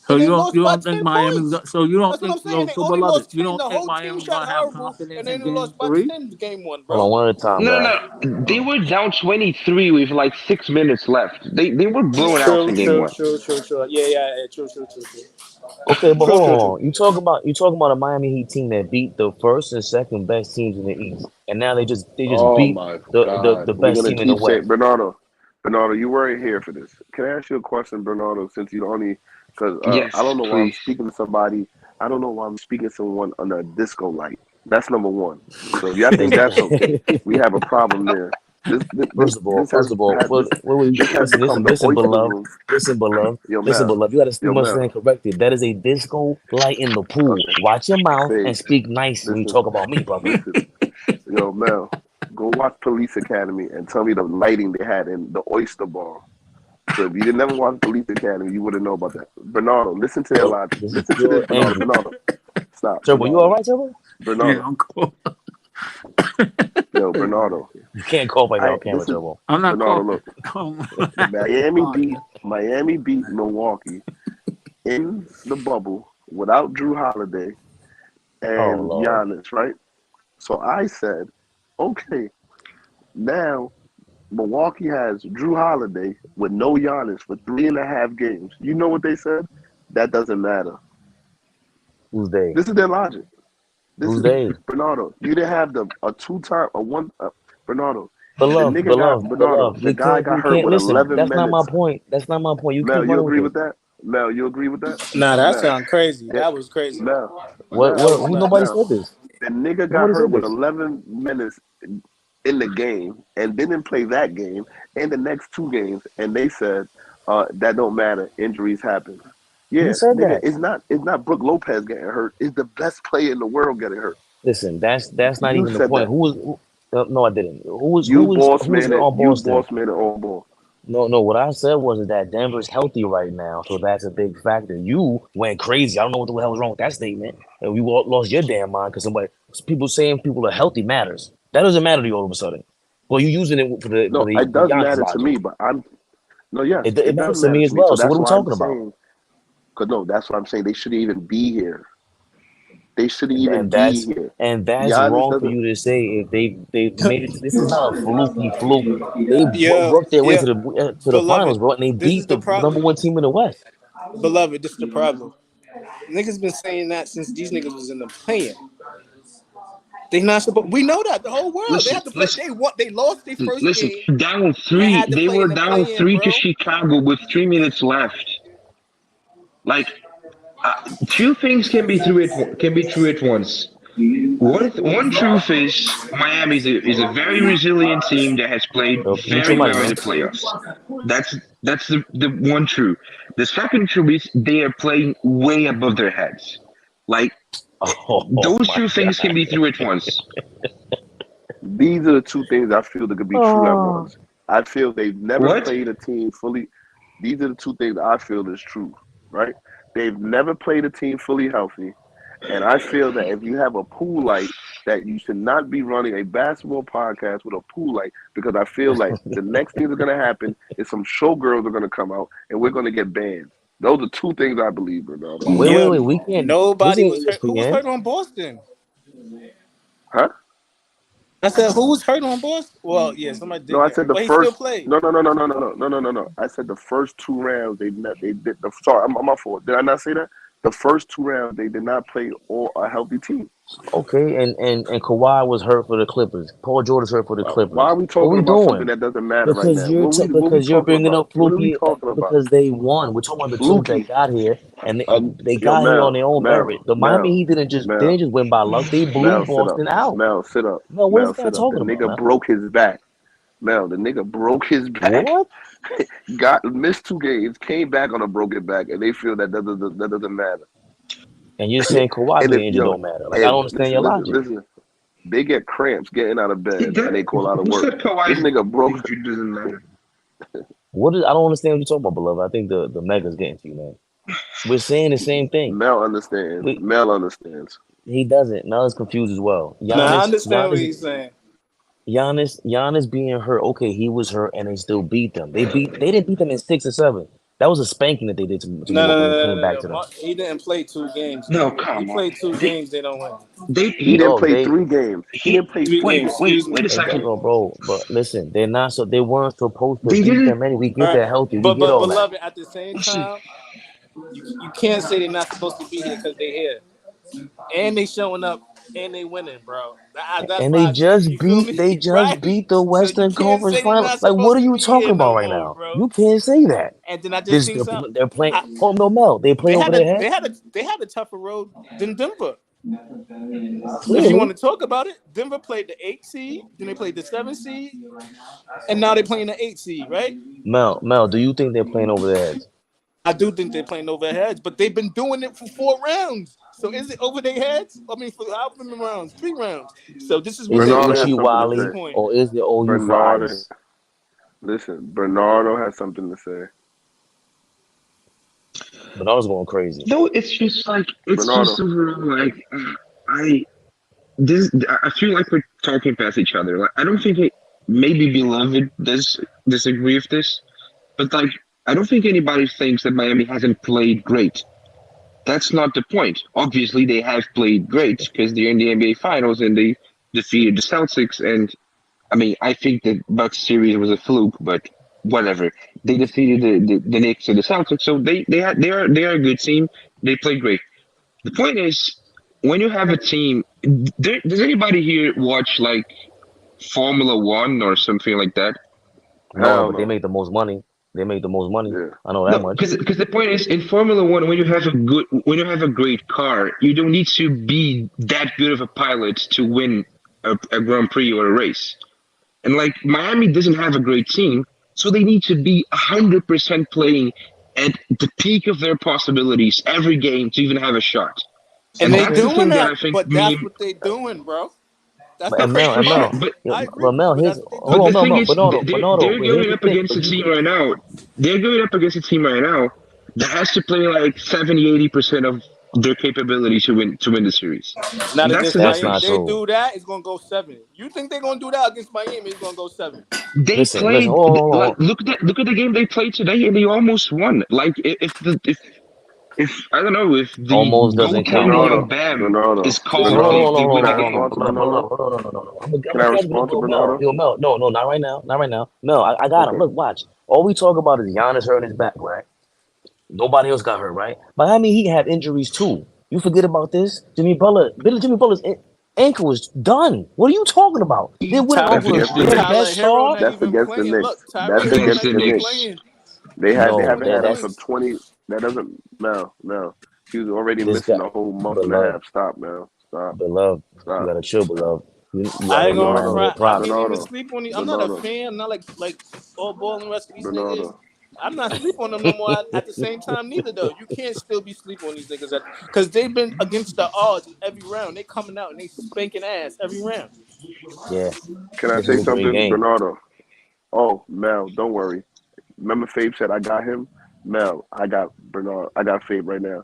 So and you they don't lost by think 10 Miami's points. so you don't That's what I'm think saying. so, They so only beloved, lost you 10. don't The think whole team Miami's shot gonna have horrible, confidence and they in only game lost by 3? 10 game 1, Hold on, bro. one at a time, No, guys. no, they were down 23 with like 6 minutes left. They were blown out True, in game true, 1. true, true, true. Yeah, true. Okay, but True, hold true, on. true. You talking about a Miami Heat team that beat the first and second best teams in the East, and now they just Oh beat my the God. We're best gonna team in the keep saying West. Bernardo, you weren't here for this. Can I ask you a question, Bernardo, since you only because I Yes, don't know why I'm please. speaking to somebody. I don't know why I'm speaking to someone under a disco light. That's number one. So if y'all think that's okay, we have a problem there. First of all, listen, become the listen, oyster beloved, room. listen, Mel, beloved. You yo must Mel. stand corrected. That is a disco light in the pool. Okay, Watch your mouth and babe, speak nice when you listen, talk about me, brother. listen. Yo Mel, go watch Police Academy and tell me the lighting they had in the oyster bar. So if you didn't never watch Police Academy, you wouldn't know about that. Bernardo, listen to their Yo, logic. this is Listen to this, pure Bernardo. anger. Bernardo, stop. Turbo, you all right, Turbo? Yeah, Bernardo. I'm cool. Yo, Bernardo. You can't call by on camera, This is Turbo. I'm not Bernardo. coughing. Look, Come Miami beat Milwaukee in the bubble without Drew Holiday Oh and Lord. Giannis, right? So I said, okay, now Milwaukee has Drew Holiday with no Giannis for 3.5 games. You know what they said? That doesn't matter. Who's they? This is their logic. Who's they? Bernardo. You didn't have a 2-time or one. Bernardo. Beloved. The guy got You hurt can't with listen. 11 That's not my minutes. point. That's not my point. You Mel, keep you running with agree this. with that? Mel, you agree with that? Nah, that Mel, sounds crazy. yeah, That was crazy. Mel, What? Mel, Who? Nobody Mel. said this. The nigga got Nobody hurt said with this. 11 minutes in the game and didn't play that game and the next 2 games, and they said that don't matter. Injuries happen. Who Yeah, said nigga, that? it's not Brook Lopez getting hurt. It's the best player in the world getting hurt. Listen, that's not You even the said point. that. No, I didn't. Who You was boss man it. on You Boston? boss man it on ball. No. What I said was that Denver's healthy right now, so that's a big factor. You went crazy. I don't know what the hell was wrong with that statement. And you lost your damn mind because people saying people are healthy matters. That doesn't matter to you all of a sudden. Well, you using it for No, the it does Giannis matter to logic. me, but yes, It it does matters to matter me to as me. So well. So what that's are we why I'm talking about? saying, because no, that's what I'm saying. They shouldn't even be here. They shouldn't And, even and be that's here. and that's Giannis wrong for doesn't. you to say if they made it. This is not a fluke. They Yeah, worked their way yeah. to the finals, Beloved, bro, and they this is beat the the number problem. one team in the West. Beloved, this is the problem. Niggas been saying that since these niggas was in the playing. They not supposed. We know that the whole world. They Listen, have to play. listen, They lost their first listen. game Down and 3. had to They play were in the down play-in, 3 to bro. Chicago with 3 minutes left. Like, two things can be true at once. One truth is Miami is a very resilient team that has played So mute your very mic, well in man. the playoffs. That's the one truth. The second truth is they are playing way above their heads. Like, Oh those my two things can god. be true at once. These are the 2 things I feel that could be true at Oh. once. I feel they've never What? played a team fully. These are the 2 things I feel is true, right? They've never played a team fully healthy. And I feel that if you have a pool light, that you should not be running a basketball podcast with a pool light, because I feel like the next thing that's going to happen is some showgirls are going to come out and we're going to get banned. Those are 2 things I believe, Bernardo. Wait. Yeah, We can't. This nobody ain't was hurt. Who was ESPN. hurt on Boston? Huh? I said, who was hurt on Boston? Well, yeah, somebody No, did I get said hurt, the but he still first. played. No. I said the first 2 rounds they did. Sorry, I'm my fault. Did I not say that? The first 2 rounds, they did not play all a healthy team. Okay, and Kawhi was hurt for the Clippers. Paul George is hurt for the Why are Clippers. we What talking we about something doing? that doesn't matter right Because now? What we because you're talking bringing about? up What are we Fluky talking about? because they won. We're talking about the teams that Fluky. got here, and they Yo, got here on their own Mel, merit. The Miami Heat didn't just win by luck. They blew Mel, sit up. Boston out. Mel, sit up. No, what is Mel, this guy sit up. The talking about, nigga man? broke his back. Mel, the nigga broke his back. What? Missed 2 games, came back on a broken back, and they feel that doesn't matter. And you're saying Kawhi And being if injured yo, don't matter? Like I don't understand your logic. listen. They get cramps getting out of bed, and they call out of Who work. said Kawhi This nigga broke. injury doesn't matter? I don't understand what you're talking about, beloved. I think the mega's getting to you, man. We're saying the same thing. Mel understands. We, Mel understands. he doesn't. Mel is confused as well. Nah, I understand what he's saying. Giannis being hurt. Okay, he was hurt, and they still beat them. They didn't beat them in 6 or 7. That was a spanking that they did to Milwaukee when they came back to them. He didn't play 2 games. No, He come on. played 2 games. They don't win. He didn't play 3 games. He didn't play 3 games. Wait a second. Bro, but listen, they weren't supposed to They beat didn't- them anyway. We get that healthy. We But get all that. beloved, at the same time, you can't say they're not supposed to be here because they're here, and they showing up and they winning, bro. And they just beat the Western Conference Finals. Like, what are you talking about right now? Bro. You can't say that. And then I just think they're playing. Mel. They play over their head. They had a tougher road than Denver. Clearly. If you want to talk about it, Denver played the 8 seed, then they played the 7 seed, and now they're playing the 8 seed, right? Mel, do you think they're playing over their heads? I do think they're playing over their heads, but they've been doing it for 4 rounds. So is it over their heads? I mean, for how many rounds? 3 rounds. So this is what Is it Bernardo Uchi Wally or is it OU Bernardo. Fries? Listen, Bernardo has something to say. Bernardo's going crazy. No, it's just like Bernardo. just overall like I feel like we're talking past each other. Like I don't think maybe beloved does disagree with this, but like I don't think anybody thinks that Miami hasn't played great. That's not the point. Obviously, they have played great because they're in the NBA Finals and they defeated the Celtics. And I mean, I think the Bucks series was a fluke, but whatever. They defeated the Knicks and the Celtics, so they are a good team. They play great. The point is, when you have a team, does anybody here watch like Formula One or something like that? No, but they make the most money. They make the most money. Yeah. I know that much. Because the point is, in Formula One, when you have a great car, you don't need to be that good of a pilot to win a Grand Prix or a race. And like Miami doesn't have a great team, so they need to be 100% playing at the peak of their possibilities every game to even have a shot. And they're that's the doing thing that, I think but that's what they're doing, bro. That's the Mel, I agree. Mel, here's But the thing is, Bernardo, they're here's going the up thing. against a team right now. They're going up against a team right now that has to play like 70-80% of their capability to win the series. Not That's against the Miami. not If they true. do that, it's gonna go 7. You think they're gonna do that against Miami? It's gonna go 7. They Listen, played hold on. like look at the game they played today and they almost won. Like if I don't know if the Almost doesn't count. goaltending of Bam Bernardo. is called, Bernardo. they win Can the I game. respond to Bernardo? No. Can I respond to Bernardo? Yo, Mel, no, not right now. Mel, I got him. Okay. Look, watch. All we talk about is Giannis hurting his back, right? Nobody else got hurt, right? Miami Heat had injuries too. You forget about this. Jimmy Butler's ankle was done. What are you talking about? They went over their best star. That's against the Knicks. That's against the Knicks. They haven't had him for 20. That doesn't. No. He was already This missing guy- a whole month and a half. Stop, man. Stop. Beloved, Stop. you gotta chill, beloved. You I ain't gonna Bernardo. cry. I props. can't even Bernardo. sleep on these. I'm not a Bernardo. fan. I'm not like all ball and the rest of these niggas. Bernardo. I'm not sleep on them no more. At the same time, neither though. You can't still be sleep on these niggas because they've been against the odds every round. They coming out and they spanking ass every round. Yeah. Can I This say is a great something, game. Bernardo? Oh, Mel, don't worry. Remember Fabe said I got him? Mel, I got Bernardo. I got Fabe right now.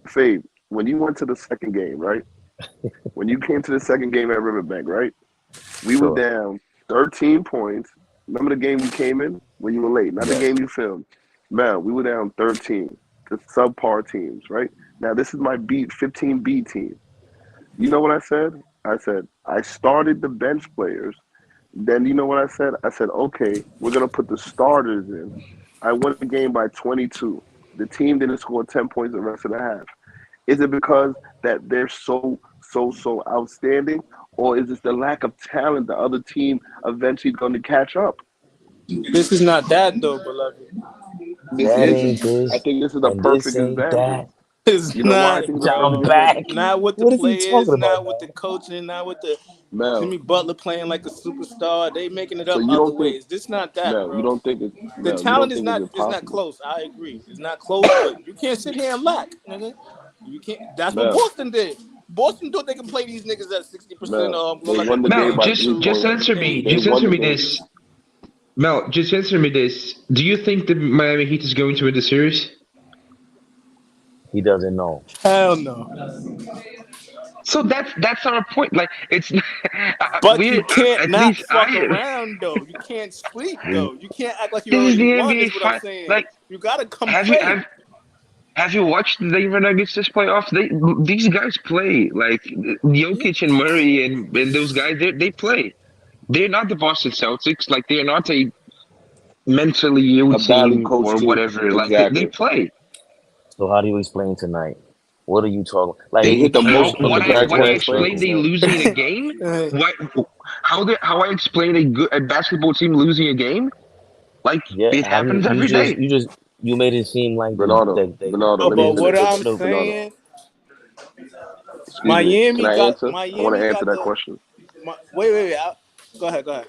Fabe, when you went to the second game, right? When you came to the second game at Riverbank, right? We were down 13 points. Remember the game we came in when you were late? Not the game you filmed. Mel, we were down 13 to subpar teams, right? Now, this is my 15B team. You know what I said? I said, I started the bench players. Then you know what I said? I said, okay, we're going to put the starters in. I won the game by 22. The team didn't score 10 points the rest of the half. Is it because that they're so outstanding, or is it the lack of talent the other team eventually going to catch up? This is not that though, beloved. This That is. ain't I this, think this is the and this perfect ain't that. example. It's You know why I not, think it's a I'm perfect bro. example? back. Not with the What is he players, talking about, not with the man? coaching, not with the Mel, Jimmy Butler playing like a superstar. They making it so up you other don't think ways. This not that, Mel, bro. The You talent don't is think it's not impossible? close. I agree. It's not close, but you can't sit here and lack, nigga. You can't. That's what Mel, Boston did. Boston thought they can play these niggas at 60%, Mel, going they back won to the game Mel, by just 3 points. answer and me. They Just won answer the me game. this. Mel, just answer me this. Do you think the Miami Heat is going to win the series? He doesn't know. hell no. So that's our point. Like it's But we you can't at not least fuck I am. around though. You can't sleep We though. You can't act like you This is already the won. NBA Is what I'm fight. saying. Like You gotta come have you play. have you watched the Denver Nuggets this playoff? These guys play like Yeah. Jokic and Murray and those guys. They play. They're not the Boston Celtics. Like they're not a mentally ill A badly team coached or team. whatever. Like they Exactly. play. So how do you explain tonight? What are you talking? Like They you hit the can't. most. When I when I Congratulations, first explain of they all. losing a game, what how I explain a basketball team losing a game? Like Yeah. it How do happens you every just day. you just you made it seem like Bernardo, Bernardo, Oh, let me but what finish. I'm the Bernardo, saying, excuse me. Can Miami I got answer? I want to answer that the. question. Wait. Go ahead.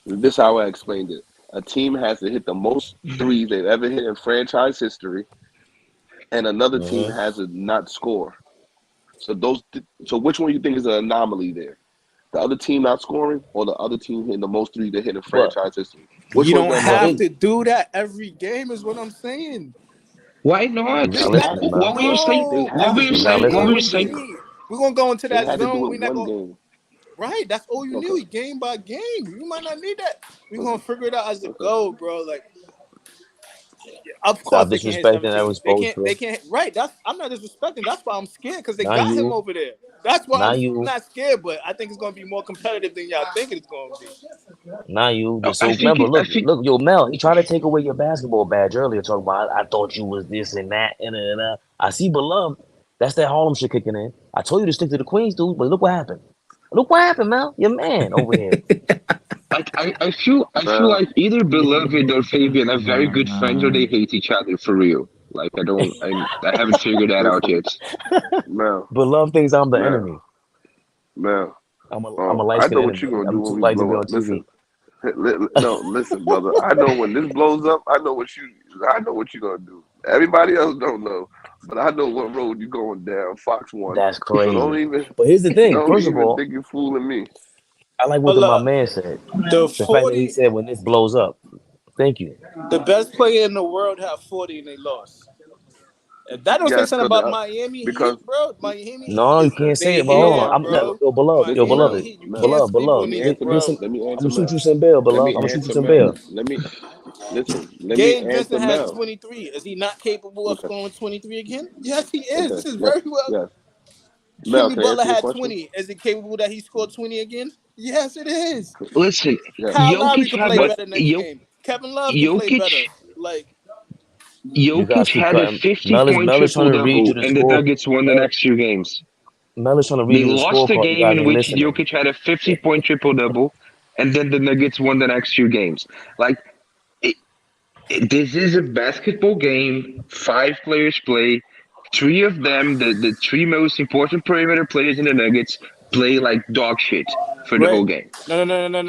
This is how I explained it. A team has to hit the most threes they've ever hit in franchise history, and another team Mm-hmm. has to not score. So so which one you think is an anomaly there? The other team not scoring, or the other team hitting the most threes they hit in But franchise history? Which You one's the don't but have anomaly? it. to do that every game. Is what I'm saying. Why not? You're not Like listening, man. what were you saying? They No, have What to were you You're do not it saying? What one were game you listening. to saying? game. game. We're gonna go into They that had to do zone. it We're not one gonna. game. Right, that's all you Okay. need, game by game. You might not need that. We're Okay. gonna figure it out as it Okay. go, bro. Like, of Stop course they can't hit disrespecting that 17. was supposed They to. can't. Right, that's I'm not disrespecting. That's why I'm scared because they Not got him you. over there. That's why Not I'm you. not scared, but I think it's gonna be more competitive than y'all think it's gonna be. Not you. I So think remember, I look, think yo, Mel. He tried to take away your basketball badge earlier. Talking about I thought you was this and that and I see beloved. That's that Harlem shit kicking in. I told you to stick to the Queens, dude. But look what happened. Look what happened, Mel. Your man over here. like I feel Mel, like either Beloved or Fabian are very good friends or they hate each other for real. Like I haven't figured that out listen, yet. Mel, Beloved thinks I'm the Mel, enemy. Mel. I'm a light I skinned know what you're enemy. gonna do I'm when too we light to be blow on up. Listen, TV. no, listen, brother. I know when this blows up. I know what you're gonna do. Everybody else don't know, but I know what road you're going down. Fox One. That's So crazy. But here's the thing. don't First of even all, think you're fooling me. I like what Hold my up. man said. The The fact that he 40, said when this blows up. Thank you. the best player in the world had 40 and they lost. If that don't say Yes, something about Miami because Heat, bro. Miami Heat No, you is can't say they it. But hold on. here, no, I'm bro. yo, beloved, yo, Miami beloved, Heat, you Mel. can't beloved, sleep Let on beloved. me these, answer Mel. bro. Listen, Let me I'm answer gonna shoot Mel. you some bail, Let beloved. me I'm gonna shoot you answer some Mel. bail. Let me listen. Let me Gabe Vincent answer has Mel. 23. Is he not capable of Okay. scoring 23 again? Yes, he is. Okay. This is Yes. very well. Yes. Mel, Jimmy can I Butler answer your had question? 20. Is it capable that he scored 20 again? Yes, it is. Listen, Yes. Kyle Lowry Jokic can had play a But better next game. Kevin Love can play Jokic better. Like, You guys Jokic keep had a cutting. 50 Mel is point Mel is trying triple to read you double the and the score. Nuggets won the next few games. Mel is trying to read They you the lost a scorecard. You game guys in ain't which listening. Jokic had a 50-point triple double, and then the Nuggets won the next few games. Like, this is a basketball game. 5 players play. 3 of them, the 3 most important perimeter players in the Nuggets, play like dog shit for the right? whole game.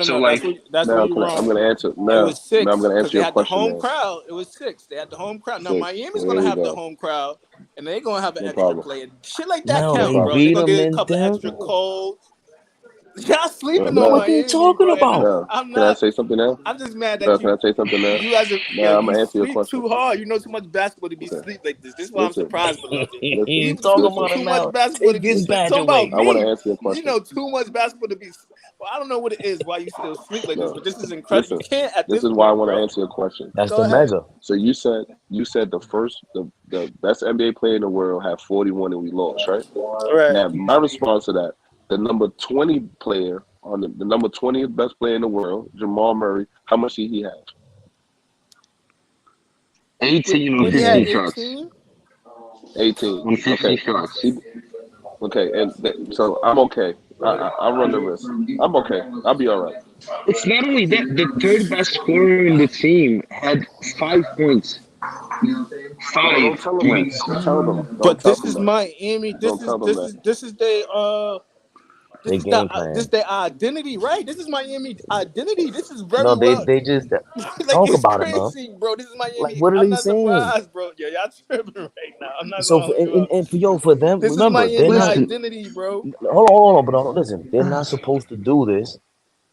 So, No. like, That's where Mel, you're I'm wrong. gonna answer It was Mel, I'm 6 gonna because answer they your had the question home now. crowd. It was 6. They had the home crowd. Now 6. Miami's Here gonna we have the go. home crowd, and they're gonna have an No extra problem. player. Shit like that Mel, No counts, they bro. problem. They're beat gonna him get a in couple extra Denver. calls. Y'all sleeping on Mel, What they Miami, talking bro. And about? I'm can I not. say something now? I'm just mad Mel, that can I say something now? you as a Mel, I'm you gonna answer your sleep question. too hard. You know too much basketball to be Okay. sleep like this. This is why I'm Listen. surprised, beloved. Listen. He You talking sleep Listen. about too him much out. basketball to Take be his sleep. badge Talking about away. I want me. to answer your You question. know too much basketball to be. Well, I don't know what it is. Why you still sleep like this? No. But this is incredible. You Listen. can't at This this is why I point, want to bro. answer your question. That's Go the ahead. mega. So you said the best NBA player in the world had 41 and we lost, right? All right. Now my response to that, the number 20 player on the number 20th best player in the world, Jamal Murray, how much did he have? 18 on What he had 15 Exactly. shots. 18. 18. on 50 Okay. shots. Okay, and so I'm okay. I'll run the risk. I'm okay. I'll be all right. It's not only that, the third best scorer in the team had 5 points. No, Five don't tell them that. points. Don't tell them. Don't But tell this them is that. Miami. Don't tell them that. This is their They game this is plan. their identity, right? This is Miami identity. This is No, very they well. they just Like talk it's about it, man. crazy, bro. This is Like, Miami. what are I'm they not saying? surprised, bro. Yeah, y'all tripping right now. I'm not So gonna for hold you up. for them, This is remember they're Miami not. Listen, identity, bro. Hold on, but listen, they're not supposed to do this.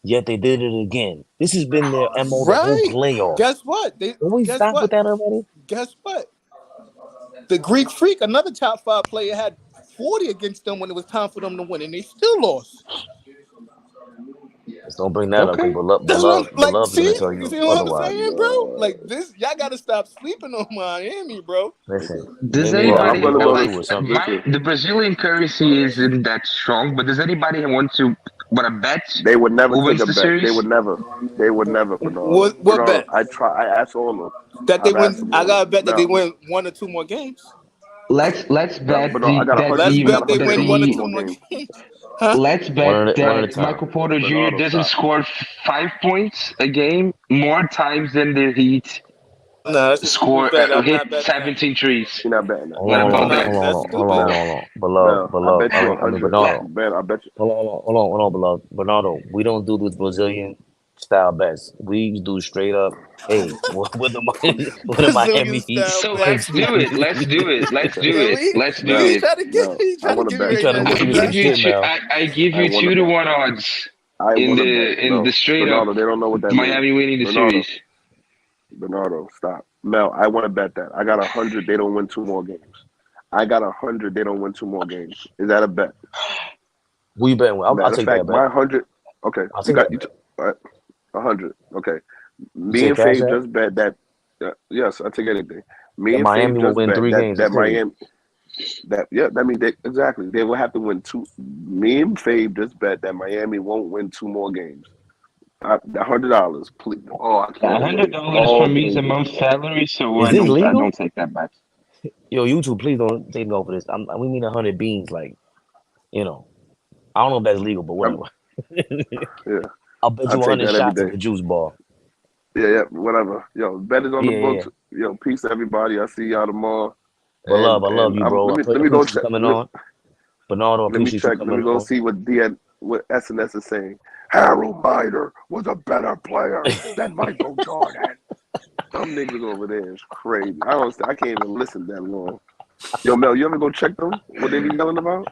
Yet they did it again. This has been their MO the whole Right? playoffs. Guess what? Can we Guess stop what? with that already? Guess what? The Greek Freak, another top 5 player, had 40 against them when it was time for them to win, and they still lost. Just don't bring that up because okay. That's what I'm like. beloved is See, gonna tell you you see what I'm otherwise. saying, bro? Like this, y'all gotta stop sleeping on Miami, bro. Listen, Does maybe Well, I'm anybody gonna go going to through or something. listen. the Brazilian currency isn't that strong, but does anybody want to bet They would never who take wins a the bet. They series? would never. They would never, Bernardo. What Bernardo, bet? I asked all of them. That they I've win? asked them I all. gotta bet that they Now, win 1 or 2 more games. Let's bet Bernardo, I got that 100. Let's I got bet they $100 win to win 1 or 2 2 more more games. games. Huh? let's One bet at a that time. Michael Porter Jr. Bernardo, doesn't stop. score 5 points a game more times than the Heat No, that's a stupid bet. I'm hit not betting that. 17 trees. You're not betting that. Hold What on, I'm about hold on, that? not. hold That's on, hold on, stupid. hold on, Mel, hold on. Mel, I Beloved. bet you I mean 100. Bernardo. Ben, I bet you. Hold on, beloved. Bernardo, we don't do this Brazilian style bets. We do straight up. Hey, what the what the Brazilian Miami Heat? style So bet. let's do it. Let's do it. Let's Okay. do Yeah, it. Let's do Mel, he it. trying to get Mel, he I trying to want to give you bet. He right trying now. to I get you with some give you shit, Mel. I give I you want to two to bet. one odds I in want to bet. the No, straight up Bernardo, they don't know what that means. Miami winning the Bernardo, series. Bernardo, stop. Mel, I want to bet that. I got 100. They don't win 2 more games. I got 100. They don't win 2 more games. Is that a bet? Who you betting with? I'll Matter of take fact, that bet. my 100. Okay, I'll you take got that you. bet. All right, 100. Okay, You me take and Cash Fave App? just bet that. Yes, I take anything. Me That and Fave Miami will just win bet 3 games that this series. Miami. That means they exactly they will have to win 2. Me and Fave just bet that Miami won't win 2 more games. $100, please. Oh, I can't wait. $100 Oh, for me is a baby. month's salary, so Is this I legal? don't take that bet. Yo, YouTube, please don't take me over this. We need 100 beans, like, you know. I don't know if that's legal, but I'm, whatever. yeah, I'll bet I you take 100 that every shots at day. the juice bar. Yeah, whatever. Yo, bet is on the Yeah, yeah. books. Yo, peace to everybody. I see y'all tomorrow. But I love you, I'm, bro. let me go Appreciate you check. coming on. Bernardo, Let me appreciate you check. Let coming me go on. see what what SNS is saying. Harold Miner was a better player than Michael Jordan. Some niggas over there is crazy. I can't even listen that long. Yo, Mel, you ever go check them? What they be yelling about?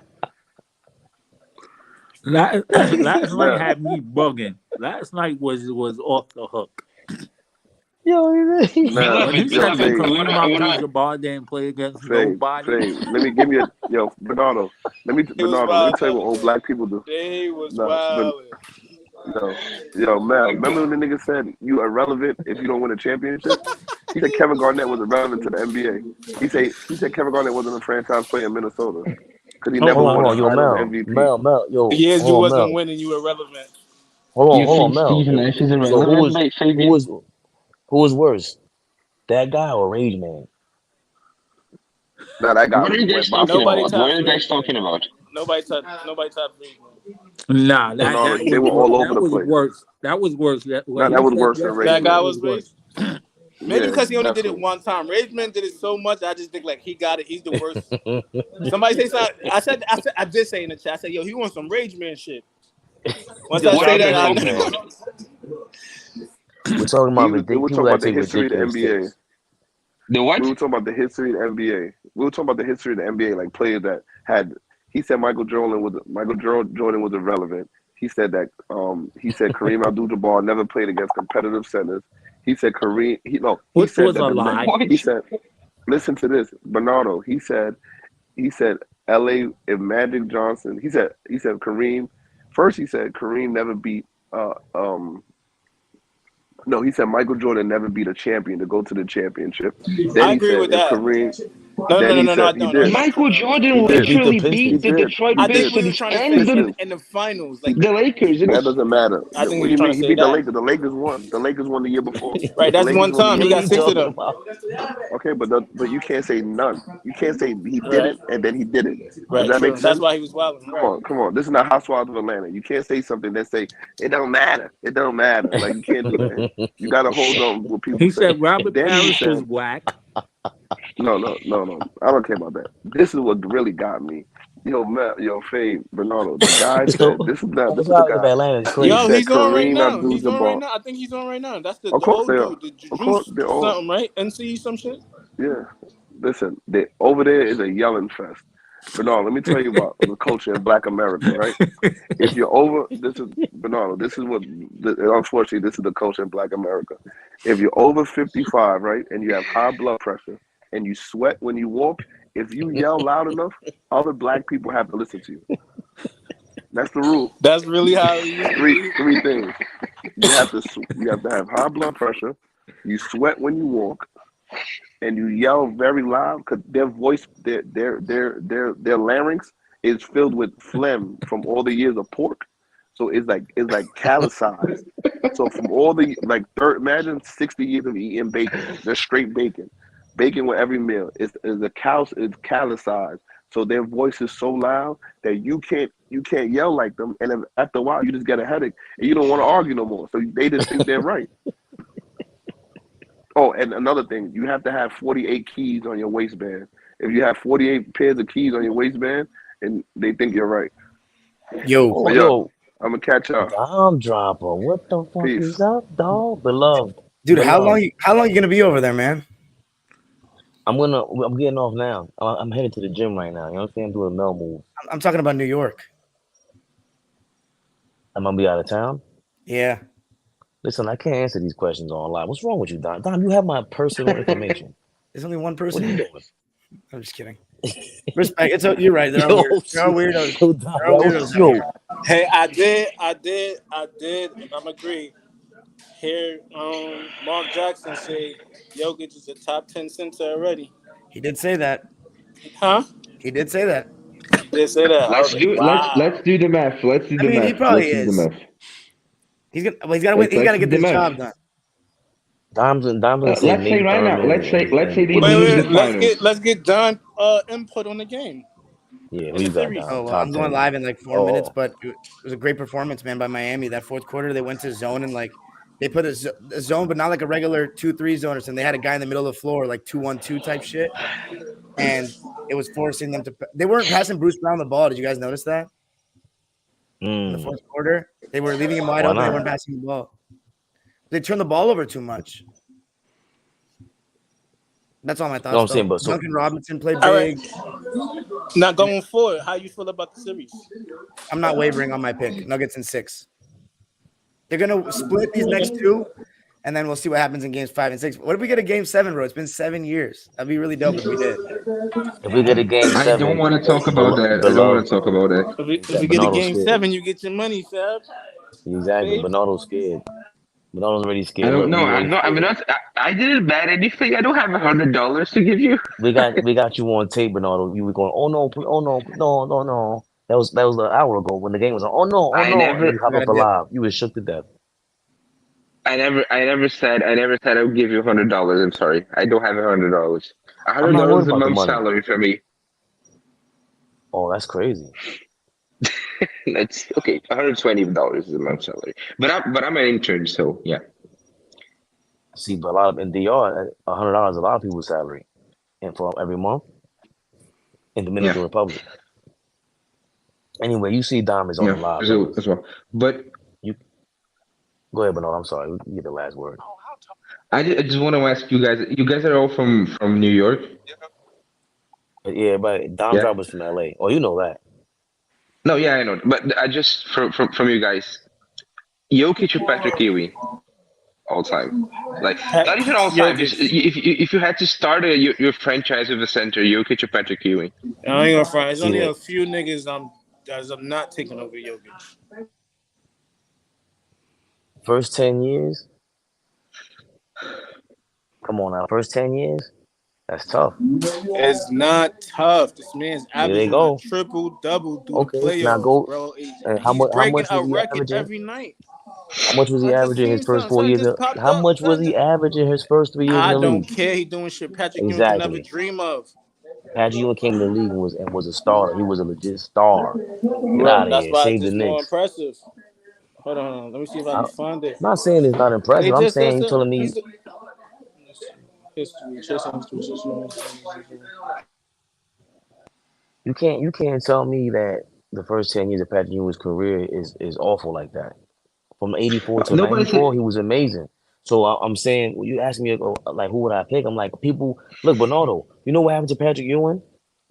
Last night Mel, had me bugging. Last night was off the hook. Yo, Mel, When he yo, said that Fave, Kareem Abdul-Jabbar didn't play against nobody. Fave. Let me give me Bernardo. He was Bernardo. Let me wild. tell you what old black people do. They was No, but wild. yo, Mel. Remember when the nigga said you irrelevant if you don't win a championship? He said Kevin Garnett was irrelevant to the NBA. He said Kevin Garnett wasn't a franchise player in Minnesota because he never won hold a on. Yo, title and MVP. Mel. Yo, The years you hold on, wasn't Mel. winning, you were relevant. You Hold on, think Mel. Steve Nash is So irrelevant, mate, Fabian? who was worse? That guy or Rage Man? Now that guy What are you went guys by talking Nobody far. about? What tops are you guys Rage Man. talking about? Nobody tops Rage Man. Nah, Bernardo, that they was were all over that the was place. worse. That was worse. What That he was said worse than Rage That yesterday guy Man. was was Rage. worse. Maybe Yeah, because he only did it definitely. one time. Rage Man did it so much, I just think like he got it. He's the worst. Somebody say something. I did say in the chat. I said, yo, he wants some Rage Man shit. Once I What say are you that, I talking know. about? We're talking about We were people talking that about the take history of the ridiculous NBA. takes. The We what? were talking about the history of the NBA. We were talking about the history of the NBA, like players that had. He said Michael Jordan was irrelevant. He said that. He said Kareem Abdul-Jabbar never played against competitive centers. He said Kareem. He Which said was that a lie. He said, listen to this, Bernardo. He said L.A. if Magic Johnson. He said Kareem. First, he said Kareem never beat. No, he said Michael Jordan never beat a champion to go to the championship. Then I he agree said with that. No, Then he I said he don't. did. Michael Jordan He did. Beat the literally beat Pistons. the Detroit I think we were Pistons trying to say and Listen, in the finals, like the Lakers. that doesn't matter. I think What he do was you trying mean? to He say beat the that. Lakers. The Lakers won. The Lakers won the year before. Right, The that's Lakers one won the time year he got What are you 6 of talking them. about? Okay, but you can't say none. You can't say he did Right, it and then he did it. Does right, that true. make That's sense? why he was wilding. Right. Come on. This is not Housewives of Atlanta. You can't say something that say it don't matter. It don't matter. Like you can't do that. You got to hold on what people He say. said Robert Then he Parrish was said, whack. no. I don't care about that. This is what really got me. Fade Bernardo. The guy said, this is What's the up with guy. Atlanta is He crazy. Yo, said he's on right Kareem now. He's on right Abdul-Jabbar. now. I think he's on right now. That's the Of course old they are. dude, the Of course Juice they're all. something, right? NC some shit. Yeah. Listen, over there is a yelling fest. Bernardo, let me tell you about the culture in Black America, right? If you're over, Bernardo, unfortunately, this is the culture in Black America. If you're over 55, right, and you have high blood pressure and you sweat when you walk, if you yell loud enough, other Black people have to listen to you. That's the rule. That's really how it used to be. Three things. You have to have high blood pressure, you sweat when you walk, and you yell very loud because their voice, their larynx is filled with phlegm from all the years of pork. So it's like callousized. So from all the imagine 60 years of eating bacon, just straight bacon with every meal. It's callousized. So their voice is so loud that you can't yell like them, and then after a while you just get a headache and you don't want to argue no more. So they just think they're right. Oh, and another thing, you have to have 48 keys on your waistband. If you have 48 pairs of keys on your waistband, and they think you're right. Yo, Oh, But yo, I'm gonna catch up. Dom Dropper. What the fuck Peace. is up, dog? Beloved. dude, how Beloved. long you gonna be over there, man? I'm getting off now. I'm headed to the gym right now. You know what I'm saying? I'm doing a Mel move. I'm talking about New York. I'm gonna be out of town. Yeah. Listen, I can't answer these questions online. What's wrong with you, Dom? Dom, you have my personal information. There's only one What person. are you doing? I'm just kidding. Respect. You're right. There are weirdos. Yo, Dom, There are weirdos. yo, Hey, I did, and I'm agree. Hear Mark Jackson say Jokic is a top 10 center already. He did say that. Huh? He did say that. They say that. Let's do the math. I mean, he probably is. He's got to win. He got to get this job done. Dom's gonna say let's say right now. Let's say they lose the finals. Let's get Don input on the game. Yeah, who you got, Dom? Oh, well, I'm going live in like 4 minutes, but it was a great performance, man, by Miami. That fourth quarter, they went to zone and they put a zone, but not like a regular 2-3 zone or something. They had a guy in the middle of the floor, like 2-1-2 type shit, and it was forcing them to. They weren't passing Bruce Brown the ball. Did you guys notice that? In the fourth quarter, they were leaving him wide open. They weren't passing the ball. They turned the ball over too much. That's all my thoughts. You know what I'm saying, but Duncan Robinson played big. Right. Now going forward, how you feel about the series? I'm not wavering on my pick. Nuggets in 6. They're gonna split these next 2, and then we'll see what happens in games 5 and 6. What if we get a game 7, bro? It's been 7 years. That'd be really dope if we did. If we get a game 7, I don't want to talk about that. I don't want to talk about that. If we get a game 7, you get your money, Fab. Exactly. Bernardo's scared. Bernardo's already scared. I don't know. I'm not. I didn't bet anything. I don't have $100 to give you. We got you on tape, Bernardo. You were going, oh no. That was an hour ago when the game was on. Oh no. You hop up alive. You were shook to death. I never said I would give you $100. I'm sorry. I don't have $100. $100 is a month's salary for me. Oh, that's crazy. That's okay. $120 is a month's salary. But I'm an intern, so yeah. See, but a lot of in DR, $100 is a lot of people's salary, and for every month in Dominican Republic. Anyway, you see Dom is on the live as well. But you go ahead, Bernardo. I'm sorry. You get the last word. I just want to ask you guys. You guys are all from New York. Yeah, but Dom Draper's from LA. Oh, you know that. No, yeah, I know. But I just from you guys, Jokic or Patrick Ewing, all time. Like not even all time. Just, if you had to start your franchise with a center, Jokic or Patrick Ewing. I ain't gonna front. There's only a few niggas I'm not taking over Jokic. First 10 years. Come on now, first 10 years. That's tough. It's not tough. This man's Here they averaging a go. triple-double through the Okay, now playoffs, go. bro. And He's how breaking much a was he record averaging? every night. How much was he I just averaging his seen first something. 4 Something years? just popped How up. much was Something he just, averaging his first 3 years in I the don't league? care. He doing shit Patrick Ewing could never Exactly. dream of. Patrick Ewing came in the league and was a starter. He was a legit star. Get Bro, out of that's here. why it's Save the just more Knicks. impressive. Hold on. Let me see if I I'm can find it. not saying it's not impressive. They I'm just saying you said telling me he's history. you can't tell me that the first 10 years of Patrick Ewing's career is awful like that. From 84 to Nobody said 94, he was amazing. So I'm saying, when you ask me like who would I pick? I'm like, people look, Bernardo. You know what happened to Patrick Ewing?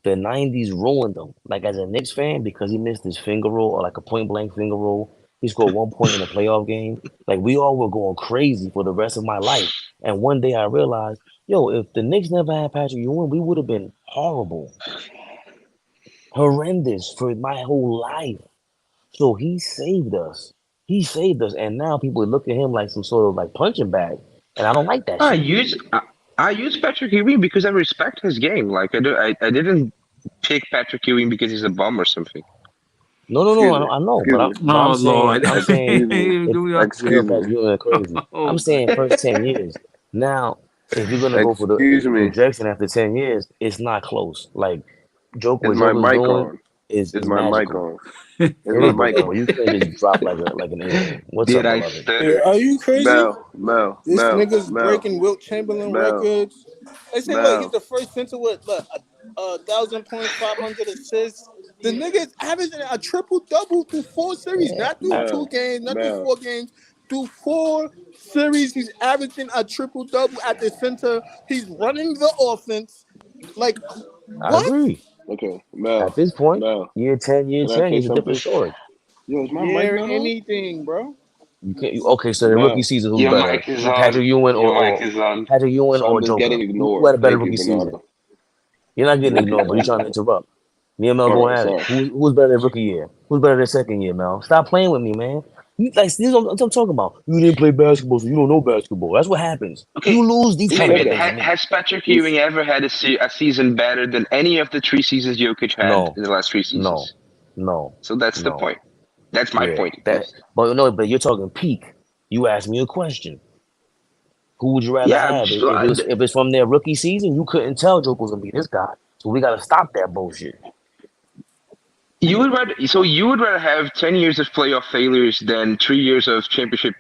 The 90s ruined him. Like as a Knicks fan, because he missed his finger roll or like a point blank finger roll. He scored 1 point in a playoff game. Like we all were going crazy for the rest of my life. And one day I realized, yo, if the Knicks never had Patrick Ewing, we would have been horrible, horrendous for my whole life. So he saved us. He saved us, and now people look at him like some sort of like punching bag, and I don't like that I shit. use I, I use Patrick Ewing because I respect his game. Like I didn't pick Patrick Ewing because he's a bum or something. No, Excuse me. I know, Excuse me. but Oh Lord. I'm saying, Excuse me. if Excuse Patrick me. Ewing are crazy. I'm Oh, saying first 10 years. Now, if you're gonna go for Excuse the me. projection after 10 years, it's not close. Like Is what my Joker's mic doing on? Is is my mic magical. on? Is It my is, mic beloved, but on? you can't just drop like an alien. What's Did up, I beloved? stutter? Are you crazy? This Mel, nigga's breaking Wilt Chamberlain Mel, records. They say what? He's Mel. the first center with a 1,000 points, 500 assists. The nigga is averaging a triple-double through 4 series, Yeah, not through 2 games, not through 4 games, through 4 series. He's averaging a triple-double at the center. He's running the offense. Like, I what? agree. Okay, At this point, Mel. year 10, Can I say he's a different something? story. Yo, is my mic Yeah, not on? anything, bro. You can't. Okay, so the rookie Mel. season, who's Your better, mic is on. Patrick Ewing Your mic is on. Patrick Ewing So I'm or just Joker? getting Who had ignored. a better Thank you, rookie season? Bernardo. You're not getting Thank you, ignored, but you're thank trying you. to interrupt. Me and Mel All going right, at it. sorry. Who's better than rookie year? Who's better than second year, Mel? Stop playing with me, man. You like this is what I'm talking about. You didn't play basketball, so you don't know basketball. That's what happens. Okay, You lose these Who kind of said okay. that? games to me. Has Patrick Who's Ewing ever had a season better than any of the 3 seasons Jokic had No, in the last 3 no, seasons? no, So that's the no. point. That's my Yeah, point, at that. least. But no, but you're talking peak. You asked me a question. Who would you rather Yeah, have? If it's from their rookie season, you couldn't tell Joker was gonna be this guy. So we gotta stop that bullshit. you would rather have 10 years of playoff failures than 3 years of championship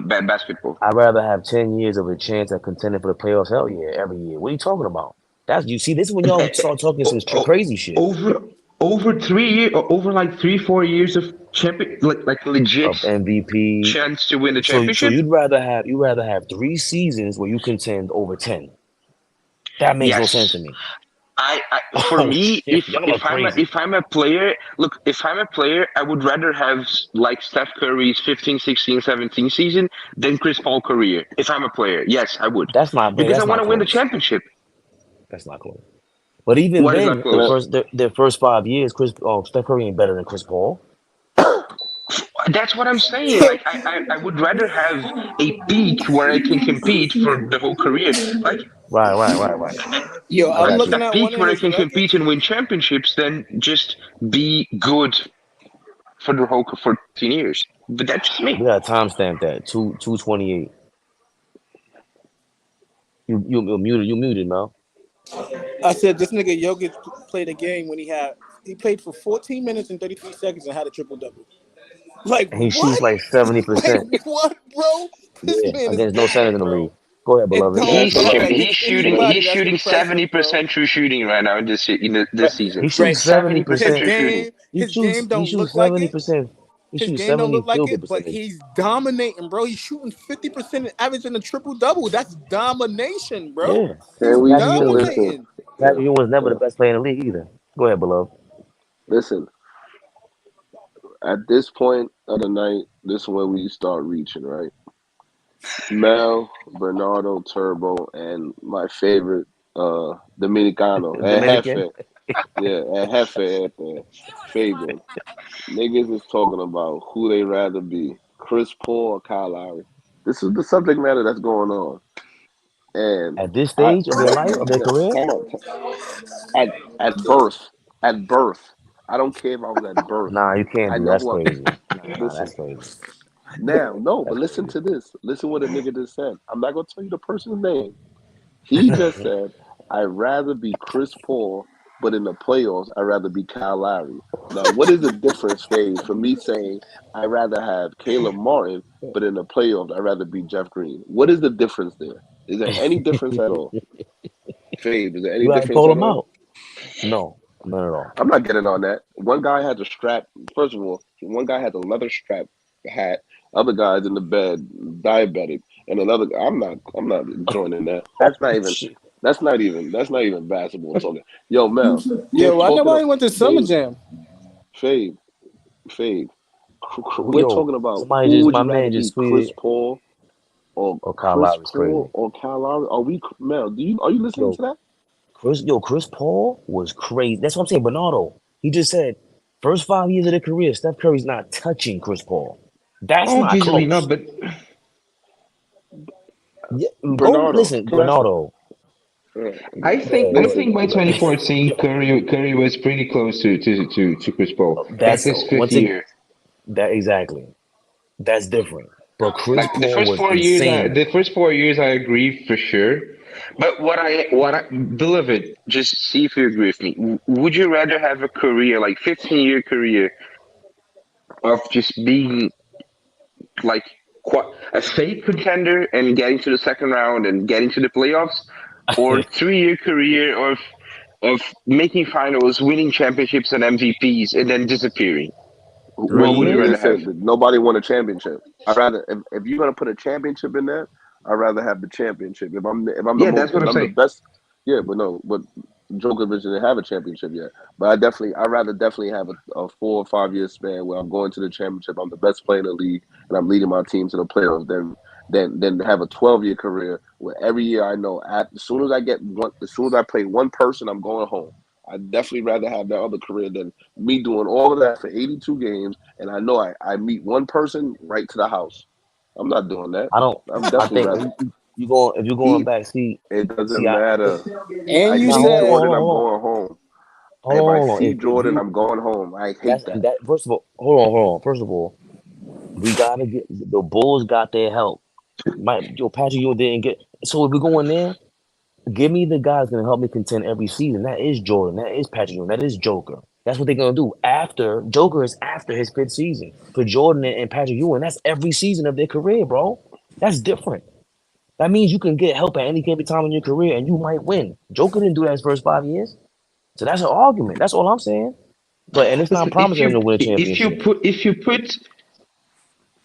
basketball. I'd rather have 10 years of a chance at contending for the playoffs. Hell yeah, every year. What are you talking about? That's you see. This is when y'all start talking some crazy shit Over 3 years, over like 3-4 years of champion, like legit of MVP. chance to win the So championship. you'd rather have 3 seasons where you contend over 10. That makes no sense to Yes. me. For Oh me, shit, y'all are crazy. if I'm a player, look, if I'm a player, I would rather have like Steph Curry's 15, 16, 17 season than Chris Paul career. If I'm a player, yes, I would, That's not because I want to win the close. championship. That's not close. But even What is then, not close? their first 5 years, Steph Curry ain't better than Chris Paul. That's what I'm saying. Like I would rather have a peak where I can compete for the whole career. Like Right. Yo, I I'm got looking you. a at one peak of where I his can compete records. and win championships than just be good for the whole for 15 years. But that's just me. We gotta timestamp that 228. You muted, Mel. I said this nigga Jokic played a game when he played for 14 minutes and 33 seconds and had a triple-double. Like, And he shoots what? like Like, 70%. what, bro? This Yeah, man is against no centers bad, in the bro. league. Go ahead, It beloved. Can I don't He's say count something? against Can I, anybody. he's That's shooting impressive, bro. 70% true shooting right now this season. He shoots Right. 70% His 70%. true shooting. game, his game He don't shoots look like it. 70%. He His shoots game don't 70 look like field goal it, but percentage. he's dominating, bro. He's shooting 50% and averaging a triple-double. That's domination, bro. Yeah. He's can we Patrick Ewing dominating. was never the best player in the league either. Go ahead, beloved. listen? At this point of the night, this is when we start reaching, right? Mel, Bernardo, Turbo, and my favorite, Dominicano, El Dominican. Jefe. Yeah, El Jefe, Fabian. Niggas is talking about who they rather be, Chris Paul or Kyle Lowry. This is the subject matter that's going on. And At this I, stage of their life, of their yo, career, time out. At birth. I don't care if I was at birth. nah, you can't I do. know That's who I crazy. Nah, listen. that's crazy. Now, no, but That's listen crazy. to this. Listen what a nigga just said. I'm not gonna tell you the person's name. He just said, I'd rather be Chris Paul, but in the playoffs, I'd rather be Kyle Lowry. Now, what is the difference, Fave, for me saying I'd rather have Caleb Martin, but in the playoffs, I'd rather be Jeff Green? What is the difference there? Is there any difference at all? Fave, is there any You gotta difference call at them all? out. No, not at all. I'm not getting on that. One guy had the strap. First of all, one guy had the leather strap hat. Other guy's in the bed, diabetic, and another. I'm not joining that. That's not even. Shit. That's not even. That's not even basketball talking. Yo, Mel, we're Yo, why talking nobody about went to Summer Fave, Jam? Fave, Fave. We're Yo, talking about somebody who just, would my you rather man be, just Chris tweeted, Paul or oh, Kyle Lowry's crazy. Kyle Lowry? Are we, Mel? Are you listening Yo, to that? Chris Paul was crazy. That's what I'm saying. Bernardo, he just said, first 5 years of their career, Steph Curry's not touching Chris Paul. That's not Obviously not, close. but Yeah, go Bernardo, listen, can I ask? Bernardo. I Go think ahead, I go Listen, think by ahead. 2014, Curry was pretty close to Chris Paul. That's That's his fifth once again, year. that exactly. That's different. But Chris Like Paul was insane. the first 4 years, I agree for sure. But beloved, just see if you agree with me. Would you rather have a career like 15-year career of just being like a fake contender and getting to the second round and getting to the playoffs, or 3-year career of making finals, winning championships and MVPs, and then disappearing? Three What would you You rather years? just have? said that nobody won a championship. I rather if you're gonna put a championship in there, I'd rather have the championship. Yeah, that's what If I'm I'm the saying. best, yeah, but no, but Djokovic didn't have a championship yet. But I'd rather definitely have a 4 or 5 year span where I'm going to the championship. I'm the best player in the league, and I'm leading my team to the playoffs. Than have a 12-year career where every year I know as soon as I play one person, I'm going home. I'd definitely rather have that other career than me doing all of that for 82 games, and I know I meet one person right to the house. I'm not doing that. I don't. I'm I definitely think rather. if you're going He. back, It see, doesn't I think matter. And I you now see said Jordan. I'm going home. If I hold on. see If Jordan, you I'm going home. I hate that's that. that first of all, hold on. First of all, we gotta get the Bulls got their help. Patrick, you didn't get. So if we're going there, give me the guy that's gonna help me contend every season. That is Jordan. That is Patrick Ewing. That is Joker. That's what they're gonna do after Joker is after his fifth season. For Jordan and Patrick Ewing, that's every season of their career, bro. That's different. That means you can get help at any given time in your career and you might win. Joker didn't do that his first 5 years. So that's an argument. That's all I'm saying. And it's not Listen, promising him to win a championship.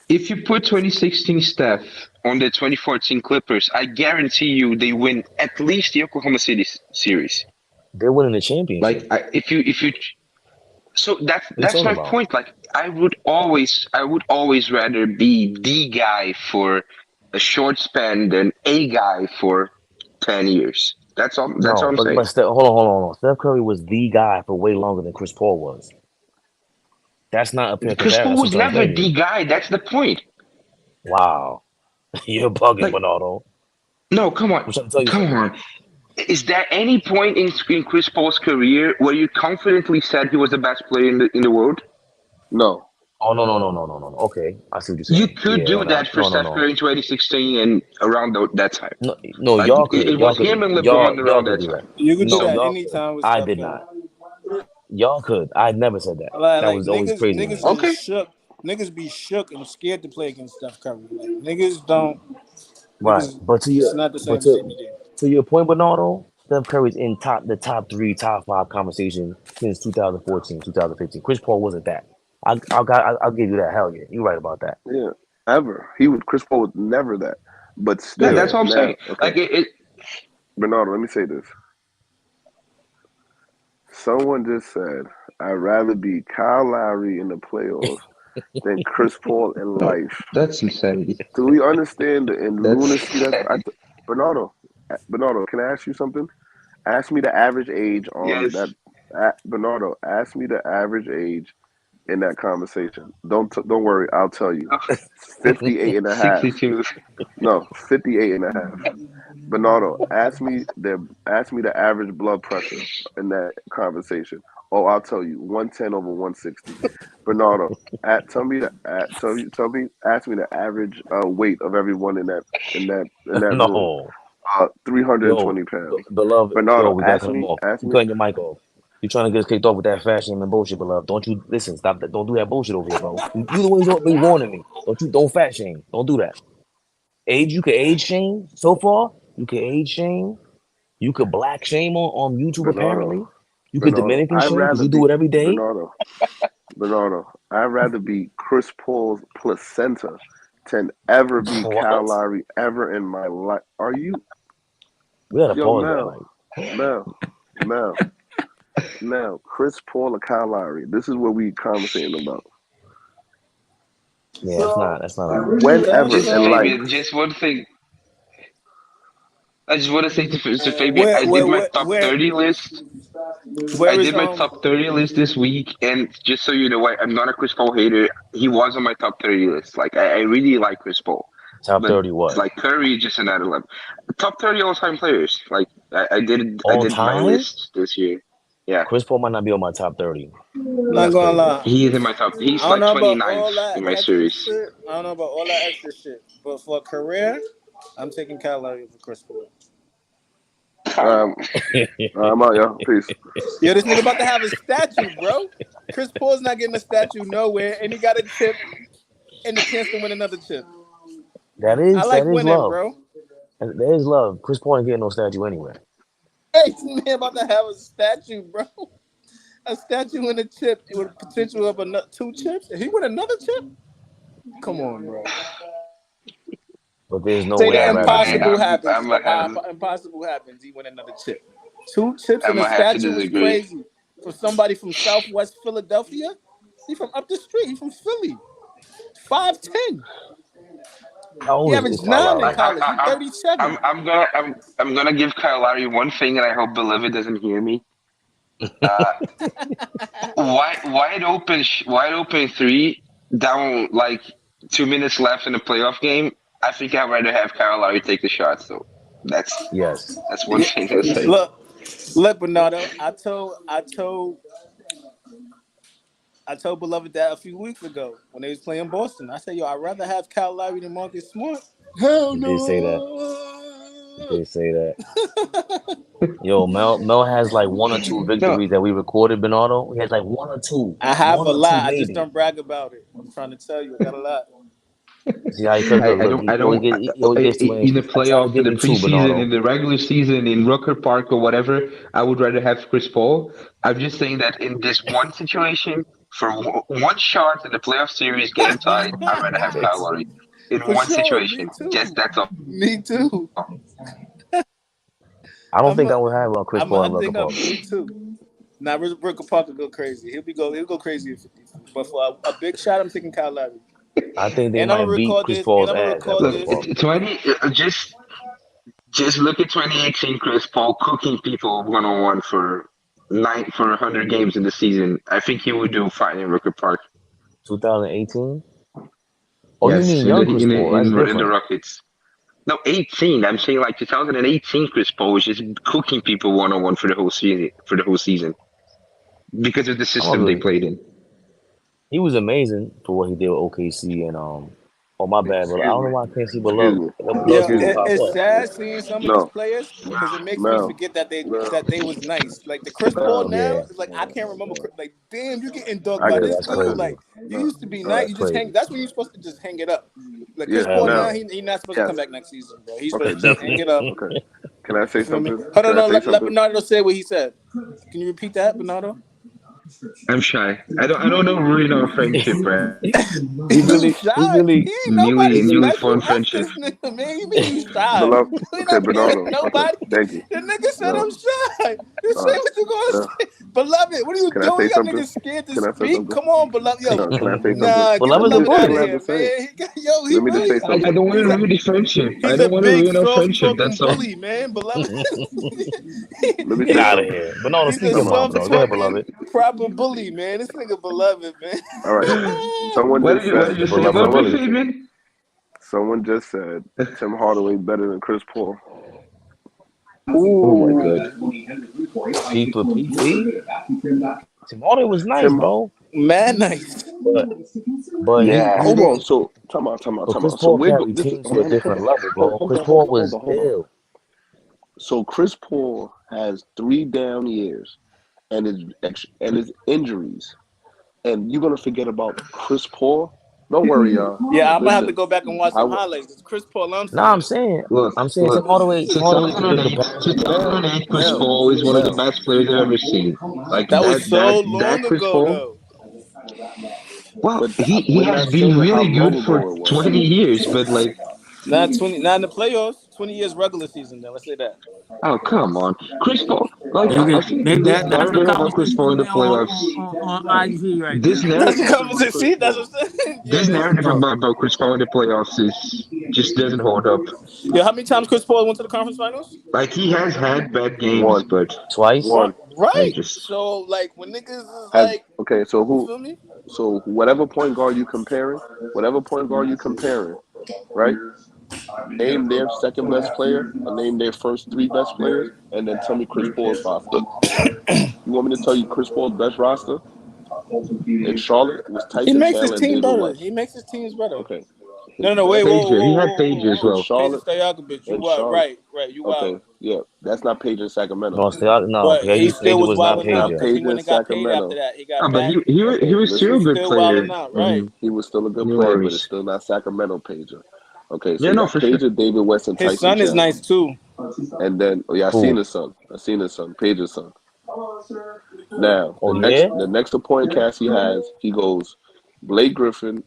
if you put 2016 Steph on the 2014 Clippers, I guarantee you they win at least the Oklahoma City series. They're winning the championship. If you so What you that's talking my about? point. Like I would always rather be the guy for a short span than a guy for 10 years. That's all. That's all No, I'm but saying. hold on. Steph Curry was the guy for way longer than Chris Paul was. That's not a fair Chris comparison. Paul That's was what I'm never telling the you. guy. That's the point. Wow. You're bugging, Like Bernardo. no, come on, I'm trying to tell you come something. on. Is there any point in Chris Paul's career where you confidently said he was the best player in the world? No. Oh no. Okay, I see what you're You saying. could Yeah, do that for Steph no. Curry in 2016 and around that time. No, Like it was him and LeBron y'all around could that do time. that. you could do No, that y'all could. anytime with I Steph did Curry. not. Y'all could. I never said that. That Like was always crazy to niggas me. is Okay. shook. Niggas be shook and scared to play against Steph Curry. Like niggas don't. Right. Niggas, But it's not the same as it be. to your point, Bernardo, Steph Curry's in the top three, top five conversation since 2014, 2015. Chris Paul wasn't that. I'll give you that. Hell yeah, you're right about that. Yeah. Ever. Chris Paul was never that. But Yeah, still, that's what I'm now, saying. okay. Like it Bernardo, let me say this. Someone just said, I'd rather be Kyle Lowry in the playoffs than Chris Paul in no, life. that's insanity. Do we understand the That's lunacy Bernardo? Bernardo, can I ask you something? Ask me the average age on yes. that. Bernardo, ask me the average age in that conversation. Don't worry, I'll tell you. 58.5. 62. No, 58.5. Bernardo, ask me the average blood pressure in that conversation. Oh, I'll tell you, 110 over 160. Bernardo, ask me the average weight of everyone in that room. No. 320 pounds. Beloved, Bernardo, we gotta ask cut him me. off. You cutting your mic off. You trying to get us kicked off with that fashion and bullshit, beloved. Don't you listen, stop that. Don't do that bullshit over here, bro. You the ones who be warning me. Don't fat shame. Don't do that. You can age shame so far. You can age shame. You could black shame on YouTube, Bernardo, apparently. You could Dominican shame because you be, do it every day. Bernardo, I'd rather be Chris Paul's placenta than ever be Kyle Lowry ever in my life. Are you? We gotta pause that. Now, Chris Paul or Kyle Lowry. This is what we conversating about. Yeah, that's not. Whenever in life. Just one thing. I just want to say to Fabian, I did my top 30 list. I did my top 30 list this week, and just so you know, I'm not a Chris Paul hater. He was on my top 30 list. Like, I really like Chris Paul. Top 30 what? Like, Curry, just another level. Top 30 all-time players. Like, I did my list this year. Yeah. Chris Paul might not be on my top 30. Not gonna lie. He is in my top. He's like 29th in my series. Shit. I don't know about all that extra shit, but for a career, I'm taking Kyle Lowry for Chris Paul. I'm out, y'all. Peace. Yo, this nigga about to have a statue, bro. Chris Paul's not getting a statue nowhere, and he got a chip and the chance to win another chip. I like winning, love. Bro. There is love. Chris Paul ain't getting no statue anywhere. Hey, this man about to have a statue, bro. A statue and a chip with a potential of 2 chips. If he win another chip, come on, bro. But there's no Say way. the impossible happens. He win another chip. 2 chips and a statue is crazy. For somebody from Southwest Philadelphia, he from up the street. He from Philly. 5'10". He averaged 9 in college. He's 37. I'm gonna give Kyle Lowry one thing, and I hope Beloved doesn't hear me. Wide open 3 down like 2 minutes left in the playoff game. I think I'd rather have Kyle Lowry take the shot. So that's one thing to say. Look, Bernardo. I told Beloved that a few weeks ago when they was playing Boston. I said, yo, I'd rather have Kyle Lowry than Marcus Smart. Hell no. They say that. Yo, Mel has like 1 or 2 victories that we recorded, Bernardo. He has like 1 or 2. I have a lot. I just don't brag about it. I'm trying to tell you, I got a lot. See how I don't in the playoffs, in the preseason, in the regular season, in Rucker Park or whatever, I would rather have Chris Paul. I'm just saying that in this one situation, for one shot in the playoff series, game tied, I'd rather have Kyle Lowry. In one situation. Just that's all. Me too. I don't think I would have Chris Paul and Rucker Park. Me too. Now, Rucker Park will go crazy. He'll go crazy. But for a big shot, I'm taking Kyle Lowry. I think they might beat Chris Paul's ass. Just look at 2018 Chris Paul cooking people 1-on-1 for 100 games in the season. I think he would do fine in Rucker Park. 2018? Oh, yes, you mean young Chris Paul? In the Rockets. No, 18. I'm saying like 2018 Chris Paul was just cooking people 1-on-1 for the whole season. Because of the system they played in. He was amazing for what he did with OKC and oh my bad, but I don't know why I can't see Beloved. It's sad seeing some of these players because it makes me forget that they was nice. Like the Chris Paul now, it's like I can't remember. Like damn, you getting dunked by this dude. Like you used to be nice. You just hang. That's when you're supposed to just hang it up. Like Chris Paul now, he not supposed to come back next season, bro. He's supposed to just hang it up. Okay. Can I say something? Hold on, let Bernardo say what he said. Can you repeat that, Bernardo? I'm shy. I don't know really know friendship, right? He's really newly formed friendship. He's shy. Okay, Bernardo. Nobody. Thank you. The nigga said I'm shy. You say what you gonna say, Beloved? What are you doing? Y'all niggas scared to speak? Come on, Beloved. Yo, can I say something? Beloved out of here, man. Let me just say something. I don't want to ruin the friendship. I don't want to ruin our friendship. That's all. Bully, man, Beloved. Get out of here. Bernardo, speak your mind, bro. Go ahead, Beloved. rapper Bully, man. This nigga beloved, man. All right. Someone just said. Someone just said Tim Hardaway better than Chris Paul. Oh my god. P for PT. Tim Hardaway was nice, bro. Mad nice. But yeah, hold on. So time out. Chris Paul carried teams to a different level, bro. Chris Paul was ill. So Chris Paul has 3 down years, and his injuries, and you're gonna forget about Chris Paul. Don't worry, y'all. Yeah, I'm gonna have to go back and watch some highlights. It's Chris Paul. I'm saying Tim Hardaway. 2008, Chris Paul is one of the best players I've ever seen. Like that was so long ago, though. Well, he has been really good for 20 years, but like not in the playoffs. 20 years regular season. Then let's say that. Oh come on, Chris Paul. Like I think that's the about Chris Paul in the playoffs. On IG right This narrative, see, that's what I'm saying. This narrative about Chris Paul in the playoffs just doesn't hold up. Yeah, how many times Chris Paul went to the conference finals? Like he has had bad games, but twice. Right. So like when niggas is like, okay, so so whatever point guard you comparing, right? Name their second best player, or name their first 3 best players, and then tell me Chris Paul's roster. You want me to tell you Chris Paul's best roster in Charlotte was Tyson. He makes his Bell team and better. West. He makes his teams better. Okay. No, wait, whoa. He had Page as well. Charlotte, Stojakovic, you wild, right, you wild. Okay, yeah, that's not Page in Sacramento. No, he still was not Page. Page He went in and got paid Sacramento. after that. He got but he was still a good player. Right. He was still a good No player, worries. but it's still not Sacramento Pager. Okay, so Yeah, no, for Pager, sure. David West, and Tyson His son is Chandler. nice too. And then, I seen his son. Pager's son. Now, the next appointed cast he has, he goes Blake Griffin.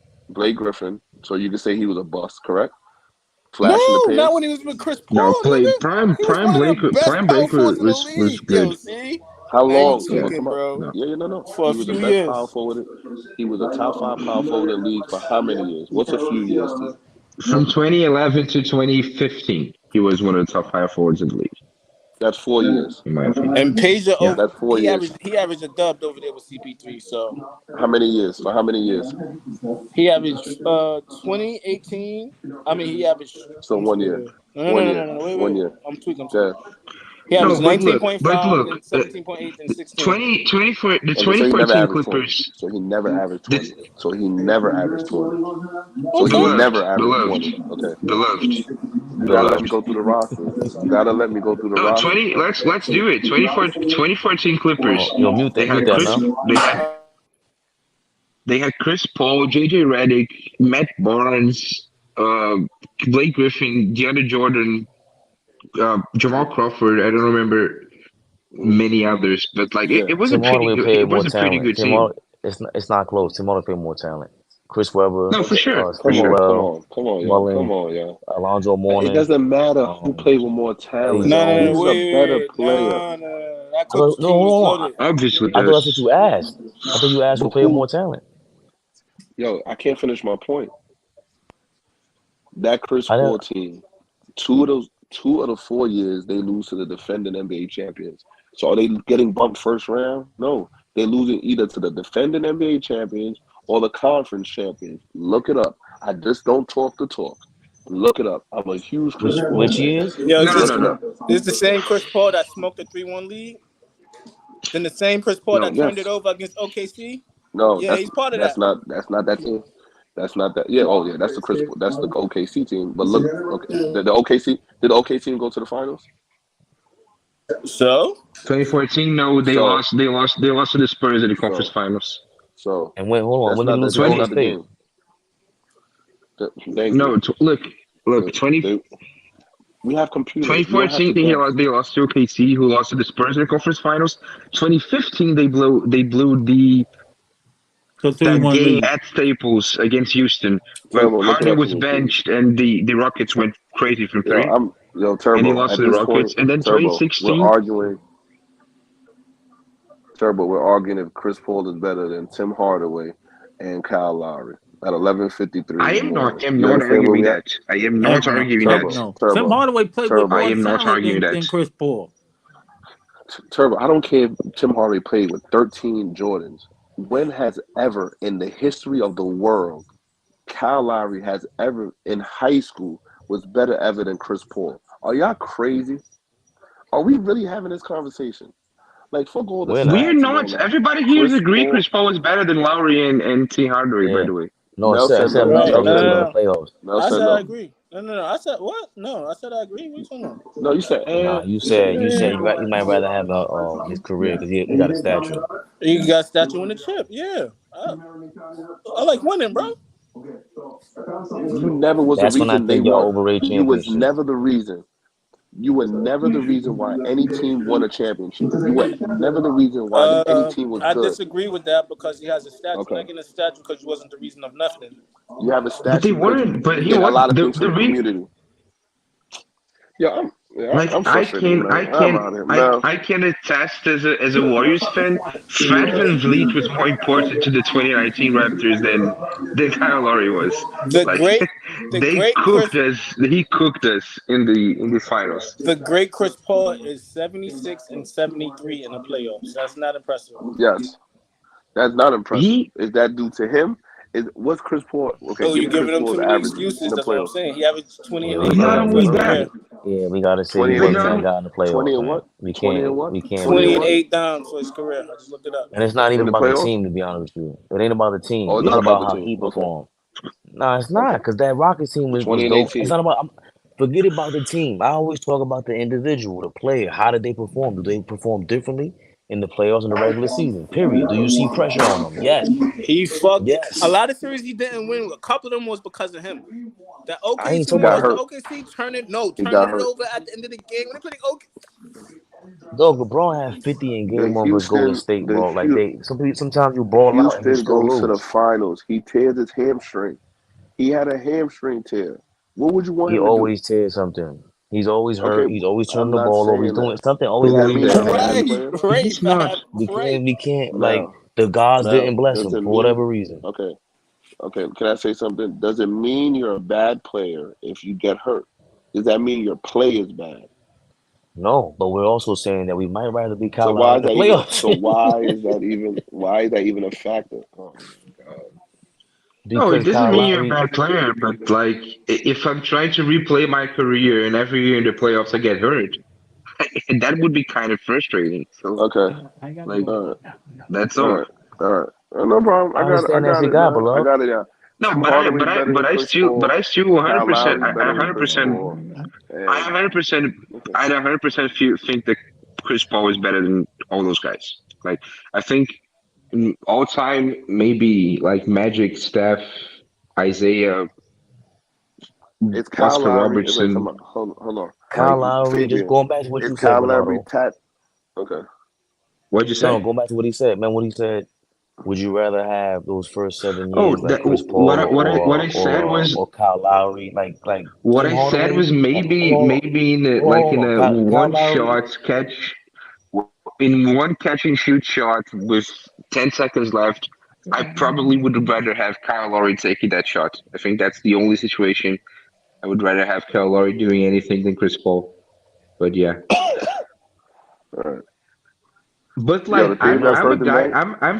So you can say he was a bust, correct? Flash in the pants. Not when he was with Chris Paul. No, Prime Blake was good. Yo, see? How long? Bro. Yeah, no. For He was a the few best years. power forward. He was a top 5 power forward in the league for how many years? What's a few years to you? From 2011 to 2015, he was one of the top 5 forwards in the league. That's 4 years. In my opinion. And Pager, that's 4 years. He averaged a dub over there with CP3. So how many years? For how many years? He averaged 2018. I mean, he averaged. So 1 year. No. Wait. 1 year. I'm tweaking. Yeah. He averaged 19.5, look, 17.8, and 16. 2014 Clippers. So he never averaged 20. So he never averaged 20. Okay. Beloved. You gotta let me go through the roster. Let's do it. 2014 Clippers. They had Chris Paul, JJ Redick, Matt Barnes, Blake Griffin, DeAndre Jordan, Jamal Crawford. I don't remember many others, but like it was a pretty good. It was a pretty good team. It's not close. Tim Hardaway played more talent. Chris Webber. No, for sure. Come on, yeah. Alonzo Mourning. It doesn't matter who played with more talent. Who's a better player? No. Obviously, I thought that's what you asked. I thought you asked who played with more talent. Yo, I can't finish my point. That Chris Paul team, two of the 4 years they lose to the defending NBA champions. So are they getting bumped first round? No, they're losing either to the defending NBA champions or the conference champions. Look it up. I just don't talk the talk. Look it up. I'm a huge Chris Paul. Which years? Yo, this is the same Chris Paul that smoked the 3-1 lead. Then the same Chris Paul that turned it over against OKC. No, yeah, he's part of that. That's not that team. That's not that. Yeah, that's the Chris. That's the OKC team. But look, okay, the OKC did the OKC team go to the finals? So 2014, no, they lost. They lost to the Spurs in the conference finals. So and wait, hold on. When did they lose to Golden State? Look. 20. We have computers. 2014, they lost to OKC, who lost to the Spurs in the conference finals. 2015, they blew the game at Staples against Houston, where Harden was benched and the Rockets went crazy from 3. Turbo, and they lost to the Rockets. And then 2016, we're arguing if Chris Paul is better than Tim Hardaway and Kyle Lowry at 11:53. I am not arguing that. I am not arguing that. No. Tim Hardaway played with more talent than Chris Paul. Turbo, I don't care if Tim Hardaway played with 13 Jordans. When has ever in the history of the world Kyle Lowry has ever in high school was better ever than Chris Paul? Are y'all crazy? Are we really having this conversation? Like, fuck all the We're stats not. We're and all not. that. Everybody here is Chris agree Paul, Chris Paul is better than Lowry and T. Hardaway, by Yeah. the way. No, I Mel said said no. Right. Mel Mel said said no in no. the playoffs. Mel I said said I no. agree. No. I said what? No, I said I agree. What you talking about? No, you said Nah, you said you might rather have his career because he got a statue. You got statue in the chip. Yeah. I like winning, bro. you never was the That's when I reason they think y'all won. overrate You was championships. never the reason. You were never the reason why any team won a championship. You were never the reason why any team was I good. disagree with that because he has a statue. Okay. Not getting a statue because you wasn't the reason of nothing. You have a But they statue because you weren't. But he did a was lot of things for the reason. community. Like I'm frustrated, man. I'm out here. Mel, I can attest as a Warriors fan, Fred VanVleet was more important to the 2019 Raptors than Kyle Lowry was. The Like great Chris, he cooked us in the finals. the great Chris Paul is 76 and 73 in the playoffs. That's not impressive. yes. That's not impressive. Is that due to him? What's Chris Paul? Okay, Oh, give you me giving Chris him Paul's too many average excuses. in the That's what I'm playoffs. saying. He averaged 20 Yeah, and we 8 Not for only his that, career. Yeah, we gotta say 20 he and wasn't 8 that guy in the 20 playoffs, and man. what? We 20 can't and what? we can't 20 do and that. 8 down for his career. I just looked it up. And it's not In even the about the playoffs? team, to be honest with you. It ain't about the team. Oh, it's It's not about about how the team. he Okay. performed. No, it's not, because that Rockets team was 20 and dope. 18. It's not about. Forget about the team. I always talk about the individual, the player. How did they perform? Do they perform differently in the playoffs and the regular season? Period. Do you see pressure on them? Yes. He fucked Yes. a lot of series he didn't win. A couple of them was because of him. That I ain't OKC talking got was the hurt. OKC turning He got it hurt. over at the end of the game when they played OKC. Dog, LeBron had 50 in game The one versus Golden Houston, State, the bro. Like Hu- sometimes you ball out and you Houston still goes to the lose. finals. He tears his hamstring. He had a hamstring tear. What would you want He him to do? always tears something. He's always hurt. Okay, He's always turning I'm the not ball over. He's saying doing that. something. Always Does that happening mean to he's a him. bad Right, player? He's not. We can't like Mel, the gods Mel, didn't bless does him it for whatever mean? reason. Okay. Can I say something? Does it mean you're a bad player if you get hurt? Does that mean your play is bad? No, but we're also saying that we might rather be So Kyle why Lowry is in the that even? playoffs. So why is that even a factor? Oh my God. No, it Because doesn't Kyle mean you're a Lowry, bad player, but like if I'm trying to replay my career and every year in the playoffs I get hurt, that would be kind of frustrating. So Okay. like All right. that's All all. right. All right. No problem. I I understand that's got your it, guy, man. I beloved. got it. Yeah. No, Tim but I Hardaway but I better but than I Chris still Paul. Kyle 100%. Lowry I I better than Chris 100% Paul. I And 100% okay. I 100% think that Chris Paul is better than all those guys. Like I think all time maybe like Magic, Steph, Isaiah, It's Kyle Oscar Lowry. Wait, Robertson. hold on. Kyle Like Lowry, just Fabian. going back to what It's you said, Kyle Lowry Bernardo. Okay. What'd you No, say? go back to what he said, man. What he said. Would you rather have those first 7 Oh, years like that Chris what Paul I said was or Kyle Lowry, like what Tim I said Hardaway? was maybe in a, like in Hold on. a Kyle one Lowry. shot catch in one catch and shoot shot with 10 seconds left. I probably would rather have Kyle Lowry taking that shot. I think that's the only situation I would rather have Kyle Lowry doing anything than Chris Paul. But yeah. All right. But Yo, like the thing that's I'm a hurt guy. tonight. I'm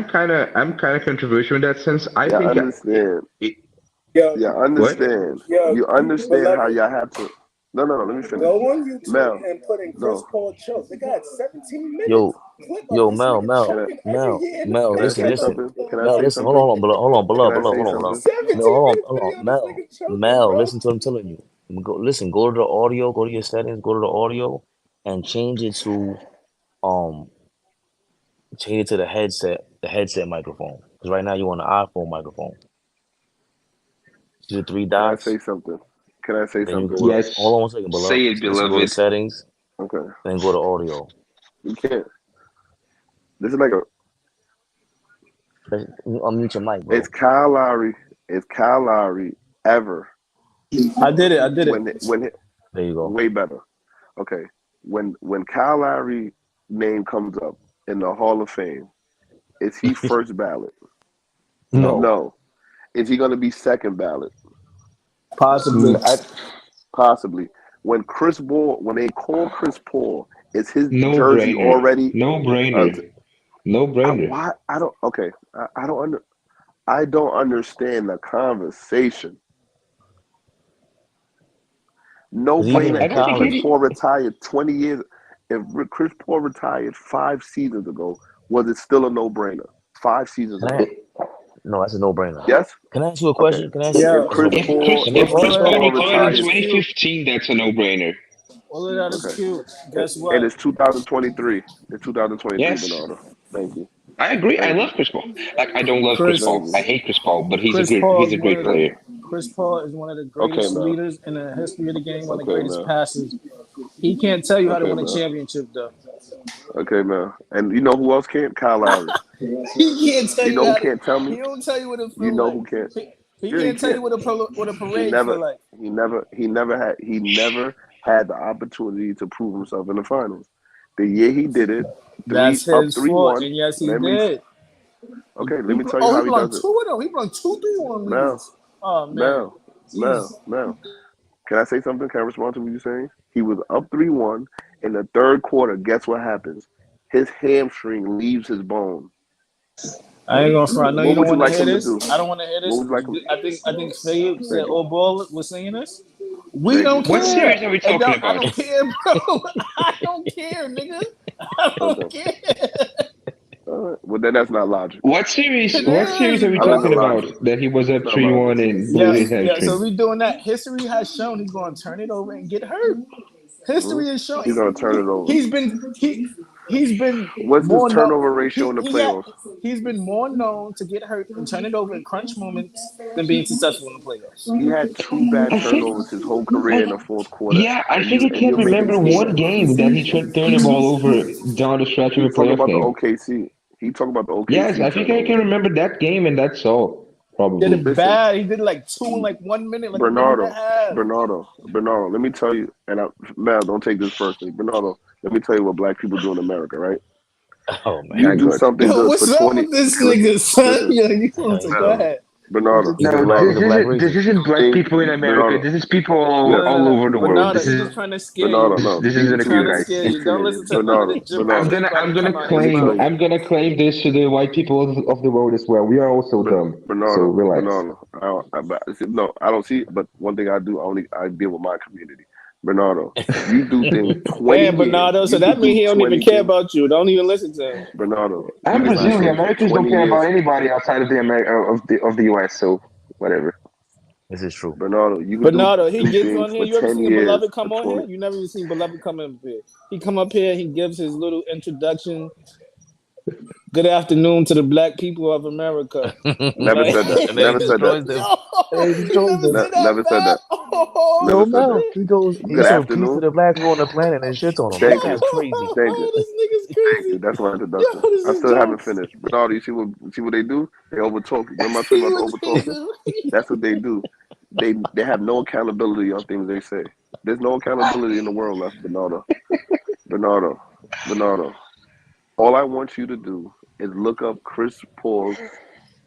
kind of controversial in that sense. I Yeah, I think understand. Yo, Yeah, I what? understand. yo, You understand how beloved, y'all have to. No. Let me finish. go on YouTube Mel, and put in Chris no. Paul choke. They got 17 minutes. Yo, Clip of this nigga choking every year in the Can I listen. say something? Can I Mel, say listen. something? Hold on, Can I beloved. say Hold on. something? 17 No, minutes hold video on. of this nigga choking, Mel, bro. listen to what I'm telling you. Listen, go to the audio, go to your settings, go to the audio, and change it to the headset microphone. Because right now you're on the iPhone microphone. See the three Can I dots? say something? Can I say Then you something? go to Yes. hold on 1 second, beloved. Say it, Go to beloved. settings, Okay. then go to audio. You can't. This is like a. Unmute your mic, bro. It's Kyle Lowry. It's Kyle Lowry ever. I did it. When There you go. way better. Okay. When Kyle Lowry name comes up in the Hall of Fame, is he first ballot? No. No. Is he going to be second ballot? Possibly. Possibly. When they call Chris Paul Is his No jersey brainer. already? No brainer. No brainer. Why? I don't. Okay. I don't understand the conversation. No brainer. If Chris Paul retired 20 years, if Chris Paul retired 5 seasons ago, was it still a no-brainer? 5 seasons ago. No, that's a no-brainer. Yes. Can I ask you a question? Okay. Can I ask you? If Chris Paul retired in 2015, that's a no-brainer. All of that is cute. Guess what? And it's 2023. It's 2023, Yes. Bernardo. Thank you. I agree. I love Chris Paul. Like, I don't love Chris Paul. I hate Chris Paul, but he's a great player. Chris Paul is one of the greatest leaders in the history of the game, one of the greatest passers. He can't tell you how to win a championship, though. Okay, man. And you know who else can't? Kyle Lowry. He can't tell you. You know who can't tell me? He don't tell you what it feels like. You know who can't? He can't tell you what a parade feel like. He never had the opportunity to prove himself in the finals. The year he did it, that's his fault, and yes, he did. Okay, let me tell you how he does it. He brought 2-3-1 leads. Oh man. Now. Can I say something? Can I respond to what you're saying? He was up 3-1 in the third quarter. Guess what happens? His hamstring leaves his bone. I ain't gonna front. No, you don't want to hear this. Do? I don't want to hear this. I think Fayette said Old Ball was saying this. We don't care. What series are we talking about? I don't care, bro. I don't care, nigga. I don't care. Well, then that's not logic. What series are we talking about? That he was up 3-1 and blew his hamstring. Yeah, so we doing that. History has shown he's going to turn it over and get hurt. History has shown he's going to turn it over. He's been. What's his turnover ratio in the playoffs? He's been more known to get hurt and turn it over in crunch moments than being successful in the playoffs. He had 2 bad turnovers his whole career in the fourth quarter. Yeah, I think I can't remember one game that he turned the ball over down the stretch of a playoff game. OKC. He talking about the OKC. Yes, I think I can remember that game, and that's all. Probably. He did it bad. He did like 2 in like 1 minute. Like Bernardo. Let me tell you, and Mal, don't take this personally. Bernardo, let me tell you what black people do in America, right? Oh man, you do something good what's for 20. What's up with this nigga, son? Yo, you want to go ahead. Bernardo. This isn't black people in America. Bernardo. This is people all over the world. Bernardo, This is just trying to scare you. This isn't a few guys. Don't listen to Bernardo. I'm gonna claim this to the white people of the world as well. We are also dumb. Bernardo, so relax. Bernardo. I don't see it, but one thing I do, I deal with my community. Bernardo, you do things 20 Damn, Bernardo, so that means he don't even care about you. Don't even listen to him. Bernardo. I'm Brazilian. Americans don't care about anybody outside of the US, so whatever. This is true. Bernardo, he gets on here. You ever seen Beloved come on here? You never even seen Beloved come up here. He come up here, he gives his little introduction. Good afternoon to the black people of America. Never said that. Never said that. Never said that. No. He goes, good afternoon peace to the black people on the planet and shits on him. That's crazy. Thank you. This nigga's crazy. That's my introduction. I still haven't finished. Bernardo, you see what they do? They overtalk you. Remember I told you about overtalking? That's what they do. They have no accountability on things they say. There's no accountability in the world left, Bernardo. Bernardo. All I want you to do is look up Chris Paul's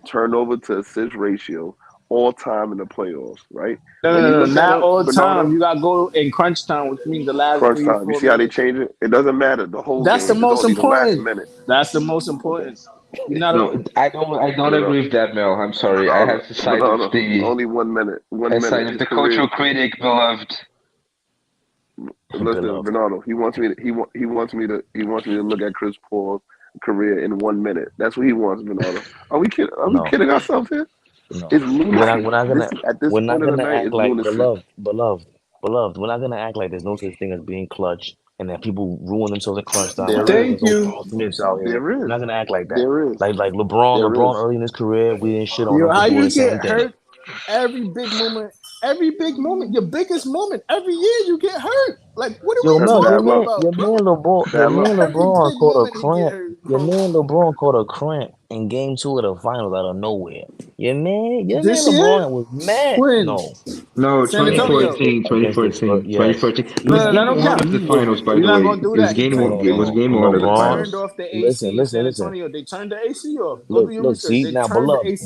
turnover to assist ratio all time in the playoffs, right? No, not all time. You got to go in crunch time, which means the last crunch time. You see how they change it? It doesn't matter. The whole That's game the most important. minute. That's the most important. I don't agree with that, Mel. I'm sorry. I have to side with the only 1 minute. Side with the cultural critic, beloved. Listen, Bernardo. He wants me to look at Chris Paul's career in 1 minute. That's what he wants, Bernardo. Are we kidding? Are we kidding ourselves here? No. It's lunacy. We're not gonna act like beloved. We're not gonna act like there's no such thing as being clutch and that people ruin themselves in crunch time. Thank you. We're not gonna act like that. Like LeBron early in his career, we didn't shit on him. How you get hurt? Every big moment, your biggest moment, every year you get hurt. Like, what are we talking about? Your man LeBron caught a cramp. Your man LeBron caught a cramp in Game 2 of the Finals out of nowhere. Your man LeBron was mad. No, 2014. 2014. No, the finals, by the way. It was game one of the finals. Turned off the AC. Listen. They turned the AC off. Look, see now, beloved.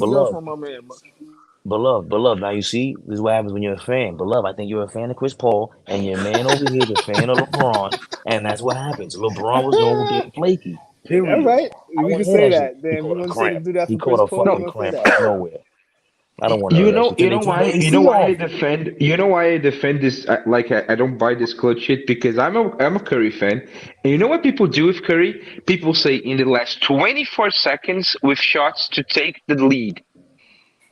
Beloved. Now you see, this is what happens when you're a fan. Beloved, I think you're a fan of Chris Paul, and your man over here is a fan of LeBron, and that's what happens. LeBron was known being flaky. All Period. right, I we want can to hear say that shit. that. He Then you caught a want to say to cramp. do that He for Chris caught a Paul? fucking You cramp gonna out say of that? nowhere. I don't want to hear that shit. You know why I Seahawks. defend. You know why I defend this. I don't buy this clutch shit because I'm a Curry fan, and you know what people do with Curry? People say in the last 24 seconds with shots to take the lead.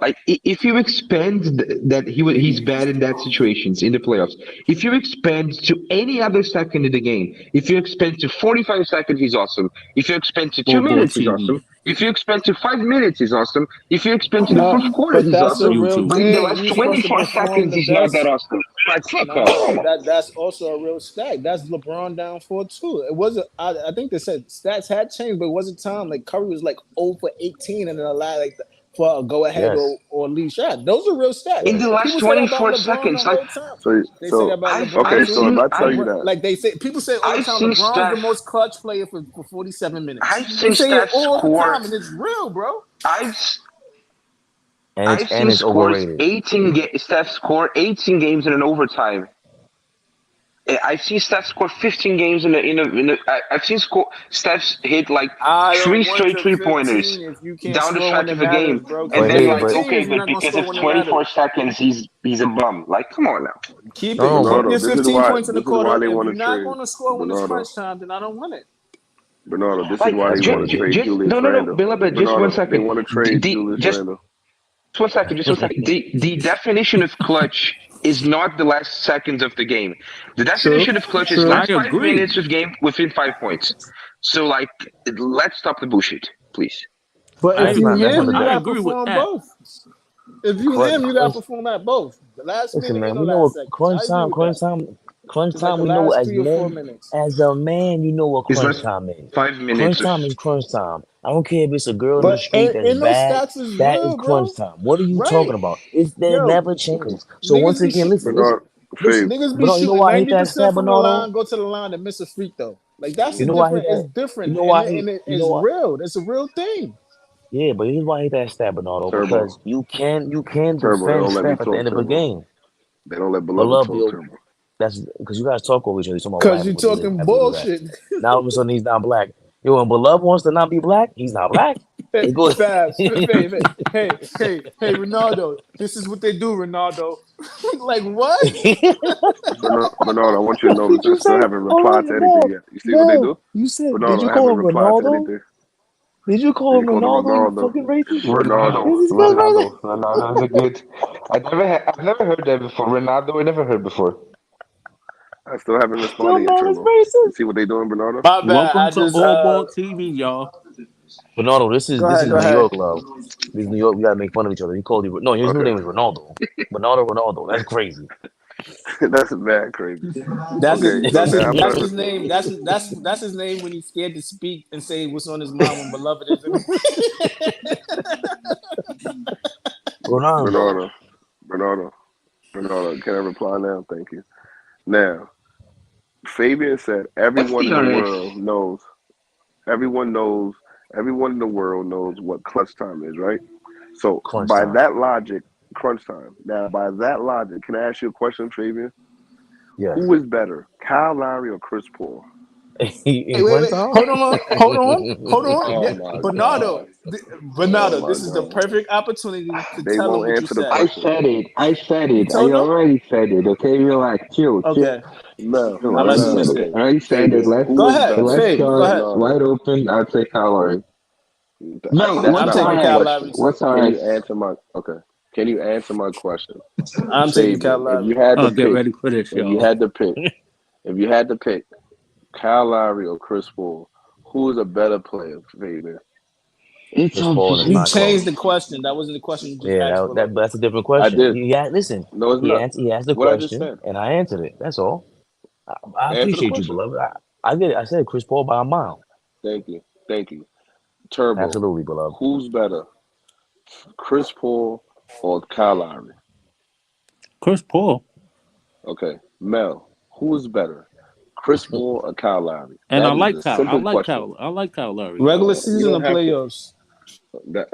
Like if you expand that he's bad in that situations in the playoffs. If you expand to any other second in the game, if you expand to 45 seconds, he's awesome. If you expand to 2 Football minutes, he's TV. awesome. If you expand to 5 minutes, he's awesome. If you expand to the No, first quarter, but he's that's a awesome. real YouTube. But in the thing. last You're supposed to 24 perform seconds, the he's not that best. awesome. Like fuck No, off. that's also a real stat. That's LeBron down 4-2. It wasn't. I think they said stats had changed, but it wasn't time. Like Curry was like 0 for 18 and then allowed like for a go ahead Yes. or lead shot. Those are real stats. In the last People say that about 24 LeBron the seconds, like whole time. They say that about LeBron okay, too. so if I tell you that, Like they say, people say all the I've time, seen LeBron's the Steph. most clutch player for 47 minutes. I've They seen say it Steph all the score. time, and it's real, bro. I've And it's overrated. Steph score 18 games in an overtime. I've seen Steph score 15 games I've seen Steph's hit like I 3 don't want straight to 3-pointers 15 if you can't down the score stretch when it of the matters, game, bro. and But then hey, like but okay, if you're but not gonna because score of when it 24 matters. seconds, he's a bum. Like, come on now. Keep it. no, Keep but Bernardo, your this is 15 why points in the this is why quarter. they If want you're to not trade going to score when it's Bernardo. crunch time, then I don't want it. Bernardo, this is Like, why they that's want to crazy. trade Julius no, Randle. Beloved, just Bernardo, one they second. want to trade Julius Just Randle. one second. The definition of clutch is not the last seconds of the game. The definition of clutch is I last 5 agree. minutes of game within 5 points. So like, let's stop the bullshit, please. But I if you not the him, you I gotta agree with perform that. both. If you Crunch, him, you gotta crunch. perform at both. The last Listen, minute ain't man, no we know last what second. crunch I agree time, with crunch that. time, crunch It's like time. the We know last as 3 or 4 men, minutes. as a man, you know what It's crunch last time is. 5 minutes Crunch of. time is crunch time. I don't care if it's a girl in the But street that's ain't no bad. stats is That is real, bro. crunch time. What are you Right. talking about? That Yo, never changes. So once niggas be again, listen. Bernardo, Fave, niggas be But you know shooting why I hate that 90% stat, from the Bernardo? line, go to the line and miss a free throw. Like that's You a know why I hate different. It's that? different, You know why I and hate? it You know is why? real. It's a real thing. Yeah, but here's why I hate that stat, Bernardo. Turbo, Because you can Turbo. They defend don't let me Steph at the talk, end of a Turbo. game. They don't let Beloved Beloved, talk, yo, Turbo. that's because you guys talk over each other. You're talking about what Cause you happened with the talking after the draft. bullshit. Now all of a sudden he's not black. Yo, when Beloved wants to not be black, he's not black. Hey, He goes. Fabs, hey, Ronaldo. This is what they do, Ronaldo. Like what? Bernardo, I want you to notice Did you I still say? haven't Hold replied to on, anything yet. You see what they do? You said? Did Bernardo, you I call haven't him replied to Ronaldo? anything. Did you call Did him you call him Ronaldo? You Ronaldo? fucking racist. Ronaldo. This is good, Ronaldo is a good. I've never heard that before. Ronaldo, I never heard before. I still haven't Your responded yet, man is Turbo. You racist. see what they doing, Bernardo? My bad. Welcome I to just All Ball TV, y'all. Bernardo, this is go ahead. New York, love. This is New York. We gotta make fun of each other. He called you. No, his new Okay. name is Ronaldo. Ronaldo. That's crazy. That's mad crazy. That's Okay, his, so that's now his, I'm that's gonna his name. That's his name when he's scared to speak and say what's on his mind when Beloved is in it. Ronaldo. Bernardo, can I reply now? Thank you. Now, Fabian said everyone in the world knows. Everyone in the world knows what clutch time is, right? So Crunch by time. that logic, crunch time. Now, by that logic, can I ask you a question, Fabian? Yes. Who is better, Kyle Lowry or Chris Paul? Wait. Hold on. Yeah. my Bernardo, God. this is the perfect opportunity to They tell him won't what you answer the said. question. I said You it. I told him? already said it. Okay, relax. Chill. Okay. No, I like you missed okay. it. I already said it. Go ahead, The last Fade. Go shot ahead. wide open. I'll take Kyle Lowry. No, That's I'm what's not taking my Kyle alright? Lowry question. too. What's Can alright? you answer my Can you answer my question? I'm taking Kyle Fabian, if Lowry. you had to Oh, get pick, ready for this, if you y'all. had to pick Kyle Lowry or Chris Paul, who is a better player, Fabian? It's Chris Paul is You not changed close. the question. That wasn't the question you just Yeah, asked. that's a different I question. did. Listen. No, it's not. He asked the What I just question, said. and I answered it. That's all. I Answer the appreciate you, question. beloved. I get it. I said Chris Paul by a mile. Thank you. Turbo. Absolutely, beloved. Who's better, Chris Paul or Kyle Lowry? Chris Paul. Okay, Mel. Who is better, Chris Paul or Kyle Lowry? And That I is like a Kyle. simple question. I like Kyle Lowry. Regular You season don't or have to. playoffs?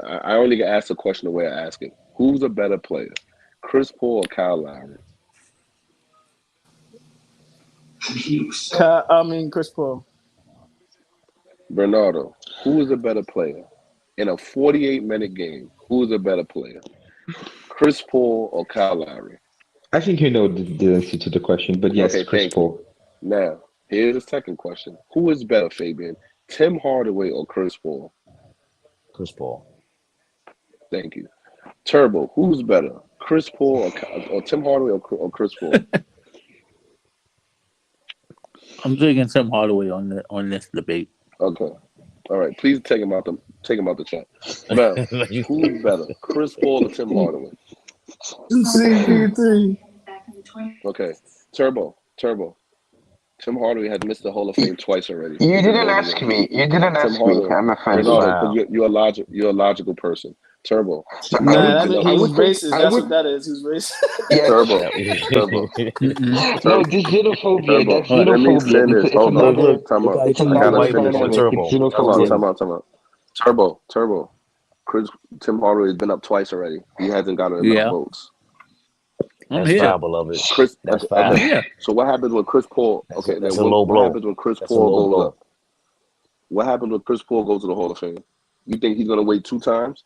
I only can ask the question the way I ask it. Who's a better player, Chris Paul or Kyle Lowry? Chris Paul. Bernardo, who is a better player in a 48-minute game? Who is a better player, Chris Paul or Kyle Lowry? I think you know the answer to the question, but yes, Okay, Chris thank Paul. you. Now, here's the second question: who is better, Fabian? Tim Hardaway or Chris Paul? Chris Paul. Thank you. Turbo, who's better, Chris Paul or Tim Hardaway or Chris Paul? I'm taking Tim Hardaway on this debate. Okay. All right. Please take him out the chat. Now, who's better, Chris Paul or Tim Hardaway? CP3. Okay. Turbo. Tim Hardaway had missed the Hall of Fame twice already. You didn't ask me. I'm a fan. Bernardo, because you're a logical person. Turbo. Nah, he was racist. That's what that is. He's racist. Yeah. Turbo. No, this xenophobia. That's xenophobia. Let me finish. Hold on. Time out. It's a I gotta white finish. dynamic. Turbo. It's xenophobia. Time out. Turbo. Tim Hardaway has been up twice already. He hasn't gotten enough votes. That's foul, beloved. That's foul. Okay. So what happens when Chris Paul? Okay, that's then a low blow. What happens when Chris Paul goes up? What happens when Chris Paul goes to the Hall of Fame? You think he's gonna wait 2 times?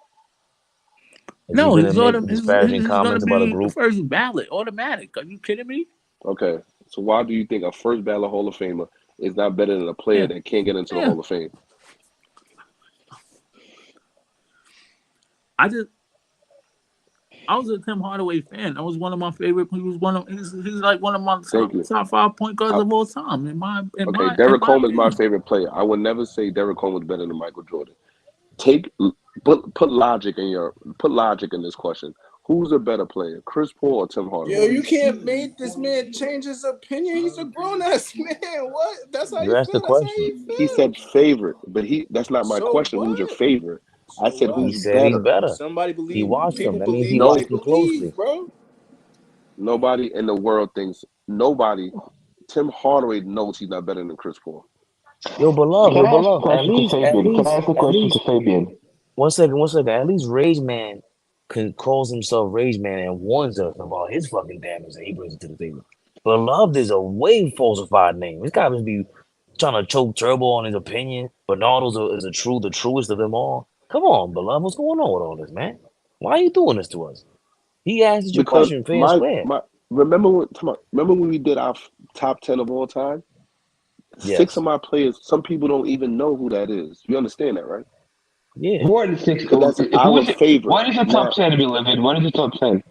No, he's going to disparaging comments about a group. First ballot, automatic. Are you kidding me? Okay, so why do you think a first ballot Hall of Famer is not better than a player that can't get into the Hall of Fame? I was a Tim Hardaway fan. That was one of my favorite. He's like one of my top 5 point guards of all time. Derrick Coleman is my favorite player. I would never say Derrick Coleman is better than Michael Jordan. Put logic in this question. Who's a better player, Chris Paul or Tim Hardaway? Yo, you can't make this man change his opinion. He's a grown ass man. What? That's how you asked the question. He said favorite, but that's not my question. Who's your favorite? I said who's better. He's better. Somebody believes he watched him. That means he No. watched him closely. bro. Nobody in the world thinks. Tim Hardaway knows he's not better than Chris Paul. Yo, beloved. At least, Can I ask a question to Fabian? One second. At least Rage Man calls himself Rage Man and warns us about his fucking damage that he brings to the table. Beloved is a way falsified name. This guy must be trying to choke Turbo on his opinion. Bernardo's the truest of them all. Come on, Beloved. What's going on with all this, man? Why are you doing this to us? He asked you a question fair and square. Remember when we did our top 10 of all time? Yes. 6 of my players, some people don't even know who that is. You understand that, right? Yeah. Who are the 6? That's our favorite. What is the top 10, Beloved? What is the top 10?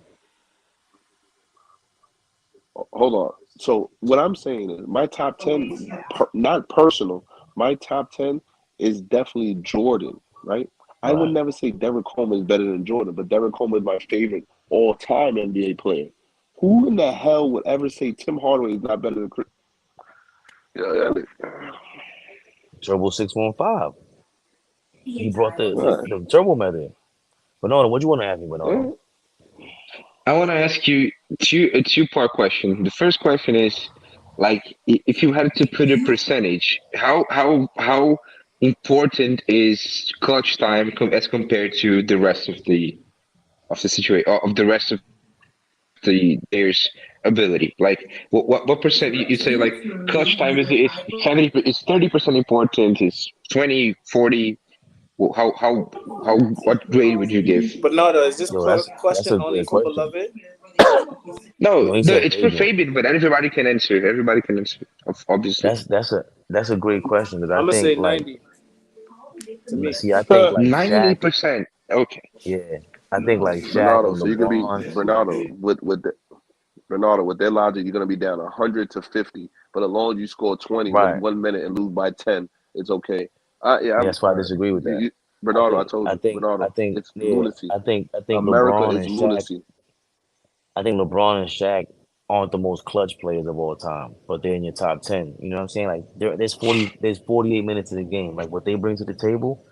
Hold on. So what I'm saying is my top 10, not personal, my top 10 is definitely Jordan, right? I would never say Derrick Coleman is better than Jordan, but Derrick Coleman is my favorite all-time NBA player. Who in the hell would ever say Tim Hardaway is not better than Chris? Turbo 615. He brought the Turbo method. Bernardo, what do you want to ask me, Bernardo? I want to ask you a 2-part question. The first question is, like, if you had to put a percentage, how important is clutch time as compared to the rest of the situation, of the rest of the player's ability? Like, what percent you say? Like, clutch time is 70, is 30% important? Is 20, 40? What grade would you give? Bernardo, is this question only for Beloved? No, it's for Fabian, but everybody can answer. Obviously. That's a great question. Because I'm gonna say 90. I think like 90%. Okay. Yeah, I think like Shaq. Bernardo, so you can be Bernardo with their logic, you're gonna be down 100 to 50, but as long as you score 20 in 1 minute and lose by 10, it's okay. That's why I disagree with that. Bernardo, I think it's lunacy. I think America LeBron is and lunacy. Shaq, I think LeBron and Shaq aren't the most clutch players of all time, but they're in your top 10. You know what I'm saying? Like there's 48 minutes in the game. Like what they bring to the table.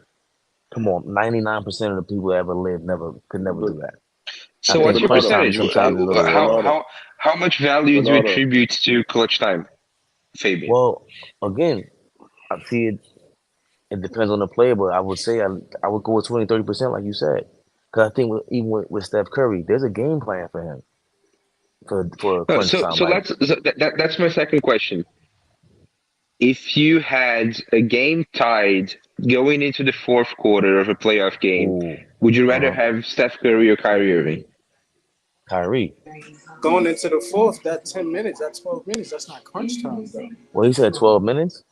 Come on, 99% of the people that ever lived could never do that. So what's your percentage? How much value do you attribute to clutch time, Fabian? Well, again, I see it depends on the player, but I would say I would go with 20-30%, like you said. Because I think even with Steph Curry, there's a game plan for him for crunch So time. so Like, that's my second question. If you had a game tied going into the fourth quarter of a playoff game, would you rather have Steph Curry or Kyrie Irving? Kyrie. Going into the fourth, that 10 minutes, that 12 minutes, that's not crunch time, though. Well, he said 12 minutes.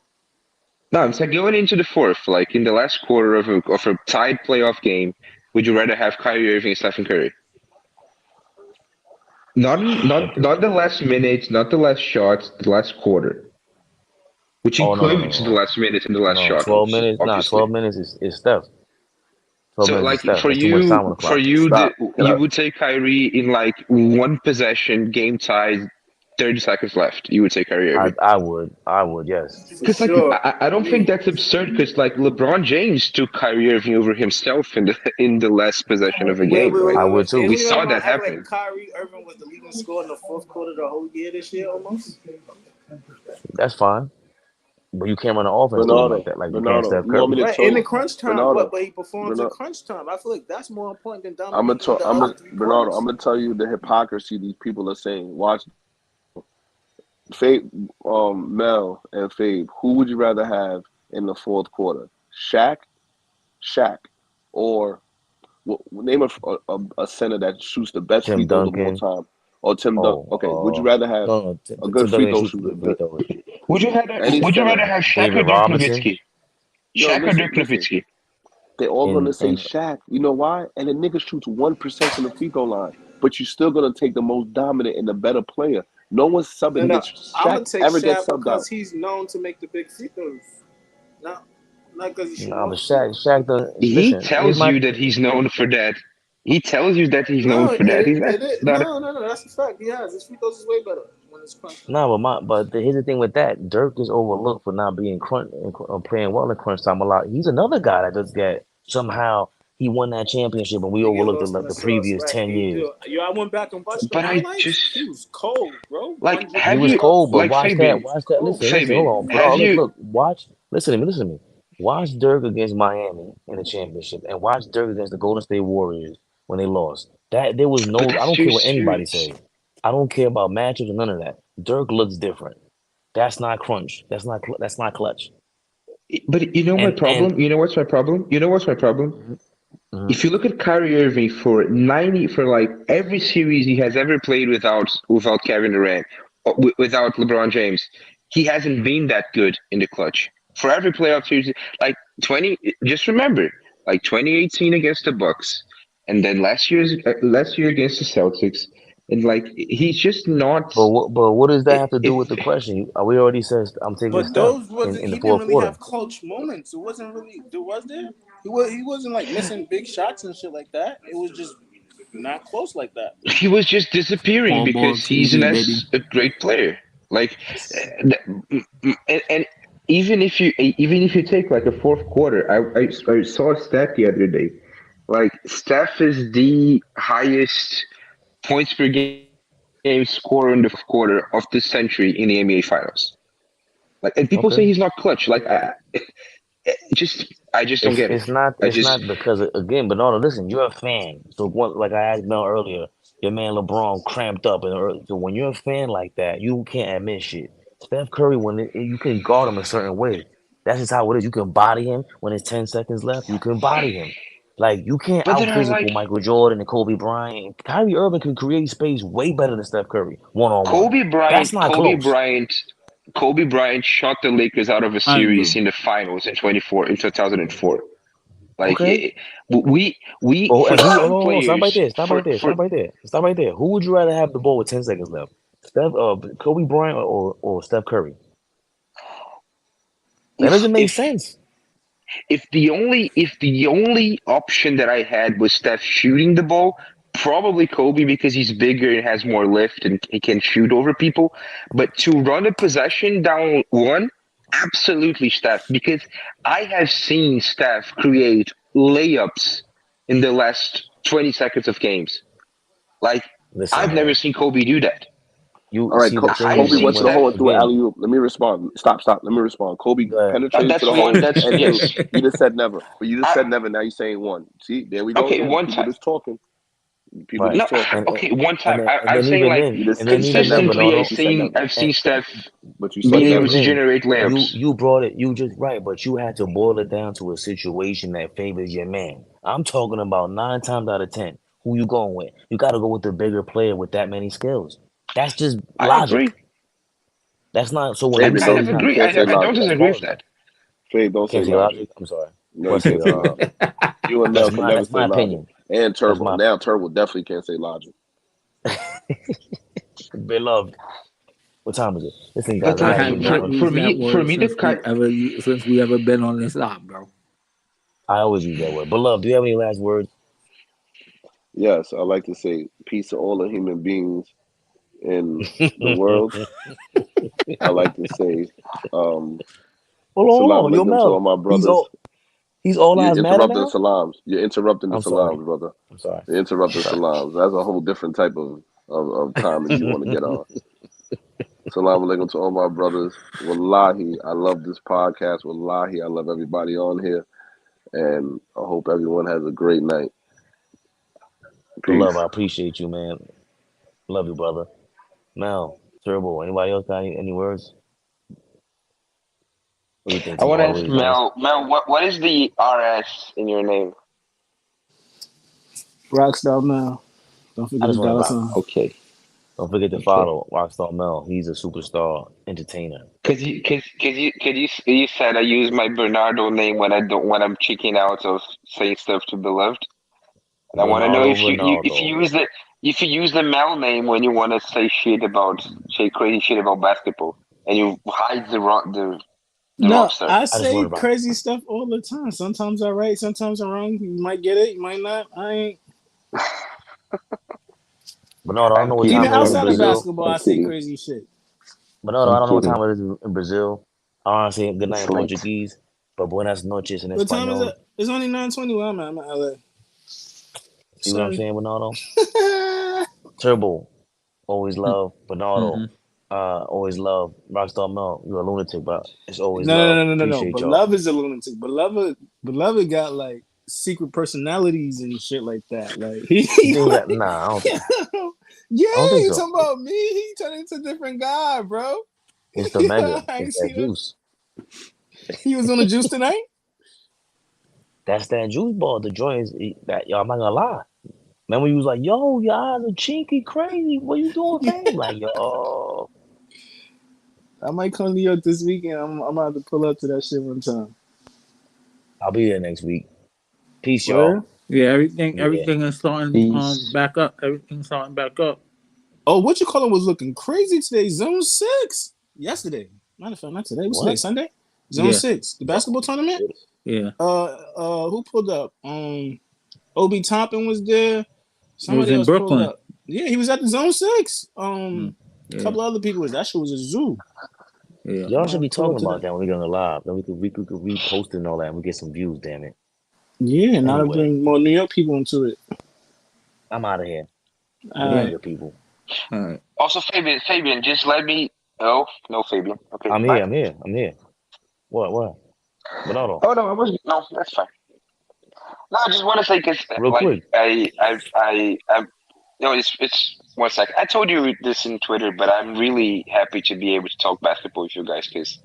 No, I'm saying going into the fourth, like in the last quarter of a tied playoff game, would you rather have Kyrie Irving and Stephen Curry? Not the last minute, not the last shot, the last quarter, which includes the last minute and the last shot. 12 minutes. Obviously. 12 minutes is Steph. 12 So, minutes like is Steph. for That's too much time on the you, clock. you would take Kyrie in like one possession, game tied, 30 seconds left. You would take Kyrie Irving. I would, yes. Because I don't think that's absurd. Because like LeBron James took Kyrie Irving over himself in the last possession of a game. I would too. We saw that happen. Like Kyrie Irving was the leading scorer in the fourth quarter the whole year this year, almost. That's fine. But you can't run an offense like that. Like you can't Steph Curry. Right, in the crunch time, but he performs in crunch time. I feel like that's more important than dominating. Bernardo, I'm gonna tell you the hypocrisy these people are saying. Watch, Fabe, Mel and Fabe. Who would you rather have in the fourth quarter? Shaq, or name a center that shoots the best free throws of all time? Or Tim Duncan. Okay, would you rather have a good free throw shooter? Would you rather have Shaq or Dirk Nowitzki? Shaq or Dirk Nowitzki? They're all gonna say Shaq. You know why? And the nigga shoots 1% from the free throw line, but you're still gonna take the most dominant and the better player. No one's subbing. I'm gonna take ever Shaq gets subbed because out. he's known to make the big free throws. Not because he shoots. Nah, but Shaq doesn't. He tells you that he's known for that. He tells you that he's known for that. No, that's a fact. He has. His free throws is way better when it's crunch. No, but here's the thing with that. Dirk is overlooked for not being playing well in crunch time a lot. He's another guy that just got somehow he won that championship and we overlooked the previous 10 years. Yo, I went back and watched the highlights. He was cold, bro. He was cold, but watch that. Listen, hold on. Look, watch. Listen to me. Watch Dirk against Miami in the championship and watch Dirk against the Golden State Warriors when they lost. That there was no. I don't care what anybody says. I don't care about matchups or none of that. Dirk looks different. That's not crunch. That's not clutch. But you know my problem. You know what's my problem? Mm-hmm. If you look at Kyrie Irving for like every series he has ever played without Kevin Durant, without LeBron James, he hasn't been that good in the clutch. For every playoff series, like just remember, like 2018 against the Bucks, and then last year against the Celtics, and like he's just not. But what does that have to do with the question? We already said I'm taking. But those wasn't. He didn't really have clutch moments. It wasn't really. Was there? He wasn't like missing big shots and shit like that. It was just not close like that. He was just disappearing because he's a great player. Like, and even if you take like a fourth quarter, I saw a stat the other day. Like Steph is the highest points per game scorer in the fourth quarter of this century in the NBA Finals. Like, and people say he's not clutch. Like, I just don't get it. It's not because again, Bernardo. Listen, you're a fan. So like I asked Mel earlier, your man LeBron cramped up so when you're a fan like that, you can't admit shit. Steph Curry, you can guard him a certain way. That's just how it is. You can body him when it's 10 seconds left. You can body him. Like you can't out physical Michael Jordan and Kobe Bryant. Kyrie Irving can create space way better than Steph Curry one-on-one. Kobe Bryant shot the Lakers out of a series in the finals in 2004. Like we stop right there. Who would you rather have the ball with 10 seconds left? Kobe Bryant or Steph Curry? That doesn't make sense. If the only option that I had was Steph shooting the ball, probably Kobe because he's bigger and has more lift and he can shoot over people. But to run a possession down one, absolutely Steph, because I have seen Steph create layups in the last 20 seconds of games. Like, I've never seen Kobe do that. You All right, see the thing I've is Kobe seen went to the when hole Steph. and threw an again, alley oop. Let me respond. Stop. Let me respond. Kobe uh, penetrated to That's the one. hole That's and threw. yes. You just said never, but you just I, said never. Now you're saying one. See, there we go okay, again. one People time. just talking. People right, just No, talking. and okay, one time. and I'm then saying even like then, You just and said then you said even then, never, consistently. but you said never. I've seen Steph But you but said being even able never. to then, generate layups. you brought it. You just right, but you had to boil it down to a situation that favors your man. I'm talking about 9 times out of 10. Who you going with? You got to go with the bigger player with that many skills. That's just I agree. logic. That's not so. When I Fave, you it kind say of don't. you have You agree. can't say I don't logic. that's disagree with plausible. that. Fave, don't say Can't say logic. logic. I'm sorry. No, you What's the can't say logic. You and Mel can never that's say my logic. opinion. And That's Turbo. my Now Turbo definitely can't say logic. beloved. What time is it? Listen, guys, But I I gotta like have get not going. for used that me, for word me, the cut. since we ever been on this app, bro. I always use that word. Beloved, do you have any last words? Yes, I like to say peace to all the human beings in the world. I like to say Hold salam on, yo, alaikum to all Mel. my brothers. He's all You're eyes matter interrupting the now. salams. You're interrupting the I'm sorry. salams, brother. I'm sorry. You're I'm interrupting sorry. salams. That's a whole different type of time that you want to get on. Salam alaikum to all my brothers. Wallahi, I love this podcast. Wallahi, I love everybody on here. And I hope everyone has a great night. Beloved, Peace. I appreciate you, man. Love you, brother. Mel, Turbo. Anybody else got any words? What do you think, I Tim want to ask Hardaway is nice? Mel, what is the RS in your name? Rockstar Mel. Don't I forget the just want to dollar rock. sign. Okay, Don't forget to okay. follow Rockstar Mel. He's a superstar entertainer. You said I use my Bernardo name when I'm checking out of saying stuff to Beloved. And I want to know Ronaldo. if you use the Mel name when you want to say crazy shit about basketball and you hide the No, roster. I I just want say to rock. crazy stuff all the time. Sometimes I'm right, sometimes I'm wrong. You might get it, you might not. I ain't. Bernardo, I don't I'm know what Even time kidding. it is I'm in outside of kidding. Brazil. basketball, I'm I say kidding. crazy shit. Bernardo, I'm I don't know what kidding. time it is in Brazil. I want to say good night in It's late. Portuguese, but buenas noches in What time is it? Espanol. It's only 9:20 where I'm at. I'm at LA. See what I'm Sorry. saying, Bernardo? Turbo, always love. Bernardo, Mm-hmm. always love. Rockstar Mel, you're a lunatic, but it's always No, no, love. no, no, no, no. Appreciate y'all. Beloved is a lunatic. Beloved got like secret personalities and shit like that. Like You he think that? like, Nah, yeah, I don't think you so. talking about me? He turned into a different guy, bro. It's the Yeah, mega. I It's ain't that seen it. juice. He was on the juice tonight. That's that juice ball. The joint is that y'all. I'm not gonna lie. Remember, you was like, "Yo, your eyes are cheeky, crazy. What you doing, fam?" Like, yo, I might come to New York this weekend. I'm about to pull up to that shit one time. I'll be there next week. Peace, Where? y'all. Yeah, Yeah. everything is starting Peace. back up. Everything's starting back up. Oh, what you call it was looking crazy today. Zone 6 yesterday. Matter of fact, not today. What's today? What? Sunday. Zone Yeah, 6, the basketball tournament. yeah. Who pulled up? Obi Toppin was there. It was Somebody in else pulled Brooklyn. up. Yeah, he was at the Zone 6. Mm, A yeah, couple of other people was. That shit was a zoo. yeah. Y'all I'm should gonna be pull talking up to about that. that when we get on the live. Then we could repost it and all that, and we get some views. Damn it. Yeah, now to Anyway, bring more New York people into it. I'm out of here. All Good night, Yeah. right. good people. All right. Also, Fabian, just let me. No, Fabian. Okay, I'm here. bye. I'm here. What? Bernardo, Oh no, I was no. That's fine. No, I just want to say because real like quick. I'm. No, it's 1 sec. I told you this in Twitter, but I'm really happy to be able to talk basketball with you guys because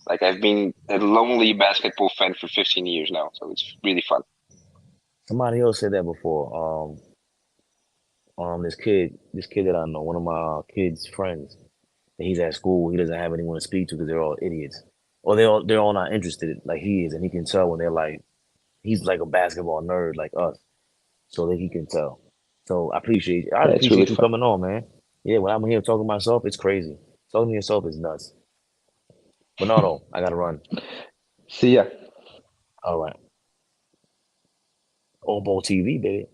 like I've been a lonely basketball fan for 15 years now, so it's really fun. Somebody else said that before. This kid that I know, one of my kids' friends, he's at school. He doesn't have anyone to speak to because they're all idiots, or they're all not interested like he is, and he can tell when they're like he's like a basketball nerd like us, so that he can tell. So I Yeah, it's really appreciate you fun. coming on, man. Yeah, when I'm here talking to myself, it's crazy. Talking to yourself is nuts. Bernardo, I gotta run. See ya. All right. All Ball TV, baby.